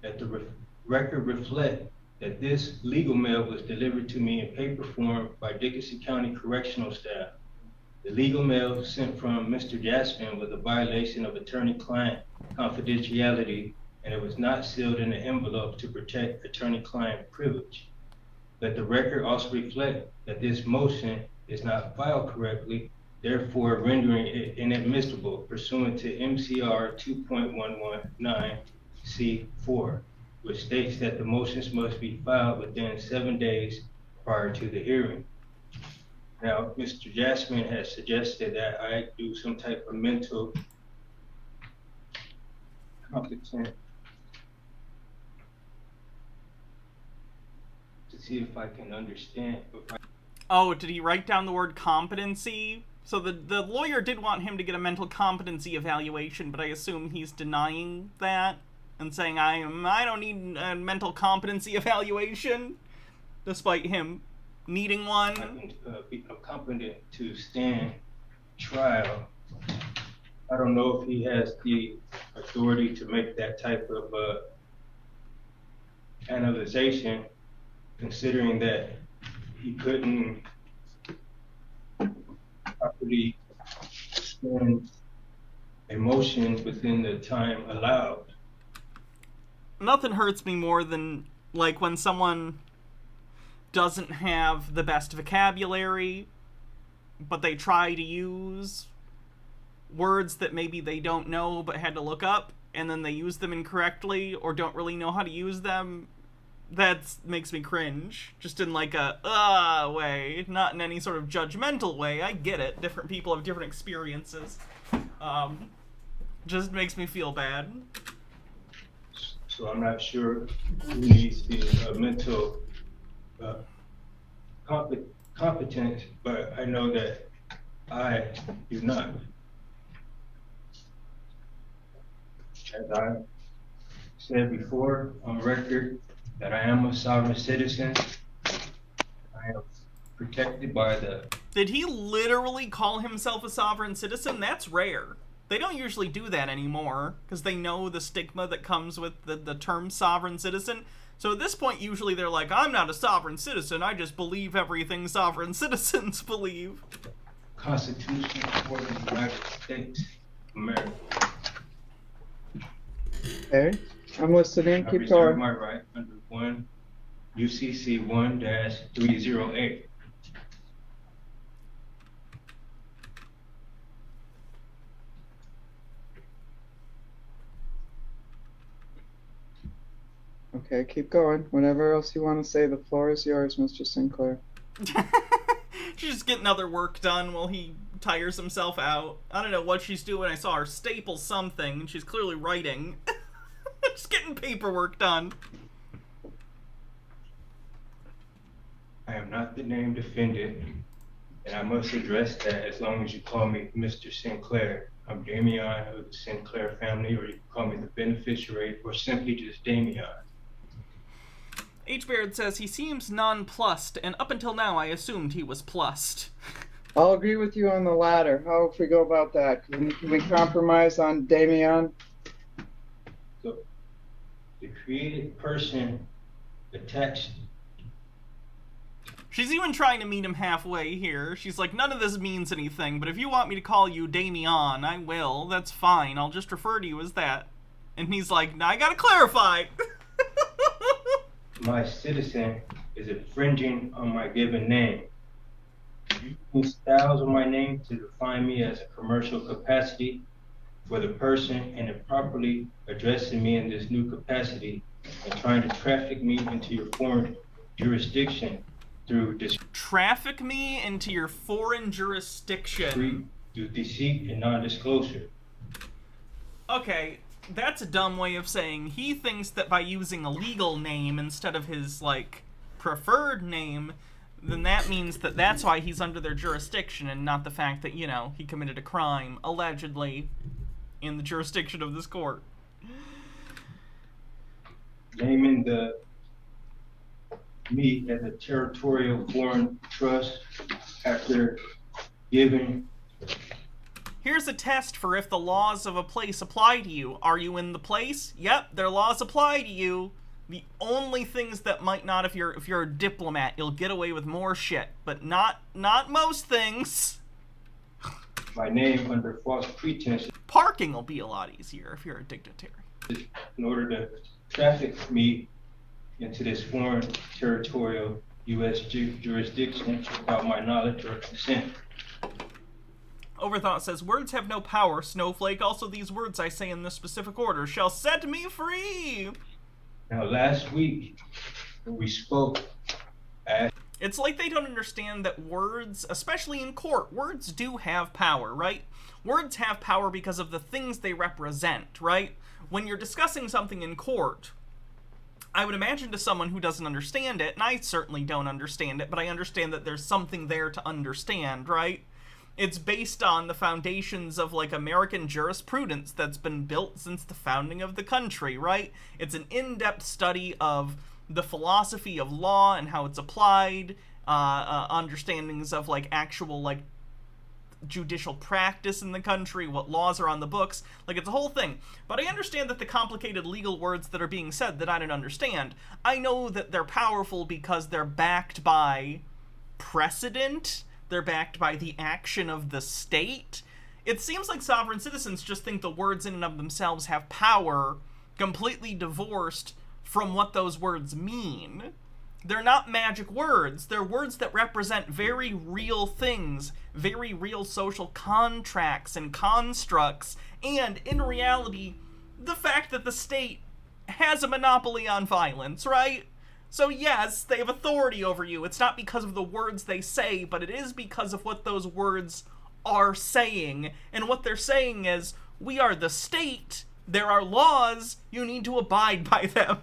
That the record reflect that this legal mail was delivered to me in paper form by Dickinson County Correctional staff. The legal mail sent from Mr. Jasmine was a violation of attorney-client confidentiality, and it was not sealed in an envelope to protect attorney-client privilege. Let the record also reflect that this motion is not filed correctly, therefore rendering it inadmissible pursuant to MCR 2.119C4, which states that the motions must be filed within 7 days prior to the hearing. Now, Mr. Jasmine has suggested that I do some type of mental competence to see if I can understand. Oh, did he write down the word competency? So the lawyer did want him to get a mental competency evaluation, but I assume he's denying that and saying I don't need a mental competency evaluation, despite him needing one. I can become competent to stand trial. I don't know if he has the authority to make that type of analyzation, considering that he couldn't properly stand a motion within the time allowed. Nothing hurts me more than, like, when someone doesn't have the best vocabulary, but they try to use words that maybe they don't know but had to look up, and then they use them incorrectly or don't really know how to use them. That makes me cringe. Just in like a way, not in any sort of judgmental way. I get it. Different people have different experiences. Just makes me feel bad. So I'm not sure who needs the mental competence, but I know that I do not. As I said before on record, that I am a sovereign citizen. I am protected by the... Did he literally call himself a sovereign citizen? That's rare. They don't usually do that anymore, because they know the stigma that comes with the term sovereign citizen. So at this point, usually they're like, I'm not a sovereign citizen, I just believe everything sovereign citizens believe. Constitution for the United States of America. Okay, I'm listening. I Keep reserve going. my right under 1 UCC 1-308. Okay, keep going. Whatever else you want to say, the floor is yours, Mr. Sinclair. She's just getting other work done while he tires himself out. I don't know what she's doing. I saw her staple something, and she's clearly writing. Just getting paperwork done. I am not the named defendant, and I must address that as long as you call me Mr. Sinclair. I'm Damian of the Sinclair family, or you can call me the beneficiary, or simply just Damian. H. Baird says he seems nonplussed, and up until now I assumed he was plussed. I'll agree with you on the latter. How if we go about that? Can we compromise on Damian? So, the created person attached. She's even trying to meet him halfway here. She's like, none of this means anything, but if you want me to call you Damian, I will. That's fine. I'll just refer to you as that. And he's like, I gotta clarify. My citizen is infringing on my given name. Using styles of my name to define me as a commercial capacity for the person and improperly addressing me in this new capacity and trying to traffic me into your foreign jurisdiction through traffic me into your foreign jurisdiction through deceit and non-disclosure. Okay, that's a dumb way of saying he thinks that by using a legal name instead of his, like, preferred name, then that means that that's why he's under their jurisdiction and not the fact that, you know, he committed a crime, allegedly, in the jurisdiction of this court. Naming me as a territorial foreign trust after giving. Here's a test for if the laws of a place apply to you. Are you in the place? Yep, their laws apply to you. The only things that might not, if you're a diplomat, you'll get away with more shit, but not most things. My name under false pretense. Parking will be a lot easier if you're a dignitary. In order to traffic me into this foreign territorial U.S. jurisdiction without my knowledge or consent. Overthought says, words have no power, Snowflake. Also, these words I say in this specific order shall set me free. Now, last week, when we spoke, it's like they don't understand that words, especially in court, words do have power, right? Words have power because of the things they represent, right? When you're discussing something in court, I would imagine to someone who doesn't understand it, and I certainly don't understand it, but I understand that there's something there to understand, right? It's based on the foundations of, like, American jurisprudence that's been built since the founding of the country, right? It's an in-depth study of the philosophy of law and how it's applied, understandings of, like, actual, like, judicial practice in the country, what laws are on the books. Like, it's a whole thing. But I understand that the complicated legal words that are being said that I don't understand, I know that they're powerful because they're backed by precedent. They're backed by the action of the state. It seems like sovereign citizens just think the words in and of themselves have power, completely divorced from what those words mean. They're not magic words. They're words that represent very real things, very real social contracts and constructs, and, in reality, the fact that the state has a monopoly on violence, right? So yes, they have authority over you. It's not because of the words they say, but it is because of what those words are saying. And what they're saying is, we are the state, there are laws, you need to abide by them.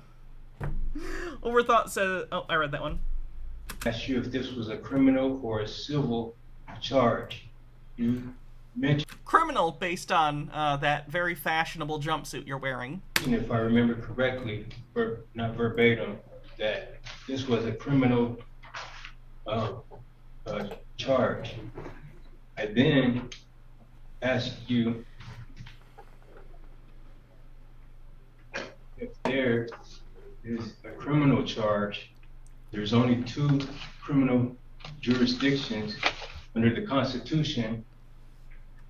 Overthought says, oh, I read that one. Asked you if this was a criminal or a civil charge. You mentioned, criminal based on that very fashionable jumpsuit you're wearing. If I remember correctly, not verbatim, that this was a criminal charge. I then asked you if there is a criminal charge. There's only 2 criminal jurisdictions under the Constitution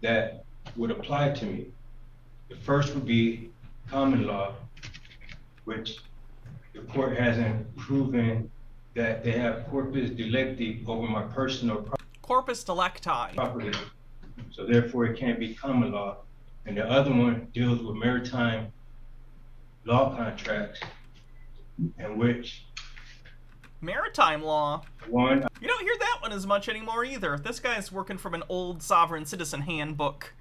that would apply to me. The first would be common law, which the court hasn't proven that they have corpus delicti over my personal corpus delicti property. So therefore it can't be common law. And the other one deals with maritime law contracts, in which maritime law. One, you don't hear that one as much anymore either. This guy's working from an old sovereign citizen handbook.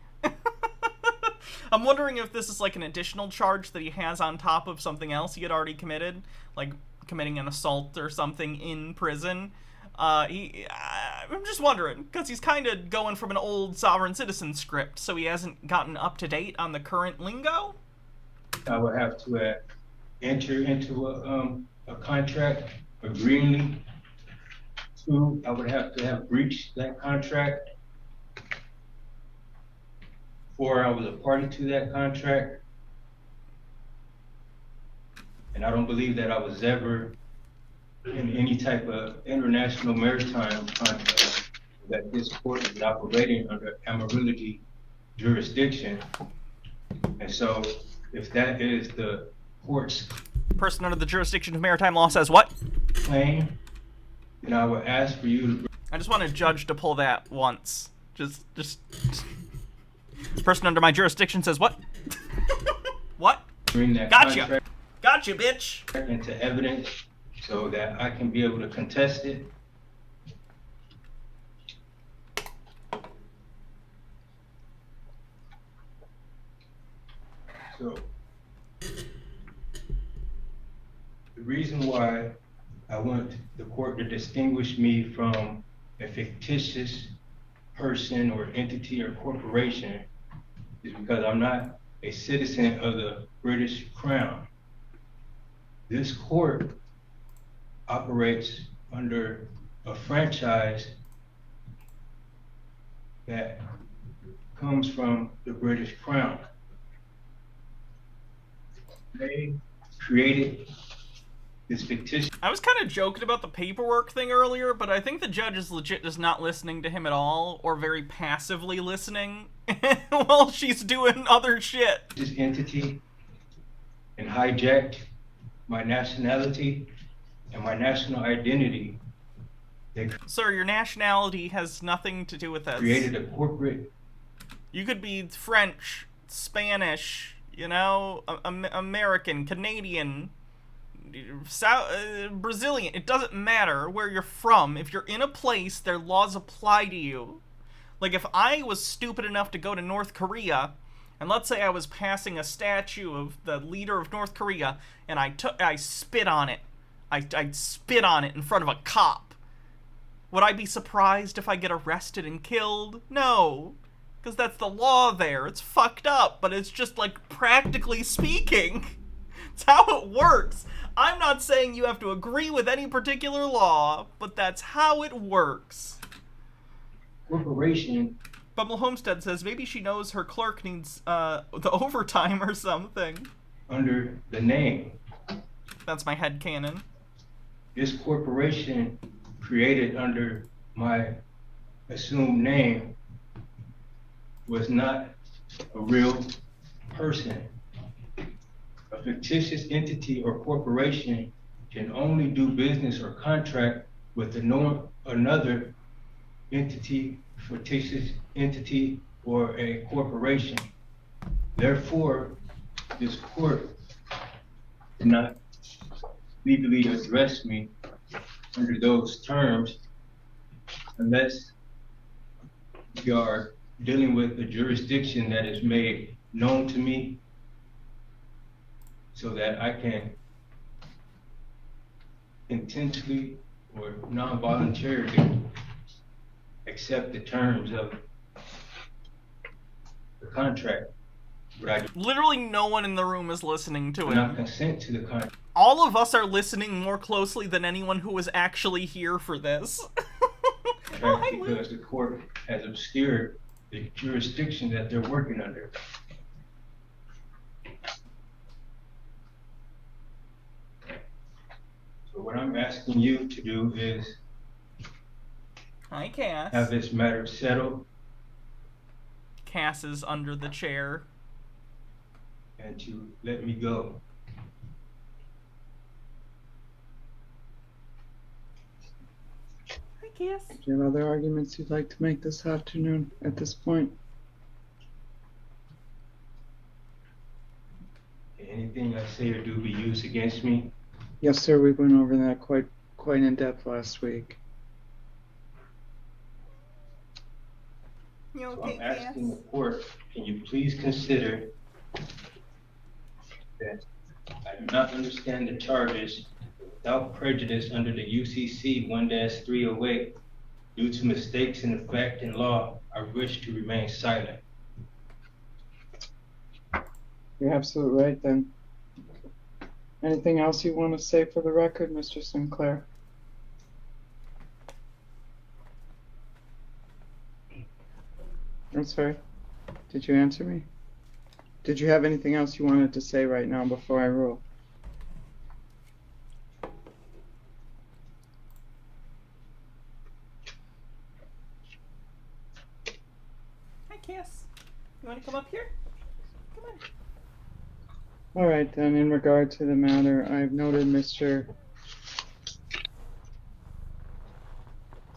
I'm wondering if this is like an additional charge that he has on top of something else he had already committed, like committing an assault or something in prison. I'm just wondering, because he's kind of going from an old sovereign citizen script, so he hasn't gotten up to date on the current lingo. I would have to enter into a contract agreeingly. 2, I would have to have breached that contract. 4, I was a party to that contract. And I don't believe that I was ever in any type of international maritime contract that this court is operating under amiralty jurisdiction. And so if that is the court's person under the jurisdiction of maritime law says what? Claim, then I would ask for you to... I just want a judge to pull that once. Just person under my jurisdiction says what? What? Bring that gotcha. Gotcha, bitch. Into evidence so that I can be able to contest it. So the reason why I want the court to distinguish me from a fictitious person or entity or corporation is because I'm not a citizen of the British Crown. This court operates under a franchise that comes from the British Crown. They created this fictitious. I was kind of joking about the paperwork thing earlier, but I think the judge is legit just not listening to him at all, or very passively listening while she's doing other shit. This entity and hijacked my nationality and my national identity. They Sir, your nationality has nothing to do with this. created a corporate. You could be French, Spanish, you know, American, Canadian, Brazilian. It doesn't matter where you're from. If you're in a place, their laws apply to you. Like, if I was stupid enough to go to North Korea, and let's say I was passing a statue of the leader of North Korea, and I spit on it. I spit on it in front of a cop. Would I be surprised if I get arrested and killed? No. Because that's the law there. It's fucked up, but it's just, like, practically speaking. It's how it works. I'm not saying you have to agree with any particular law, but that's how it works. Corporation. Bumble Homestead says maybe she knows her clerk needs the overtime or something. Under the name. That's my headcanon. This corporation created under my assumed name was not a real person. A fictitious entity or corporation can only do business or contract with another entity, fictitious entity, or a corporation. Therefore, this court did not legally address me under those terms unless we are dealing with a jurisdiction that is made known to me so that I can intentionally or non-voluntarily accept the terms of the contract. Literally no one in the room is listening to When him. I consent to the contract. All of us are listening more closely than anyone who was actually here for this. Because the court has obscured the jurisdiction that they're working under. So what I'm asking you to do is Hi, Cass. have this matter settled Cass is under the chair. and to let me go. Hi, Cass. Do you have other arguments you'd like to make this afternoon at this point? Anything I say or do be used against me. Yes, sir. We went over that quite in depth last week. You So okay, I'm asking the court, can you please consider that I do not understand the charges without prejudice under the UCC 1-308 due to mistakes in the fact and law. I wish to remain silent. You're absolutely right then. Anything else you want to say for the record, Mr. Sinclair? I'm sorry. Did you answer me? Did you have anything else you wanted to say right now before I rule? Hi, Cass. You want to come up here? Come on. All right, then, in regard to the matter, I've noted Mr.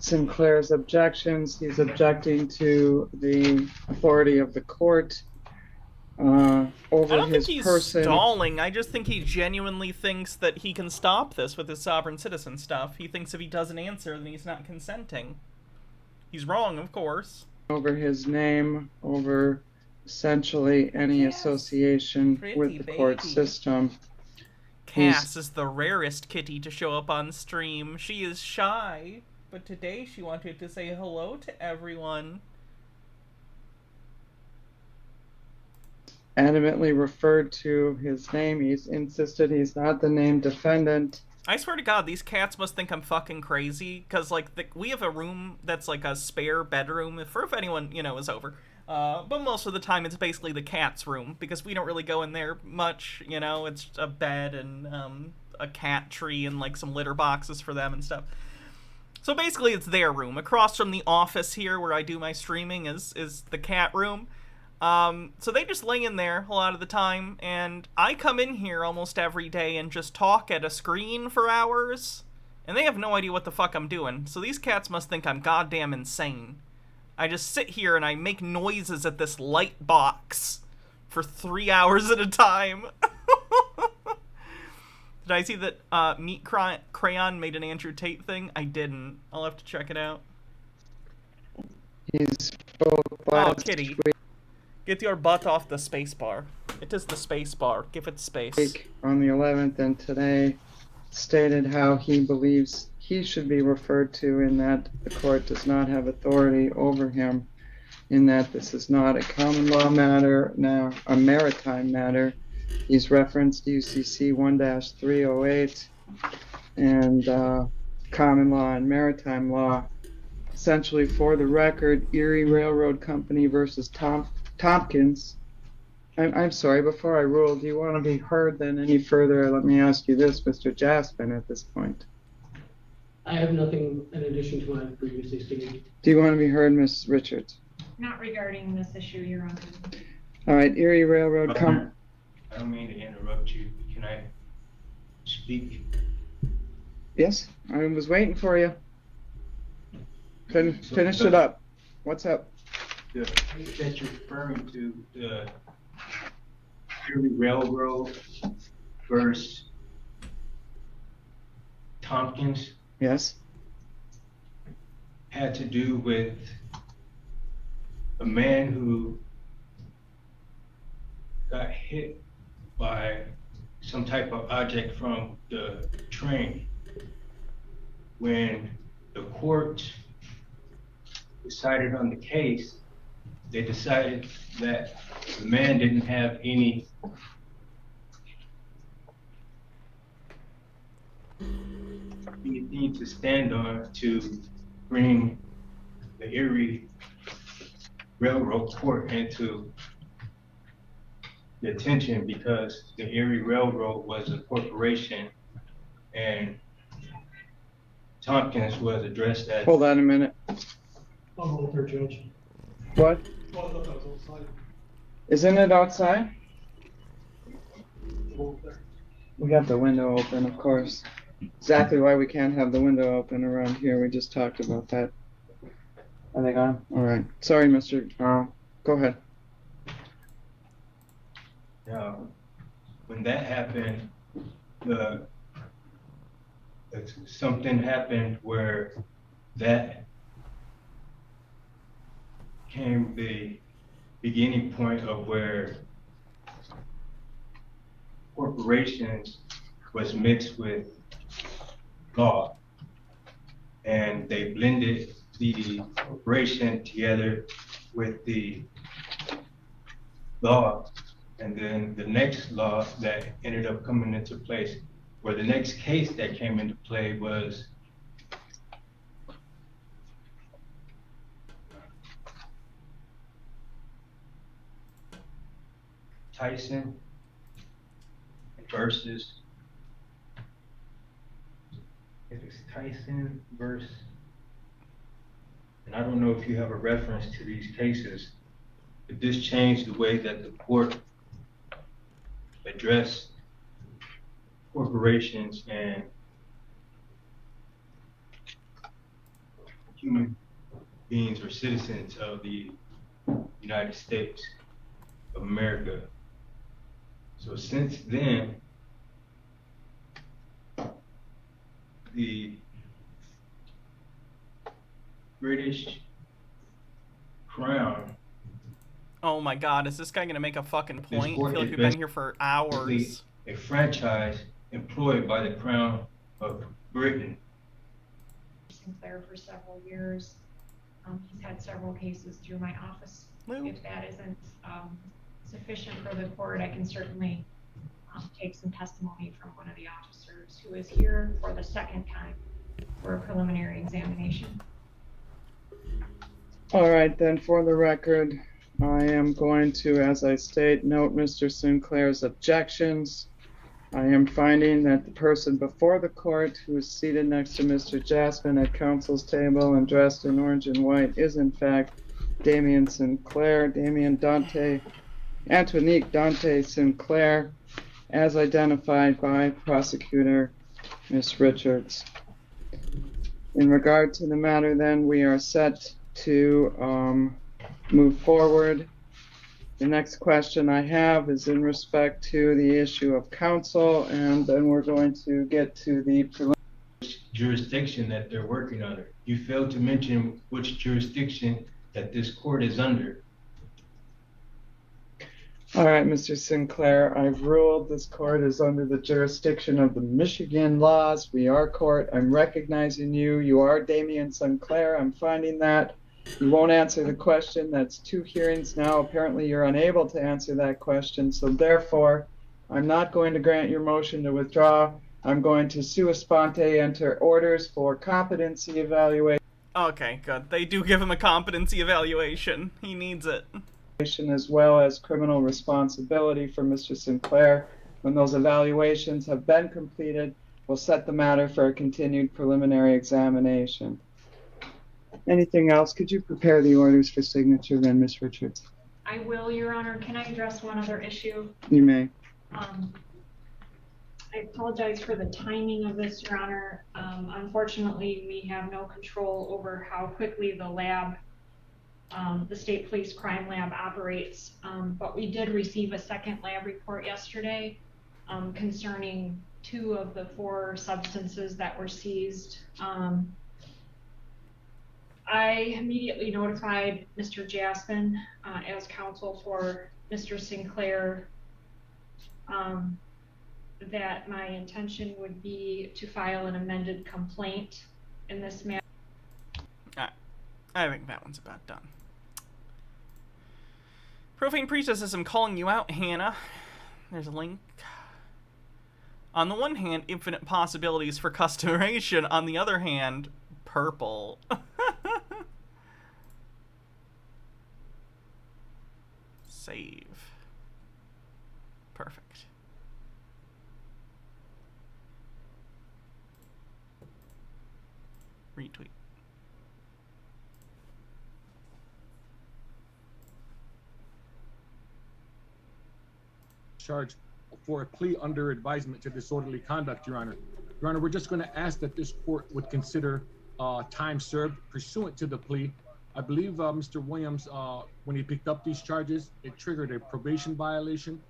Sinclair's objections. He's objecting to the authority of the court over I don't his think he's person. stalling. I just think he genuinely thinks that he can stop this with his sovereign citizen stuff. He thinks if he doesn't answer, then he's not consenting. He's wrong, of course. Over his name, over essentially any association with the court system. Cass is the rarest kitty to show up on stream. She is shy, but today she wanted to say hello to everyone. Adamantly referred to his name. He's insisted he's not the named defendant. I swear to God, these cats must think I'm fucking crazy, because, like, we have a room that's, like, a spare bedroom, if anyone, you know, is over. But most of the time it's basically the cat's room, because we don't really go in there much, you know, it's a bed and, a cat tree and like some litter boxes for them and stuff. So basically it's their room. Across from the office here where I do my streaming is the cat room. So they just lay in there a lot of the time, and I come in here almost every day and just talk at a screen for hours, and they have no idea what the fuck I'm doing. So these cats must think I'm goddamn insane. I just sit here and I make noises at this light box for 3 hours at a time. Did I see that Meat Crayon made an Andrew Tate thing? I didn't. I'll have to check it out. He spoke last Kitty. week Get your butt off the space bar. It is the space bar. Give it space. on the 11th and today stated how he believes he should be referred to, in that the court does not have authority over him, in that this is not a common law matter, now a maritime matter. He's referenced UCC 1-308 and common law and maritime law. Essentially, for the record, Erie Railroad Company versus Tompkins. I'm sorry, before I rule, do you want to be heard then any further? Let me ask you this, Mr. Jaspin, at this point. I have nothing in addition to what I've previously stated. Do you want to be heard, Ms. Richards? Not regarding this issue, Your Honor. All right, Erie Railroad Company. I don't mean to interrupt you. Can I speak? Yes, I was waiting for you. Finish it up. What's up? The case that you're referring to, the Erie Railroad versus Tompkins. Yes. Had to do with a man who got hit by some type of object from the train. When the court decided on the case, they decided that the man didn't have anything to stand on to bring the Erie Railroad Court into the attention, because the Erie Railroad was a corporation and Tompkins was addressed as... Hold on a minute. I'll go with her, Judge. What? Oh, I thought that was outside. Isn't it outside? Go there. We got the window open, of course. Exactly why we can't have the window open around here. We just talked about that. Are they gone? All right. Sorry, Mr. Go ahead. When that happened, something happened where that became the beginning point of where corporations was mixed with law, and they blended the corporation together with the law. And then the next law that ended up coming into place, or the next case that came into play, was Tyson versus, it's Tyson versus, and I don't know if you have a reference to these cases, but this changed the way that the court addressed corporations and human beings or citizens of the United States of America. So since then, the British Crown. Oh my god, is this guy gonna make a fucking point? I feel like we've been here for hours. A franchise employed by the Crown of Britain. Sinclair for several years. He's had several cases through my office. If that isn't sufficient for the court, I can certainly take some testimony from one of the officers who is here for the second time for a preliminary examination. All right, then, for the record, I am going to, as I state, note Mr. Sinclair's objections I am finding that the person before the court who is seated next to Mr. Jaspin at counsel's table and dressed in orange and white is in fact Damien Sinclair, Antonique Dante Sinclair, as identified by prosecutor Ms. Richards. In regard to the matter then, we are set to move forward. The next question I have is in respect to the issue of counsel, and then we're going to get to the preliminary jurisdiction that they're working under. You failed to mention which jurisdiction that this court is under. All right, Mr. Sinclair, I've ruled this court is under the jurisdiction of the Michigan laws. We are court. I'm recognizing you. You are Damien Sinclair. I'm finding that. You won't answer the question. That's 2 hearings now. Apparently, you're unable to answer that question. So therefore, I'm not going to grant your motion to withdraw. I'm going to sua sponte enter orders for competency evaluation. Okay, good. They do give him a competency evaluation. He needs it. As well as criminal responsibility for Mr. Sinclair. When those evaluations have been completed, we'll set the matter for a continued preliminary examination. Anything else? Could you prepare the orders for signature then, Ms. Richards? I will, Your Honor. Can I address one other issue? You may. I apologize for the timing of this, Your Honor. Unfortunately, we have no control over how quickly the lab, the State Police Crime Lab operates, but we did receive a second lab report yesterday concerning 2 of the 4 substances that were seized. I immediately notified Mr. Jaspin as counsel for Mr. Sinclair that my intention would be to file an amended complaint in this matter. I think that one's about done. Profane Priestess says, I'm calling you out, Hannah. There's a link. On the one hand, infinite possibilities for customization. On the other hand, purple. Save. Perfect. Retweet. Charge for a plea under advisement to disorderly conduct, Your Honor. Your Honor, we're just going to ask that this court would consider time served pursuant to the plea. I believe Mr. Williams, when he picked up these charges, it triggered a probation violation.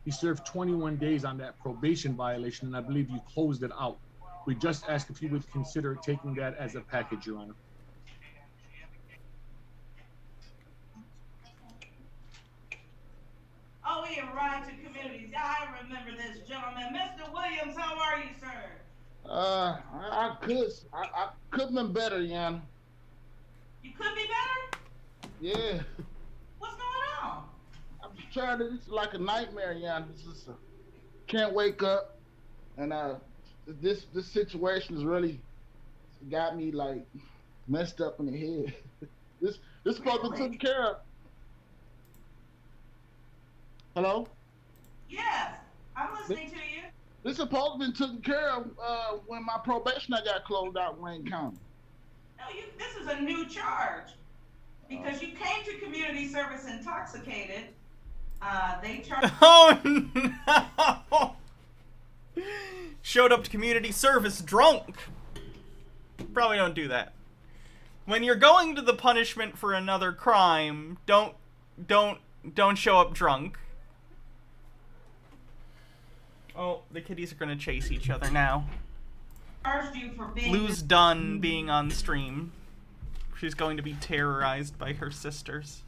He served 21 days on that probation violation, and I believe you closed it out. We just ask if you would consider taking that as a package, Your Honor. Oh, we are right to communities. I remember this gentleman. Mr. Williams, how are you, sir? I could have been better, Yana. You could be better? Yeah. What's going on? I'm trying to, it's like a nightmare, Yana. Can't wake up. And this situation has really got me like messed up in the head. This supposed to be taken care of. Hello? Yes, I'm listening to you. This supposed to be taken care of when my probation got closed out in Wayne County. No, this is a new charge because you came to community service intoxicated. They charged. Oh no! Showed up to community service drunk. Probably don't do that. When you're going to the punishment for another crime, don't show up drunk. Oh, the kitties are gonna chase each other now. Charged you for being Lou's done being on stream. She's going to be terrorized by her sisters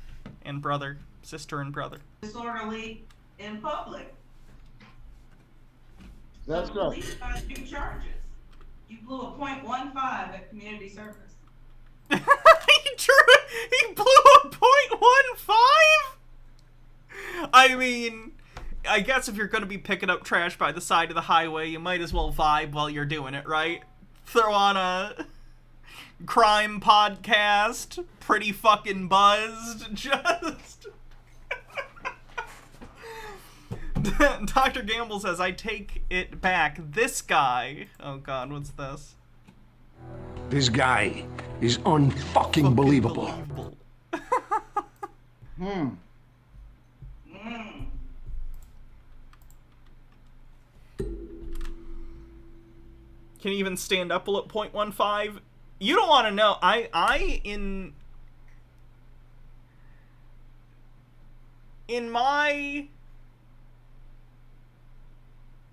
and brother. Sister and brother. Disorderly in public. That's right. Police got 2 charges. You blew a .15 at community service. He blew a .15? I mean, I guess if you're going to be picking up trash by the side of the highway, you might as well vibe while you're doing it, right? Throw on a crime podcast, pretty fucking buzzed, just... Dr. Gamble says, I take it back. This guy. Oh god, what's this? This guy is unfucking believable. Can you even stand up at 0.15? You don't want to know. In my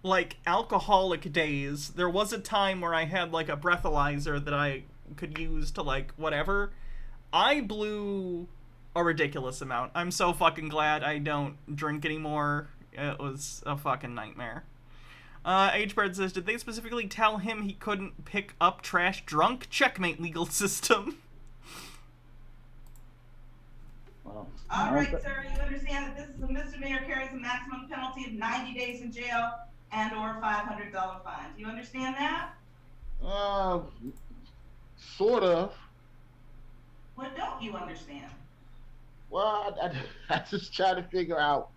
like alcoholic days, there was a time where I had like a breathalyzer that I could use to like whatever. I blew a ridiculous amount. I'm so fucking glad I don't drink anymore. It was a fucking nightmare. H-Bird says, did they specifically tell him he couldn't pick up trash drunk? Checkmate, legal system. All right, sir, you understand that this is a misdemeanor, carries a maximum penalty of 90 days in jail and or $500 fine. Do you understand that? Sort of. What don't you understand? Well, I just try to figure out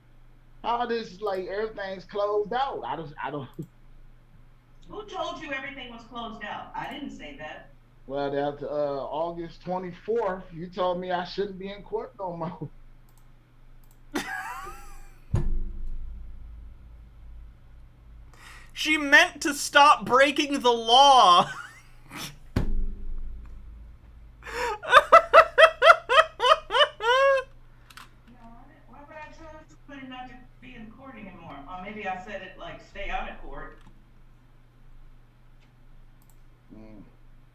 how this, like, everything's closed out. I don't. Who told you everything was closed out? I didn't say that. Well, that August 24th, you told me I shouldn't be in court no more. She meant to stop breaking the law. Why would I tell somebody not to be in court anymore? Or maybe I said it like, stay out of court.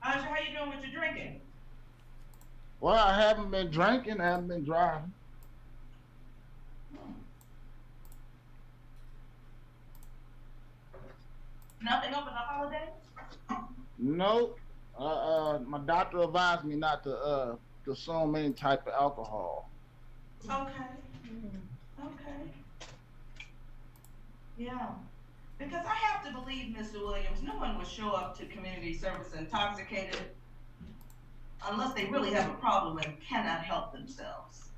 How you doing with your drinking? Well, I haven't been drinking, I haven't been driving. Nothing over the holidays? Nope. My doctor advised me not to consume any type of alcohol. Okay. Okay. Yeah. Because I have to believe, Mr. Williams, no one would show up to community service intoxicated unless they really have a problem and cannot help themselves.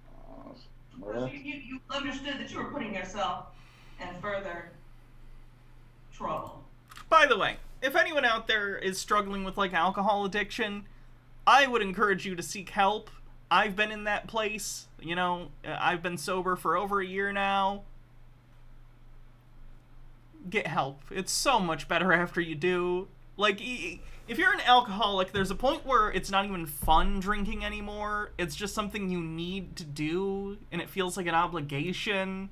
Of course, you understood that you were putting yourself in further trouble. By the way, if anyone out there is struggling with like alcohol addiction, I would encourage you to seek help. I've been in that place, you know, I've been sober for over a year now. Get help. It's so much better after you do. Like, if you're an alcoholic, there's a point where it's not even fun drinking anymore. It's just something you need to do, and it feels like an obligation.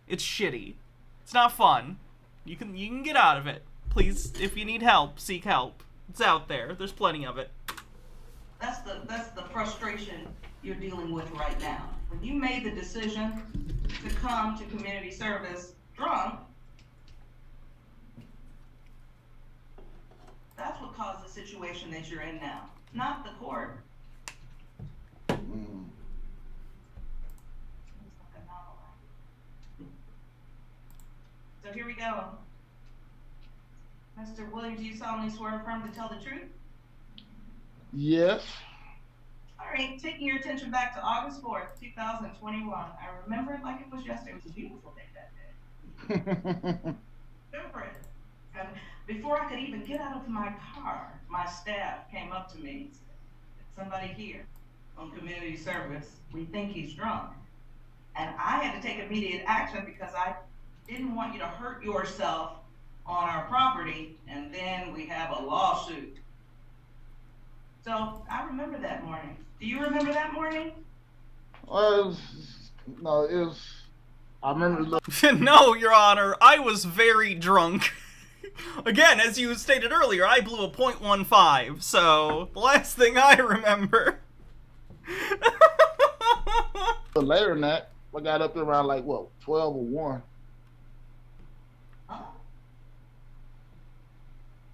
It's shitty. It's not fun. You can get out of it. Please, if you need help, seek help. It's out there. There's plenty of it. That's the frustration you're dealing with right now. When you made the decision to come to community service drunk, that's what caused the situation that you're in now, not the court. So here we go. Mr. Williams, do you solemnly swear affirm to tell the truth? Yes. All right, taking your attention back to August 4th, 2021. I remember it like it was yesterday. It was a beautiful day that day. Remember it. And before I could even get out of my car, my staff came up to me and said, somebody here on community service, we think he's drunk. And I had to take immediate action because I didn't want you to hurt yourself on our property, and then we have a lawsuit. So I remember that morning. Do you remember that morning? Well, I remember. No, Your Honor, I was very drunk. Again, as you stated earlier, I blew a .15, so the last thing I remember. Later than that, I got up there around like, what, 12 or 1. Huh?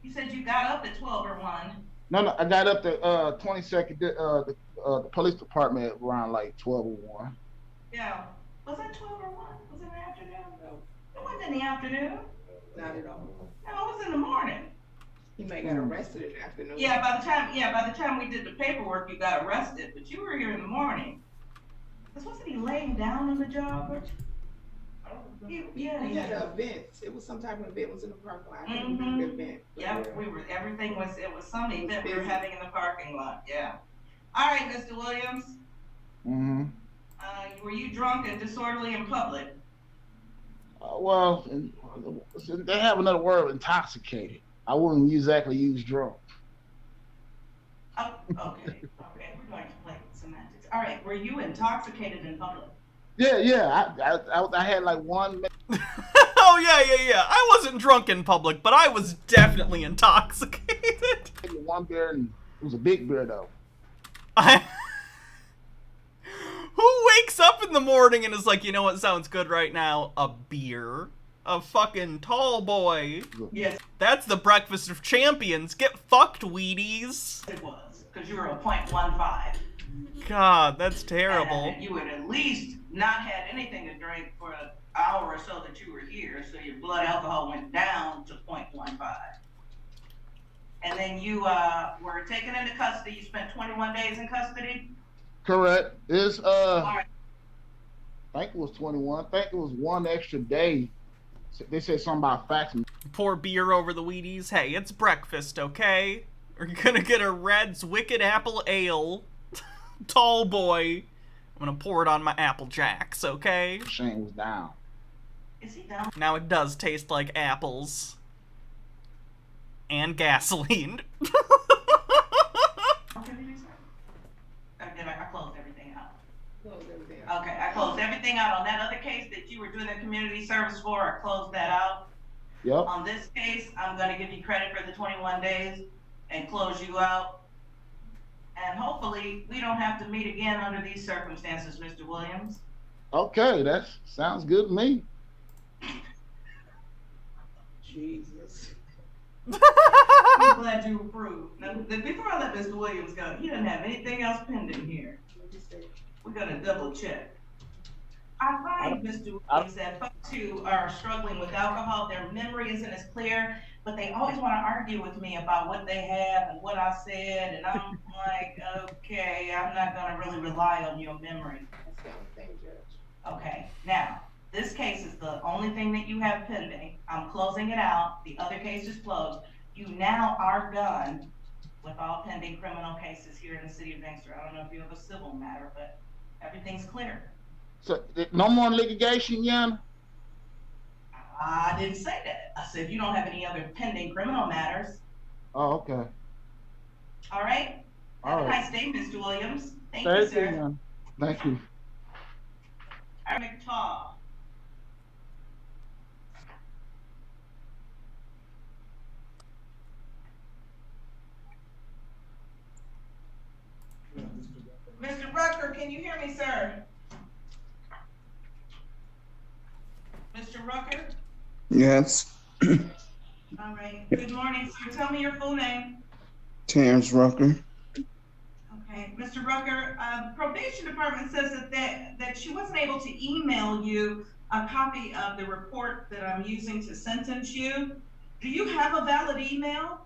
You said you got up at 12 or 1. No, I got up to 22nd, the police department around like 12 or 1. Yeah. Was that 12 or 1? Was it in the afternoon? No. It wasn't in the afternoon. Not at all. No, it was in the morning. You may got arrested in the afternoon. Yeah, by the time we did the paperwork, you got arrested, but you were here in the morning. Because wasn't he laying down on the job? Yeah, We yeah. had an event. It was some type of event. It was in the parking lot. I can't remember the event. but Yep, yeah. everything was, it was some It was event we were busy. having in the parking lot, yeah. All right, Mr. Williams, Mm-hmm. were you drunk and disorderly in public? Well, they have another word, intoxicated. I wouldn't exactly use drunk. Oh, okay, we're going to play with semantics. All right, were you intoxicated in public? Yeah. I had like one. Oh, yeah. I wasn't drunk in public, but I was definitely intoxicated. One beer, and it was a big beer, though. Who wakes up in the morning and is like, you know what sounds good right now? A beer? A fucking tall boy. Yes. That's the breakfast of champions. Get fucked, Wheaties. It was, because you were a 0.15. God, that's terrible. And you had at least not had anything to drink for an hour or so that you were here, so your blood alcohol went down to 0.15. And then you were taken into custody. You spent 21 days in custody? Correct. It's Right. I think it was 21. I think it was one extra day. They said something about faxing. Pour beer over the Wheaties. Hey, it's breakfast, okay? We're gonna get a Red's Wicked Apple Ale. Tall boy. I'm gonna pour it on my Apple Jacks, okay? Shane was down. Is he down? Now it does taste like apples. And gasoline. I closed everything out. Okay, I closed everything out on that other case that you were doing the community service for. I closed that out. Yep. On this case, I'm gonna give you credit for the 21 days and close you out. And hopefully, we don't have to meet again under these circumstances, Mr. Williams. Okay, that sounds good to me. Jesus. I'm glad you approved. Now, before I let Mr. Williams go, he doesn't have anything else pending here. We're gonna double check. I find, Mr. Williams, that folks who are struggling with alcohol, their memory isn't as clear, but they always want to argue with me about what they have and what I said, and I'm like, okay, I'm not gonna really rely on your memory. That's the only thing, Judge. Okay, now, this case is the only thing that you have pending. I'm closing it out. The other case is closed. You now are done with all pending criminal cases here in the city of Inkster. I don't know if you have a civil matter, but everything's clear. So no more litigation, Yan? I didn't say that. I said you don't have any other pending criminal matters. Oh, okay. All right? Have a nice day, Mr. Williams. Thank you, sir. Yan. Thank you. McTaw. Mr. Rucker, can you hear me, sir? Mr. Rucker? Yes. All right. Good morning, sir. Tell me your full name. Terrence Rucker. Okay. Mr. Rucker, probation department says that she wasn't able to email you a copy of the report that I'm using to sentence you. Do you have a valid email?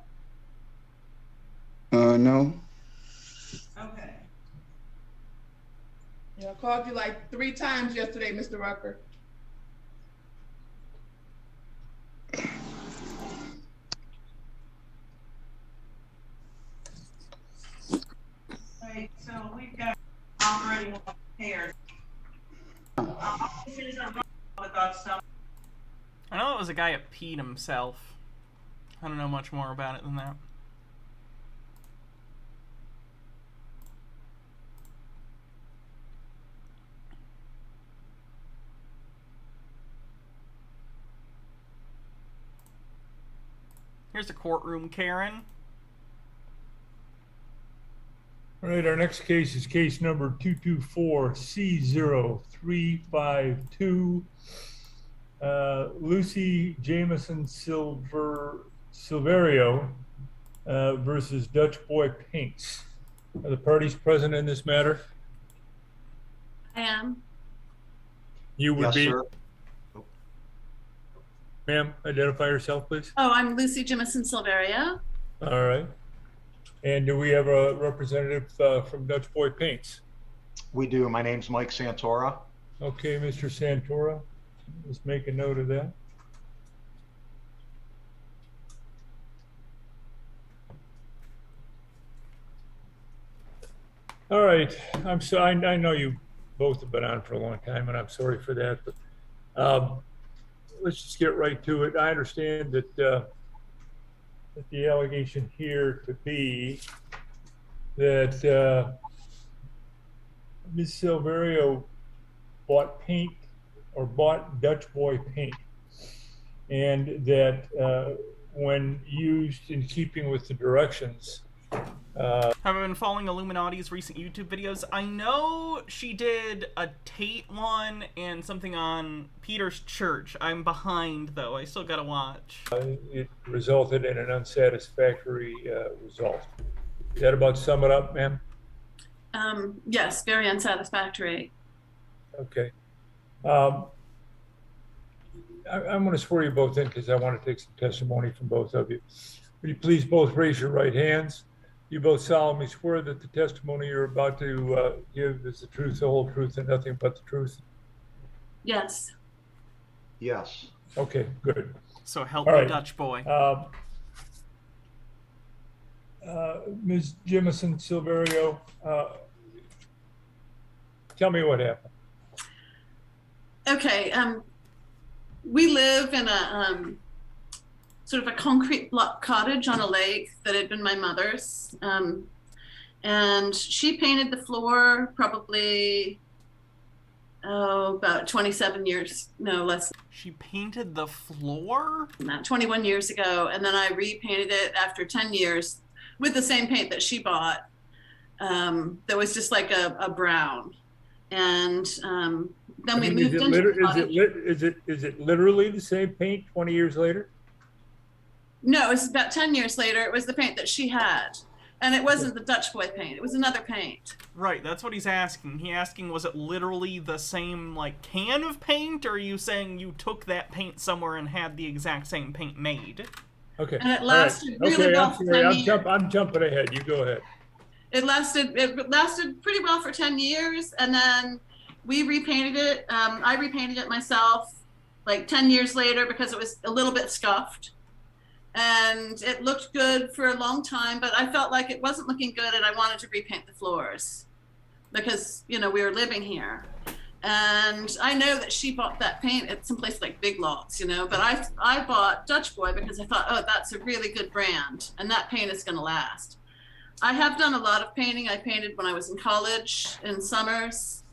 No. Okay. Yeah, I called you like 3 times yesterday, Mr. Rucker. Right, so we've got operating pairs. Officers are without some. I know it was a guy that peed himself. I don't know much more about it than that. Here's the courtroom, Karen. All right, our next case is case number 224C0352. Lucy Jameson Silverio versus Dutch Boy Pinks. Are the parties present in this matter? I am. You would Yes, be. sir. Ma'am, identify yourself, please. Oh, I'm Lucy Jemison Silveria. All right. And do we have a representative from Dutch Boy Pinks? We do. My name's Mike Santora. Okay, Mr. Santora. Just make a note of that. All right, I know you both have been on for a long time, and I'm sorry for that, but let's just get right to it. I understand that, that the allegation here could be that Ms. Silverio bought paint or bought Dutch Boy paint, and that when used in keeping with the directions, have I been following Illuminati's recent YouTube videos? I know she did a Tate one and something on Peter's Church. I'm behind, though. I still gotta watch. It resulted in an unsatisfactory result. Does that about sum it up, ma'am? Yes, very unsatisfactory. Okay. I'm going to swear you both in because I want to take some testimony from both of you. Would you please both raise your right hands? You both solemnly swear that the testimony you're about to give is the truth, the whole truth, and nothing but the truth? Yes. Yes. Okay, good. So help All me, right. Dutch Boy. Ms. Jimison Silverio, tell me what happened. Okay, we live in a sort of a concrete block cottage on a lake that had been my mother's. And she painted the floor probably, about 27 years, no less. She painted the floor? 21 years ago, and then I repainted it after 10 years with the same paint that she bought. That was just like a brown. And then we moved into the cottage. Is it literally the same paint 20 years later? No, it's about 10 years later. It was the paint that she had. And it wasn't the Dutch Boy paint. It was another paint. Right, that's what he's asking. He's asking, was it literally the same, like, can of paint? Or are you saying you took that paint somewhere and had the exact same paint made? Okay. And it lasted really well for 10 years. I'm jumping ahead. You go ahead. It lasted pretty well for 10 years. And then we repainted it. I repainted it myself like 10 years later because it was a little bit scuffed. And it looked good for a long time, but I felt like it wasn't looking good and I wanted to repaint the floors because, you know, we were living here. And I know that she bought that paint at some place like Big Lots, you know, but I bought Dutch Boy because I thought, oh, that's a really good brand and that paint is going to last. I have done a lot of painting. I painted when I was in college in summers,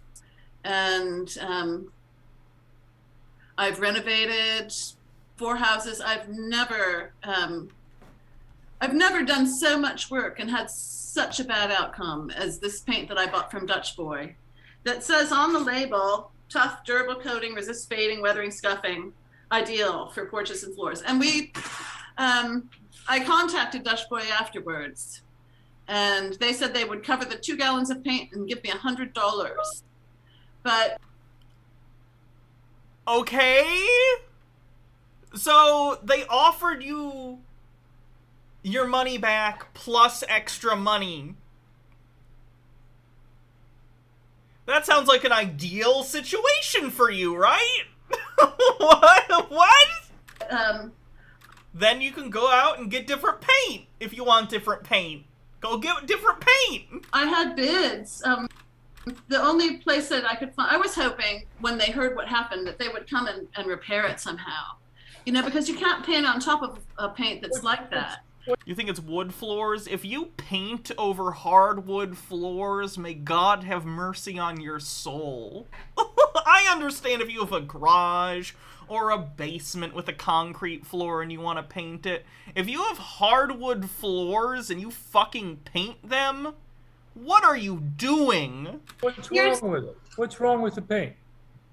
and I've renovated 4 houses. I've never done so much work and had such a bad outcome as this paint that I bought from Dutch Boy that says on the label, tough, durable coating, resist fading, weathering, scuffing, ideal for porches and floors. And I contacted Dutch Boy afterwards and they said they would cover the 2 gallons of paint and give me $100. But. Okay. So they offered you your money back plus extra money. That sounds like an ideal situation for you, right? What? Then you can go out and get different paint if you want different paint. Go get different paint. I had bids. The only place that I could find, I was hoping when they heard what happened that they would come and repair it somehow. You know, because you can't paint on top of a paint that's like that. You think it's wood floors? If you paint over hardwood floors, may God have mercy on your soul. I understand if you have a garage or a basement with a concrete floor and you want to paint it. If you have hardwood floors and you fucking paint them, what are you doing? What's wrong with it? What's wrong with the paint?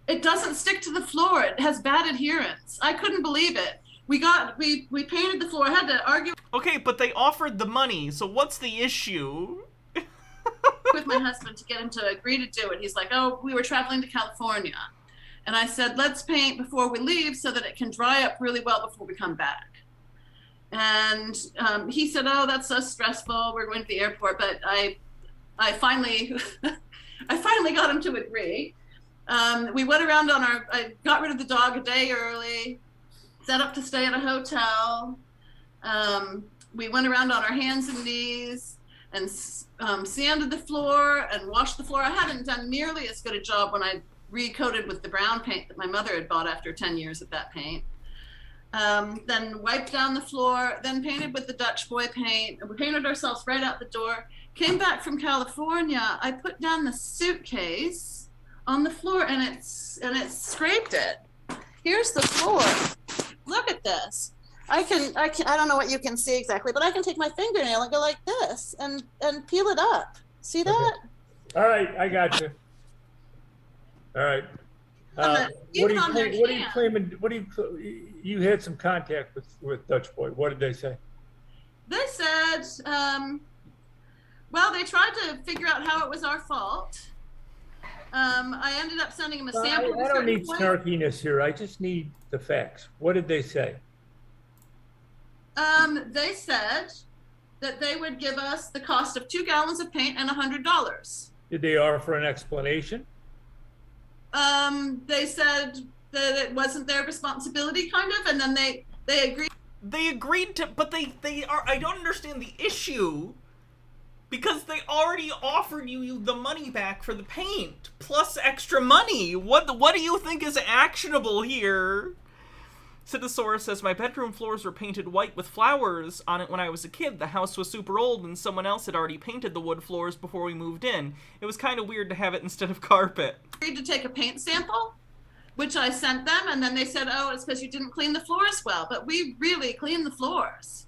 It doesn't stick to the floor. It has bad adherence. I couldn't believe it. We painted the floor. I had to argue. Okay, but they offered the money, so what's the issue? With my husband to get him to agree to do it. He's like, oh, we were traveling to California. And I said, let's paint before we leave so that it can dry up really well before we come back. And he said, oh, that's so stressful. We're going to the airport. But I finally got him to agree. We went around I got rid of the dog a day early, set up to stay at a hotel. We went around on our hands and knees and sanded the floor and washed the floor. I hadn't done nearly as good a job when I recoated with the brown paint that my mother had bought after 10 years of that paint. Then wiped down the floor, then painted with the Dutch boy paint. We painted ourselves right out the door. Came back from California. I put down the suitcase on the floor and it scraped it. Here's the floor. Look at this. I don't know what you can see exactly, but I can take my fingernail and go like this and peel it up. See that? Okay. All right, I got you. All right. What do you claiming? You had some contact with Dutch Boy. What did they say? They said, well, they tried to figure out how it was our fault. I ended up sending him a sample. I don't need snarkiness here. I just need the facts. What did they say? They said that they would give us the cost of 2 gallons of paint and $100. Did they offer an explanation? They said that it wasn't their responsibility, kind of, and then they agreed. They agreed to, but they are. I don't understand the issue, because they already offered you the money back for the paint plus extra money. What do you think is actionable here? Citisaurus says, my bedroom floors were painted white with flowers on it when I was a kid. The house was super old and someone else had already painted the wood floors before we moved in. It was kind of weird to have it instead of carpet. Agreed to take a paint sample, which I sent them, and then they said, oh, it's because you didn't clean the floors well. But we really cleaned the floors.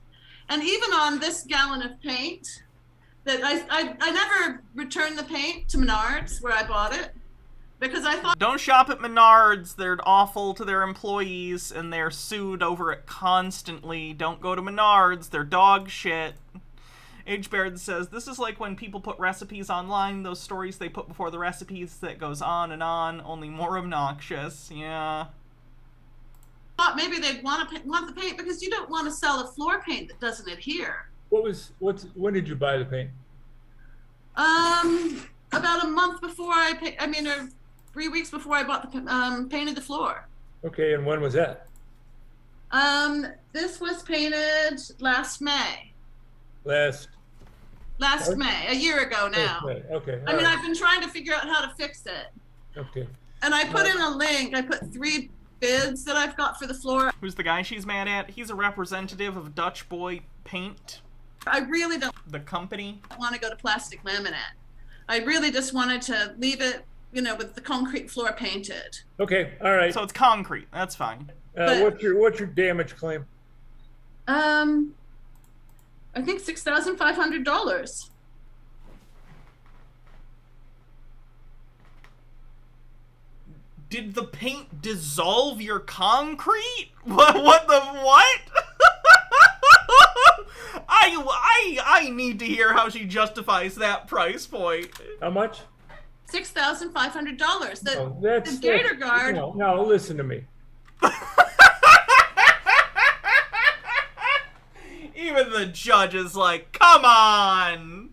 And even on this gallon of paint, that I never returned the paint to Menards where I bought it. Because I thought... Don't shop at Menards. They're awful to their employees, and they're sued over it constantly. Don't go to Menards. They're dog shit. H. Baird says, this is like when people put recipes online, those stories they put before the recipes that goes on, only more obnoxious. Yeah. I thought maybe they'd want the paint because you don't want to sell a floor paint that doesn't adhere. When did you buy the paint? About a month before or 3 weeks before I bought the painted the floor. Okay, and when was that? This was painted last May. Last May, a year ago now. Okay. I mean, I've been trying to figure out how to fix it. Okay. And I put in a link. I put 3 bids that I've got for the floor. Who's the guy she's mad at? He's a representative of Dutch Boy Paint. I really don't. The company? Want to go to plastic laminate. I really just wanted to leave it, with the concrete floor painted. Okay, all right. So it's concrete. That's fine. What's your damage claim? I think $6,500. Did the paint dissolve your concrete? What the what? I need to hear how she justifies that price point. How much? $6,500. The Gator Guard. No, listen to me. Even the judge is like, come on.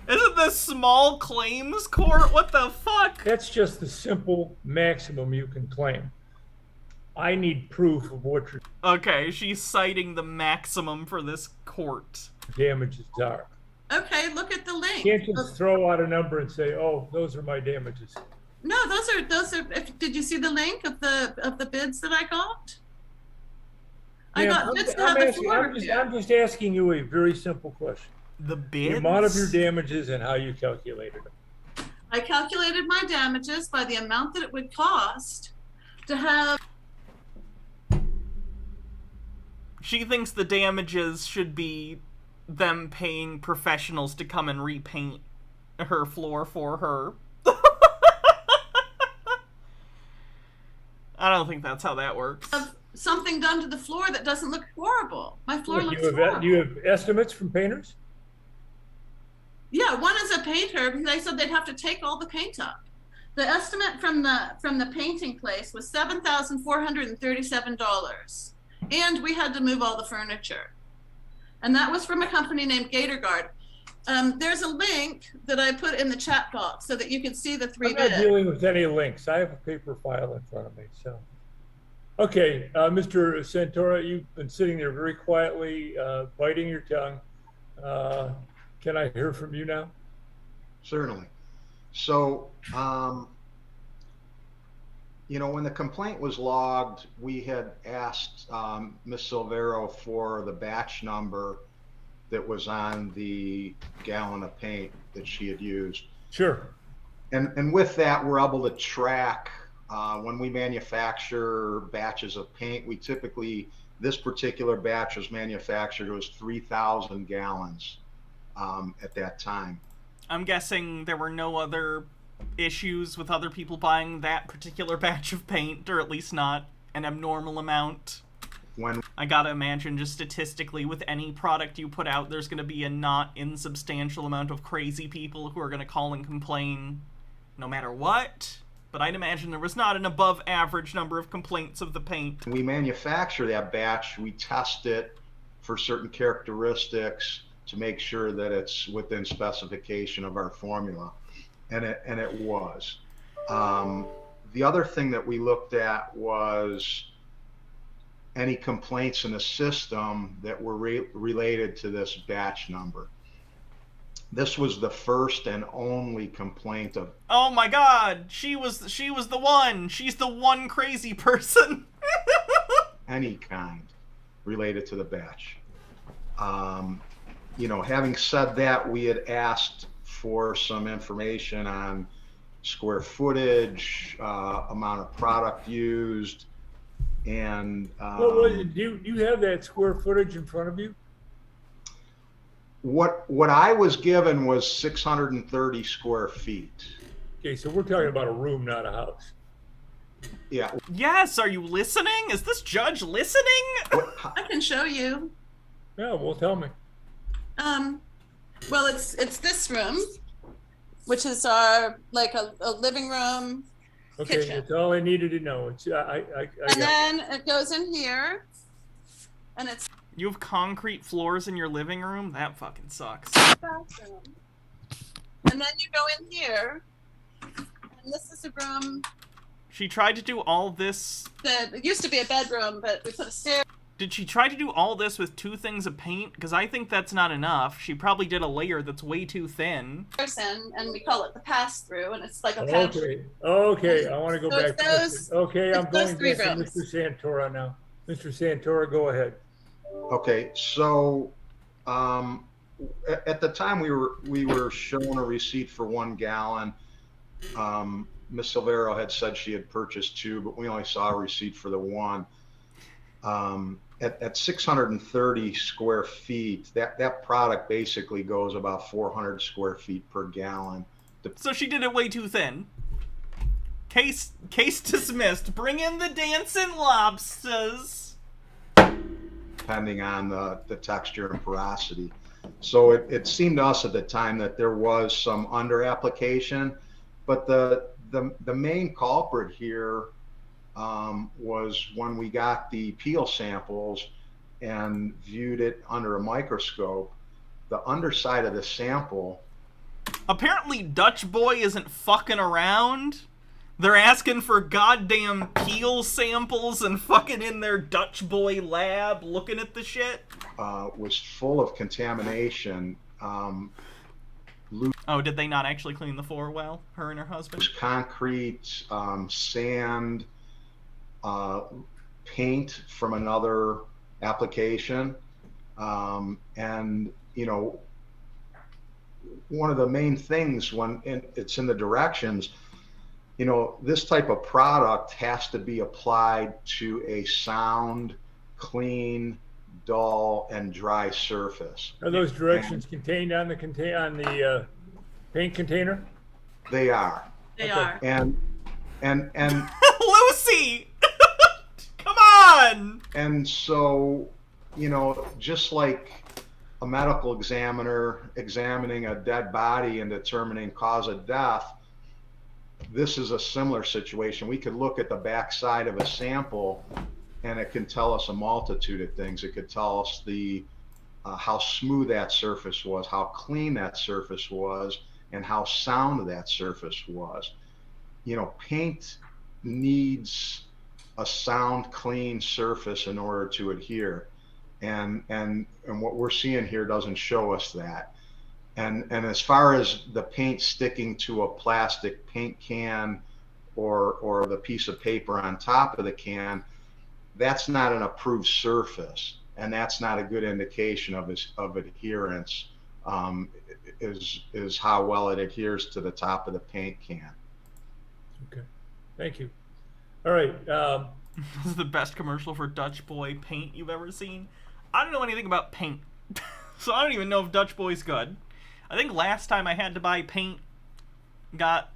Isn't this small claims court? What the fuck? That's just the simple maximum you can claim. I need proof of what your she's citing the maximum for this court. Damages are. Okay, look at the link. You can't just throw out a number and say, "Oh, those are my damages." No, those are. Did you see the link of the bids that I got? I got bids to have the floor. I'm just asking you a very simple question. The bids? The amount of your damages and how you calculated them. I calculated my damages by the amount that it would cost to have. She thinks the damages should be them paying professionals to come and repaint her floor for her. I don't think that's how that works. Something done to the floor that doesn't look horrible. My floor looks horrible. Do you have estimates from painters? Yeah, one is a painter. They said they'd have to take all the paint up. The estimate from the painting place was $7,437. And we had to move all the furniture. And that was from a company named Gator Guard. There's a link that I put in the chat box so that you can see the 3 I'm bid. not dealing with any links. I have a paper file in front of me, so. Okay, Mr. Santora, you've been sitting there very quietly, biting your tongue. Can I hear from you now? Certainly. So, you know, when the complaint was logged, we had asked Ms. Silvero for the batch number that was on the gallon of paint that she had used. Sure. And with that, we're able to track when we manufacture batches of paint. We typically, this particular batch was manufactured, it was 3,000 gallons at that time. I'm guessing there were no other issues with other people buying that particular batch of paint, or at least not an abnormal amount. When I gotta imagine, just statistically, with any product you put out, there's gonna be a not insubstantial amount of crazy people who are gonna call and complain no matter what. But I'd imagine there was not an above average number of complaints of the paint. we manufacture that batch, we test it for certain characteristics to make sure that it's within specification of our formula. And it was. The other thing that we looked at was any complaints in the system that were related to this batch number. This was the first and only complaint of. Oh my God, she was the one. She's the one crazy person. Any kind related to the batch. You know, having said that, we had asked for some information on square footage, amount of product used, and do you have that square footage in front of you? What I was given was 630 square feet. Okay, so we're talking about a room, not a house. Yeah. Yes, are you listening? Is this judge listening? I can show you. Yeah, well, tell me. Well, it's this room, which is our like a living room. Okay, kitchen. that's all I needed to know. It's And then it goes in here, and it's You have concrete floors in your living room? That fucking sucks. bathroom. And then you go in here, and this is a room She tried to do all this. that it used to be a bedroom, but we put a stair. Did she try to do all this with 2 things of paint? Because I think that's not enough. She probably did a layer that's way too thin. And we call it the pass-through, and it's like a pantry. Okay, I want to go So back to it's Mr. Okay, I'm it's those going 3 back to rooms. Mr. Santora now. Mr. Santora, go ahead. Okay, so at the time we were shown a receipt for 1 gallon. Ms. Silvero had said she had purchased 2, but we only saw a receipt for the 1. At 630 square feet, that product basically goes about 400 square feet per gallon. So she did it way too thin. Case dismissed. Bring in the dancing lobsters. Depending on the texture and porosity. So it seemed to us at the time that there was some under application, but the main culprit here was when we got the peel samples and viewed it under a microscope, the underside of the sample. Apparently Dutch Boy isn't fucking around. They're asking for goddamn peel samples and fucking in their Dutch Boy lab looking at the shit. Was full of contamination. Oh, did they not actually clean the floor well, her and her husband? Concrete, sand, paint from another application. And, you know, one of the main things when it's in the directions, you know, this type of product has to be applied to a sound, clean, dull, and dry surface. Are those directions contained on the paint container? They are. They are. And Lucy! Come on! And so, you know, just like a medical examiner examining a dead body and determining cause of death, this is a similar situation. We could look at the backside of a sample and it can tell us a multitude of things. It could tell us the how smooth that surface was, how clean that surface was, and how sound that surface was. You know, paint needs a sound, clean surface in order to adhere. And what we're seeing here doesn't show us that. And as far as the paint sticking to a plastic paint can or the piece of paper on top of the can, that's not an approved surface, and that's not a good indication of adherence. Is how well it adheres to the top of the paint can. Okay, thank you. All right. This is the best commercial for Dutch Boy paint you've ever seen. I don't know anything about paint, so I don't even know if Dutch Boy's good. I think last time I had to buy paint, got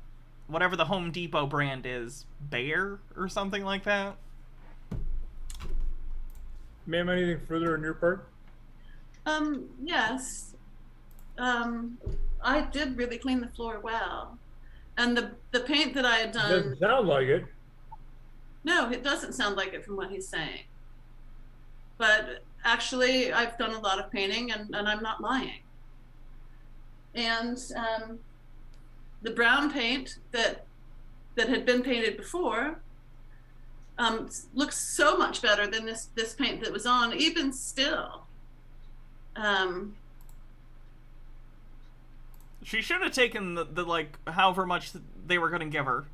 whatever the Home Depot brand is, Bear or something like that. Ma'am, anything further on your part? Yes. I did really clean the floor well. And the paint that I had done... Doesn't sound like it. No, it doesn't sound like it from what he's saying. But actually, I've done a lot of painting, and I'm not lying. And the brown paint that had been painted before looks so much better than this paint that was on, even still. She should have taken the like however much they were going to give her.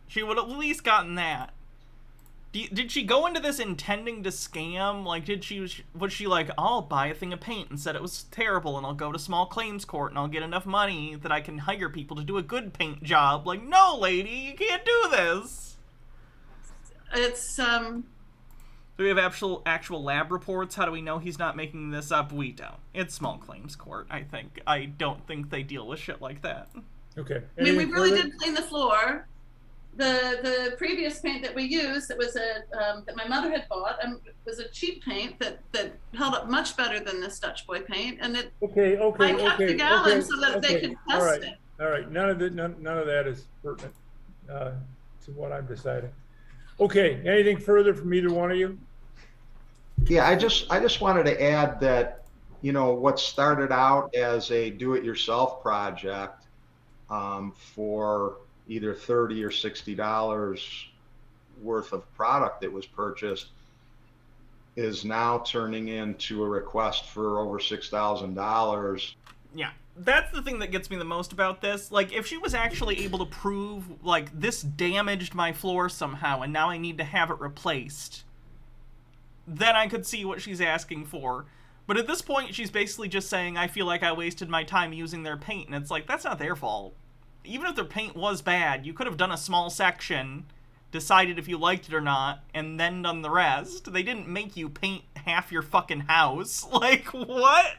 She would have at least gotten that. Did she go into this intending to scam? Like, was she like, I'll buy a thing of paint and said it was terrible, and I'll go to small claims court and I'll get enough money that I can hire people to do a good paint job? Like, no, lady, you can't do this. It's Do we have actual lab reports? How do we know he's not making this up? We don't. It's small claims court, I think. I don't think they deal with shit like that. Okay. I mean, we really did clean the floor. The previous paint that we used, that was that my mother had bought, was a cheap paint that held up much better than this Dutch Boy paint, and it. I kept the gallon so that they could test it. All right. None of that is pertinent to what I'm deciding. Okay. Anything further from either one of you? Yeah, I just wanted to add that, you know, what started out as a do-it-yourself project for either $30 or $60 worth of product that was purchased is now turning into a request for over $6,000. Yeah, that's the thing that gets me the most about this. Like, if she was actually able to prove, like, this damaged my floor somehow and now I need to have it replaced, then I could see what she's asking for. But at this point, she's basically just saying, I feel like I wasted my time using their paint, and it's like, that's not their fault. Even if their paint was bad, you could have done a small section, decided if you liked it or not, and then done the rest. They didn't make you paint half your fucking house. Like, what?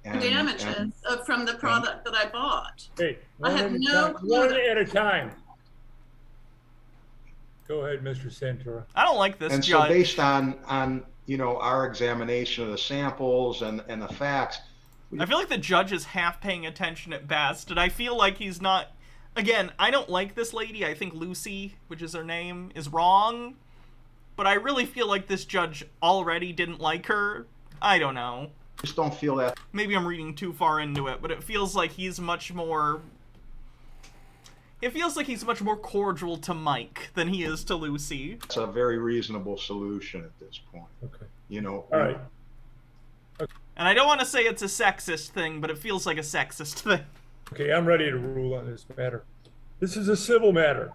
Damages from the product that I bought. Hey, I had no clue. One at a time. Go ahead, Mr. Santora. I don't like this and judge. So based on you know, our examination of the samples and the facts, I feel like the judge is half paying attention at best, and I feel like he's not... Again, I don't like this lady. I think Lucy, which is her name, is wrong. But I really feel like this judge already didn't like her. I don't know. Just don't feel that. Maybe I'm reading too far into it, but it feels like he's much more... It feels like he's much more cordial to Mike than he is to Lucy. It's a very reasonable solution at this point. Okay. You know. All right. And I don't want to say it's a sexist thing, but it feels like a sexist thing. Okay, I'm ready to rule on this matter. This is a civil matter.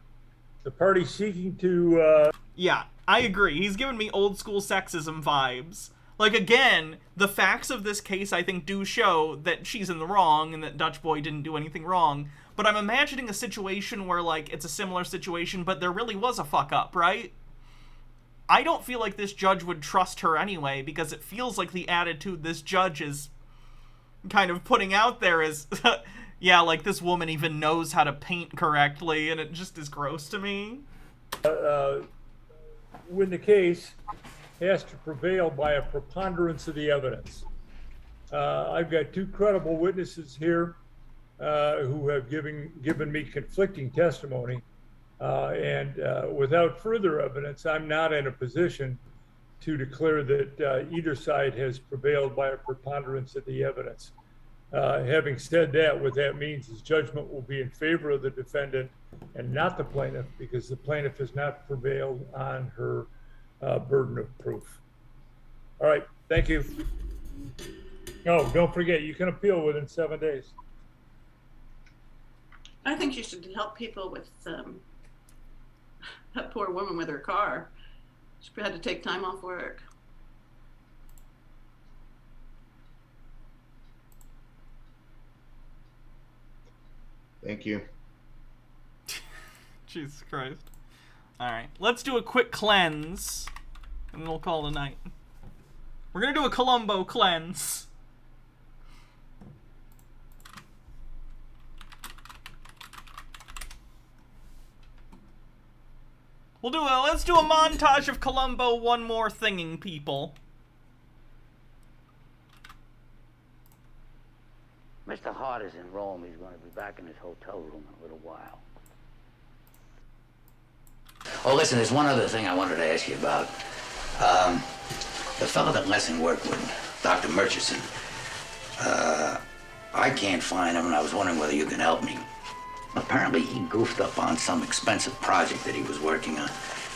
The party seeking to... Yeah, I agree. He's giving me old school sexism vibes. Like, again, the facts of this case, I think, do show that she's in the wrong and that Dutch Boy didn't do anything wrong. But I'm imagining a situation where, like, it's a similar situation, but there really was a fuck-up, right? I don't feel like this judge would trust her anyway, because it feels like the attitude this judge is kind of putting out there is, yeah, like, this woman even knows how to paint correctly, and it just is gross to me. When the case has to prevail by a preponderance of the evidence. I've got two credible witnesses here who have given me conflicting testimony, and without further evidence, I'm not in a position to declare that either side has prevailed by a preponderance of the evidence. Having said that, what that means is judgment will be in favor of the defendant and not the plaintiff, because the plaintiff has not prevailed on her burden of proof. All right, thank you. Oh, don't forget, you can appeal within 7 days. I think you should help people with that poor woman with her car. She had to take time off work. Thank you. Jesus Christ. Alright, let's do a quick cleanse, and then we'll call it a night. We're gonna do a Columbo cleanse. Let's do a montage of Columbo one more thinging, people. Mr. Hart is in Rome. He's going to be back in his hotel room in a little while. Oh, listen, there's one other thing I wanted to ask you about. The fellow that Lessing worked with, Dr. Murchison, I can't find him, and I was wondering whether you can help me. Apparently, he goofed up on some expensive project that he was working on.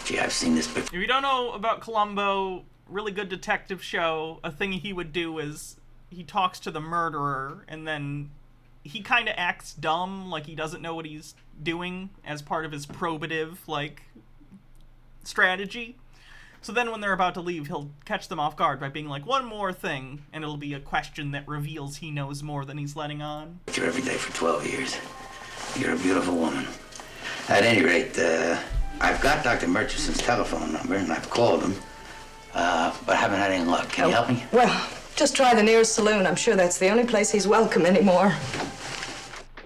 Gee, I've seen this picture. If you don't know about Columbo, really good detective show, a thing he would do is he talks to the murderer, and then he kind of acts dumb, like he doesn't know what he's doing as part of his probative, like, strategy. So then when they're about to leave, he'll catch them off guard by being like, one more thing, and it'll be a question that reveals he knows more than he's letting on. You're every day for 12 years. You're a beautiful woman. At any rate, I've got Dr. Murchison's telephone number, and I've called him, but haven't had any luck. Can you help me? Well, just try the nearest saloon. I'm sure that's the only place he's welcome anymore.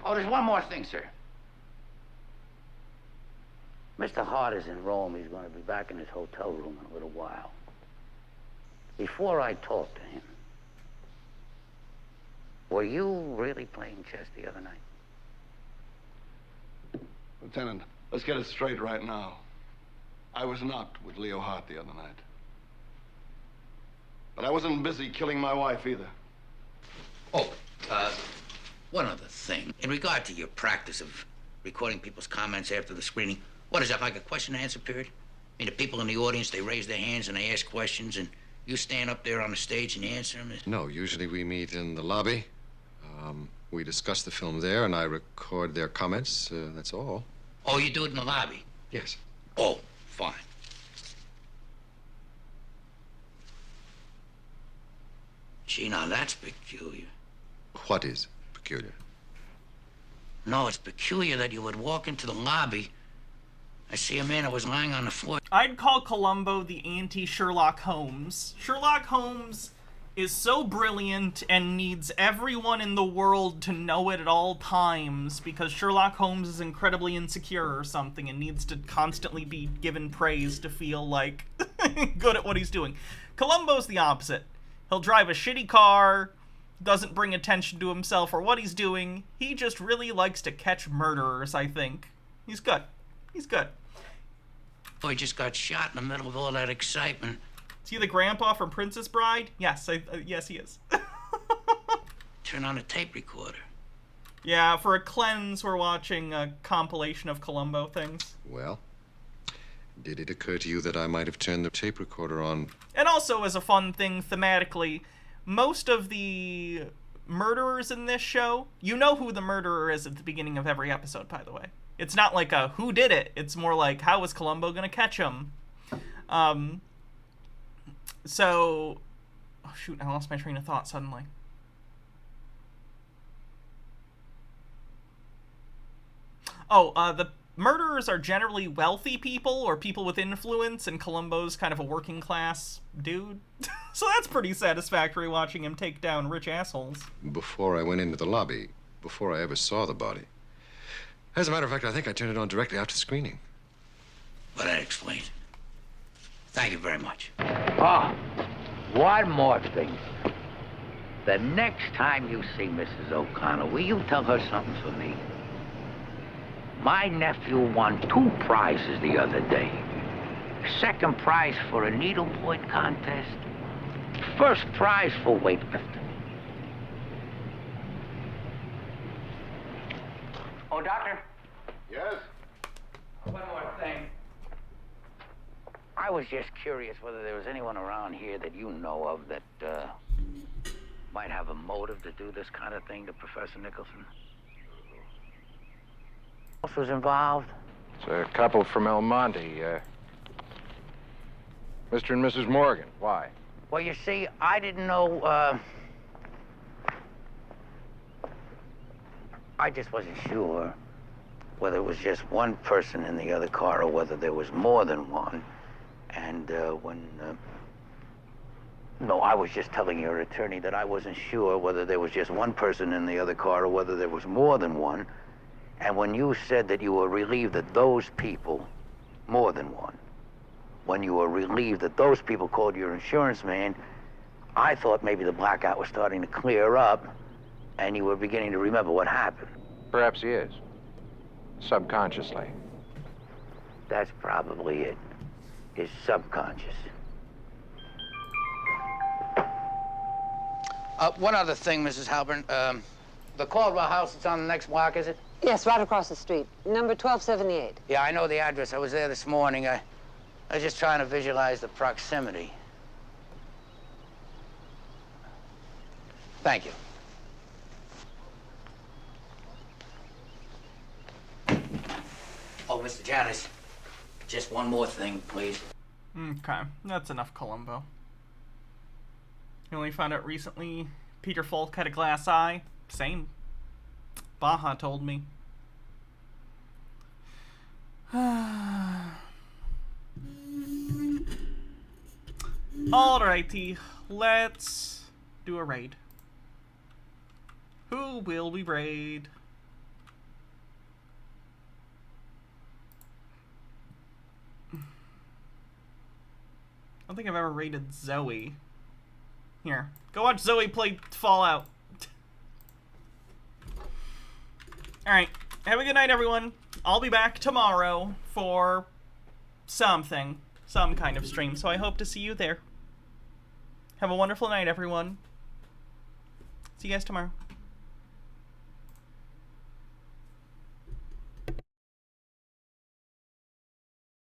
Oh, there's one more thing, sir. Mr. Hart is in Rome. He's going to be back in his hotel room in a little while. Before I talk to him, were you really playing chess the other night? Lieutenant, let's get it straight right now. I was not with Leo Hart the other night. But I wasn't busy killing my wife either. Oh, one other thing. In regard to your practice of recording people's comments after the screening, what is that, like a question and answer period? I mean, the people in the audience, they raise their hands and they ask questions, and you stand up there on the stage and answer them? No, usually we meet in the lobby. We discuss the film there, and I record their comments. That's all. Oh, you do it in the lobby? Yes. Oh, fine. Gee, now that's peculiar. What is peculiar? No, it's peculiar that you would walk into the lobby. I see a man that was lying on the floor. I'd call Columbo the anti-Sherlock Holmes. Sherlock Holmes is so brilliant and needs everyone in the world to know it at all times because Sherlock Holmes is incredibly insecure or something and needs to constantly be given praise to feel like good at what he's doing. Columbo's the opposite. He'll drive a shitty car, doesn't bring attention to himself or what he's doing. He just really likes to catch murderers, I think. He's good. He's good. Oh, he just got shot in the middle of all that excitement. Is he the grandpa from Princess Bride? Yes, yes he is. Turn on a tape recorder. Yeah, for a cleanse, we're watching a compilation of Columbo things. Well, did it occur to you that I might have turned the tape recorder on? And also, as a fun thing thematically, most of the murderers in this show, you know who the murderer is at the beginning of every episode, by the way. It's not like a who did it, it's more like how is Columbo gonna catch him? So, oh shoot, I lost my train of thought suddenly. Oh, the murderers are generally wealthy people or people with influence, and Columbo's kind of a working class dude. So that's pretty satisfactory watching him take down rich assholes. Before I went into the lobby, before I ever saw the body. As a matter of fact, I think I turned it on directly after screening. Well, that explains it. Thank you very much. Oh, one more thing. The next time you see Mrs. O'Connor, will you tell her something for me? My nephew won 2 prizes the other day. Second prize for a needlepoint contest. First prize for weightlifting. Oh, doctor? Yes? One more thing. I was just curious whether there was anyone around here that you know of that might have a motive to do this kind of thing to Professor Nicholson. Who else was involved? It's a couple from El Monte, Mr. and Mrs. Morgan. Why? Well, you see, I didn't know, I just wasn't sure whether it was just one person in the other car or whether there was more than one. And no, I was just telling your attorney that I wasn't sure whether there was just one person in the other car or whether there was more than one. And when you said that you were relieved that those people, more than one, when you were relieved that those people called your insurance man, I thought maybe the blackout was starting to clear up and you were beginning to remember what happened. Perhaps he is. Subconsciously. That's probably it. His subconscious. One other thing, Mrs. Halpern. The Caldwell house that's on the next block, is it? Yes, right across the street. Number 1278. Yeah, I know the address. I was there this morning. I was just trying to visualize the proximity. Thank you. Oh, Mr. Janis, just one more thing, please. Okay, that's enough, Columbo. You only found out recently Peter Falk had a glass eye. Same. Baja told me. Alrighty, let's do a raid. Who will we raid? I don't think I've ever raided Zoe. Here, go watch Zoe play Fallout. Alright, have a good night, everyone. I'll be back tomorrow for something. Some kind of stream, so I hope to see you there. Have a wonderful night, everyone. See you guys tomorrow.